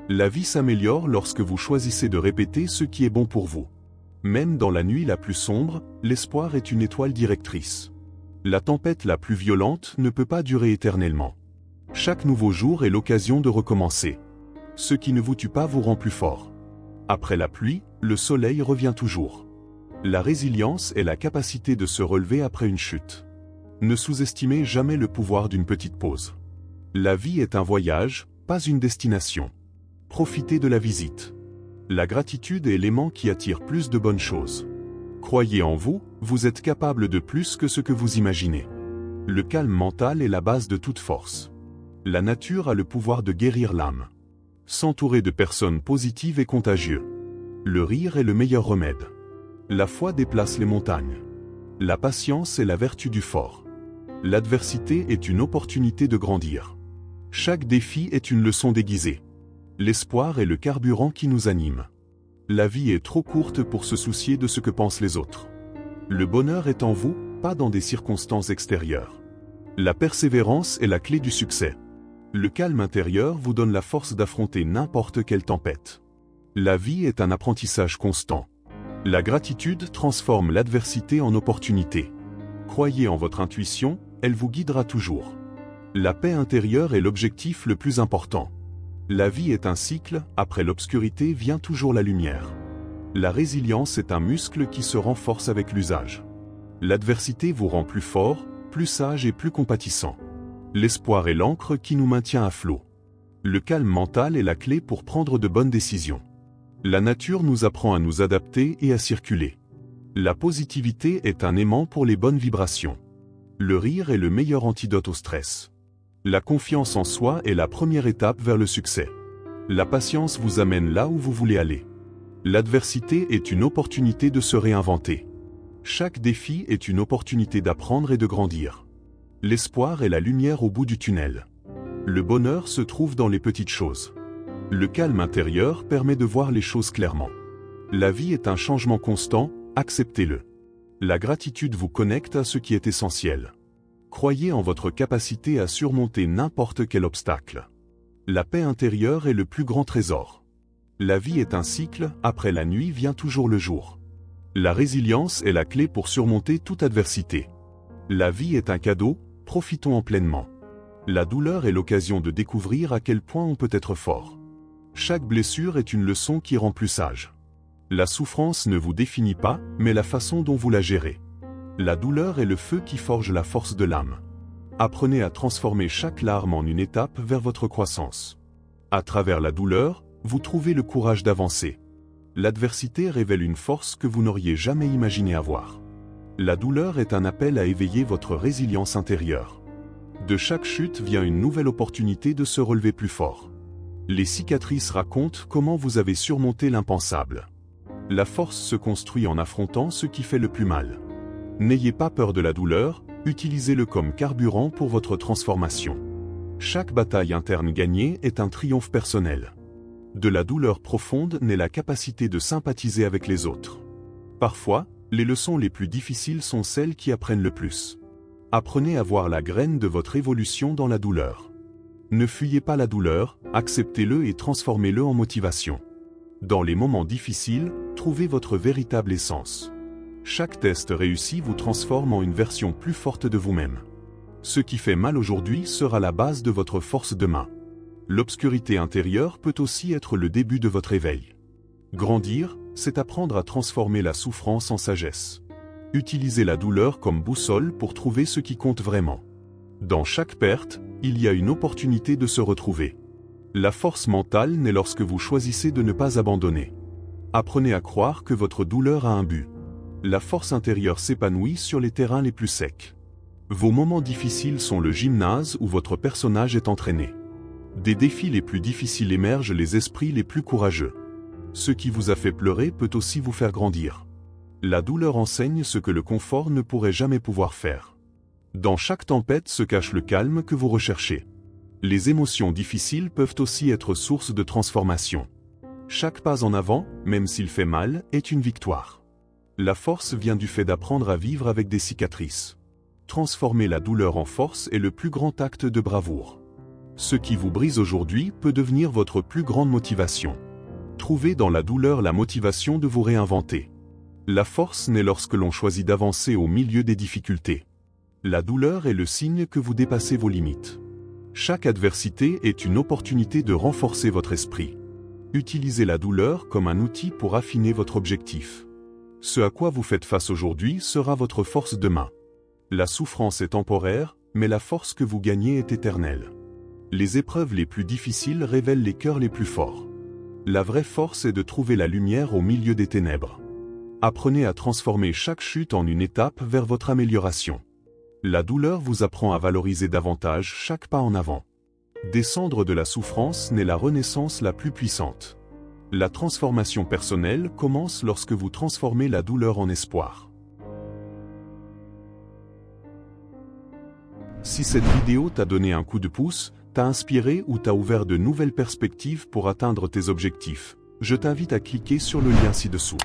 La vie s'améliore lorsque vous choisissez de répéter ce qui est bon pour vous. Même dans la nuit la plus sombre, l'espoir est une étoile directrice. La tempête la plus violente ne peut pas durer éternellement. Chaque nouveau jour est l'occasion de recommencer. Ce qui ne vous tue pas vous rend plus fort. Après la pluie, le soleil revient toujours. La résilience est la capacité de se relever après une chute. Ne sous-estimez jamais le pouvoir d'une petite pause. La vie est un voyage, pas une destination. Profitez de la visite. La gratitude est l'aimant qui attire plus de bonnes choses. Croyez en vous, vous êtes capable de plus que ce que vous imaginez. Le calme mental est la base de toute force. La nature a le pouvoir de guérir l'âme. S'entourer de personnes positives est contagieux. Le rire est le meilleur remède. La foi déplace les montagnes. La patience est la vertu du fort. L'adversité est une opportunité de grandir. Chaque défi est une leçon déguisée. L'espoir est le carburant qui nous anime. La vie est trop courte pour se soucier de ce que pensent les autres. Le bonheur est en vous, pas dans des circonstances extérieures. La persévérance est la clé du succès. Le calme intérieur vous donne la force d'affronter n'importe quelle tempête. La vie est un apprentissage constant. La gratitude transforme l'adversité en opportunité. Croyez en votre intuition, elle vous guidera toujours. La paix intérieure est l'objectif le plus important. La vie est un cycle, après l'obscurité vient toujours la lumière. La résilience est un muscle qui se renforce avec l'usage. L'adversité vous rend plus fort, plus sage et plus compatissant. L'espoir est l'encre qui nous maintient à flot. Le calme mental est la clé pour prendre de bonnes décisions. La nature nous apprend à nous adapter et à circuler. La positivité est un aimant pour les bonnes vibrations. Le rire est le meilleur antidote au stress. La confiance en soi est la première étape vers le succès. La patience vous amène là où vous voulez aller. L'adversité est une opportunité de se réinventer. Chaque défi est une opportunité d'apprendre et de grandir. L'espoir est la lumière au bout du tunnel. Le bonheur se trouve dans les petites choses. Le calme intérieur permet de voir les choses clairement. La vie est un changement constant, acceptez-le. La gratitude vous connecte à ce qui est essentiel. Croyez en votre capacité à surmonter n'importe quel obstacle. La paix intérieure est le plus grand trésor. La vie est un cycle, après la nuit vient toujours le jour. La résilience est la clé pour surmonter toute adversité. La vie est un cadeau, profitons-en pleinement. La douleur est l'occasion de découvrir à quel point on peut être fort. Chaque blessure est une leçon qui rend plus sage. La souffrance ne vous définit pas, mais la façon dont vous la gérez. La douleur est le feu qui forge la force de l'âme. Apprenez à transformer chaque larme en une étape vers votre croissance. À travers la douleur, vous trouvez le courage d'avancer. L'adversité révèle une force que vous n'auriez jamais imaginé avoir. La douleur est un appel à éveiller votre résilience intérieure. De chaque chute vient une nouvelle opportunité de se relever plus fort. Les cicatrices racontent comment vous avez surmonté l'impensable. La force se construit en affrontant ce qui fait le plus mal. N'ayez pas peur de la douleur, utilisez-le comme carburant pour votre transformation. Chaque bataille interne gagnée est un triomphe personnel. De la douleur profonde naît la capacité de sympathiser avec les autres. Parfois, les leçons les plus difficiles sont celles qui apprennent le plus. Apprenez à voir la graine de votre évolution dans la douleur. Ne fuyez pas la douleur, acceptez-le et transformez-le en motivation. Dans les moments difficiles, trouvez votre véritable essence. Chaque test réussi vous transforme en une version plus forte de vous-même. Ce qui fait mal aujourd'hui sera la base de votre force demain. L'obscurité intérieure peut aussi être le début de votre éveil. Grandir, c'est apprendre à transformer la souffrance en sagesse. Utilisez la douleur comme boussole pour trouver ce qui compte vraiment. Dans chaque perte, il y a une opportunité de se retrouver. La force mentale naît lorsque vous choisissez de ne pas abandonner. Apprenez à croire que votre douleur a un but. La force intérieure s'épanouit sur les terrains les plus secs. Vos moments difficiles sont le gymnase où votre personnage est entraîné. Des défis les plus difficiles émergent les esprits les plus courageux. Ce qui vous a fait pleurer peut aussi vous faire grandir. La douleur enseigne ce que le confort ne pourrait jamais pouvoir faire. Dans chaque tempête se cache le calme que vous recherchez. Les émotions difficiles peuvent aussi être source de transformation. Chaque pas en avant, même s'il fait mal, est une victoire. La force vient du fait d'apprendre à vivre avec des cicatrices. Transformer la douleur en force est le plus grand acte de bravoure. Ce qui vous brise aujourd'hui peut devenir votre plus grande motivation. Trouvez dans la douleur la motivation de vous réinventer. La force naît lorsque l'on choisit d'avancer au milieu des difficultés. La douleur est le signe que vous dépassez vos limites. Chaque adversité est une opportunité de renforcer votre esprit. Utilisez la douleur comme un outil pour affiner votre objectif. Ce à quoi vous faites face aujourd'hui sera votre force demain. La souffrance est temporaire, mais la force que vous gagnez est éternelle. Les épreuves les plus difficiles révèlent les cœurs les plus forts. La vraie force est de trouver la lumière au milieu des ténèbres. Apprenez à transformer chaque chute en une étape vers votre amélioration. La douleur vous apprend à valoriser davantage chaque pas en avant. Descendre de la souffrance naît la renaissance la plus puissante. La transformation personnelle commence lorsque vous transformez la douleur en espoir. Si cette vidéo t'a donné un coup de pouce, t'a inspiré ou t'a ouvert de nouvelles perspectives pour atteindre tes objectifs, je t'invite à cliquer sur le lien ci-dessous.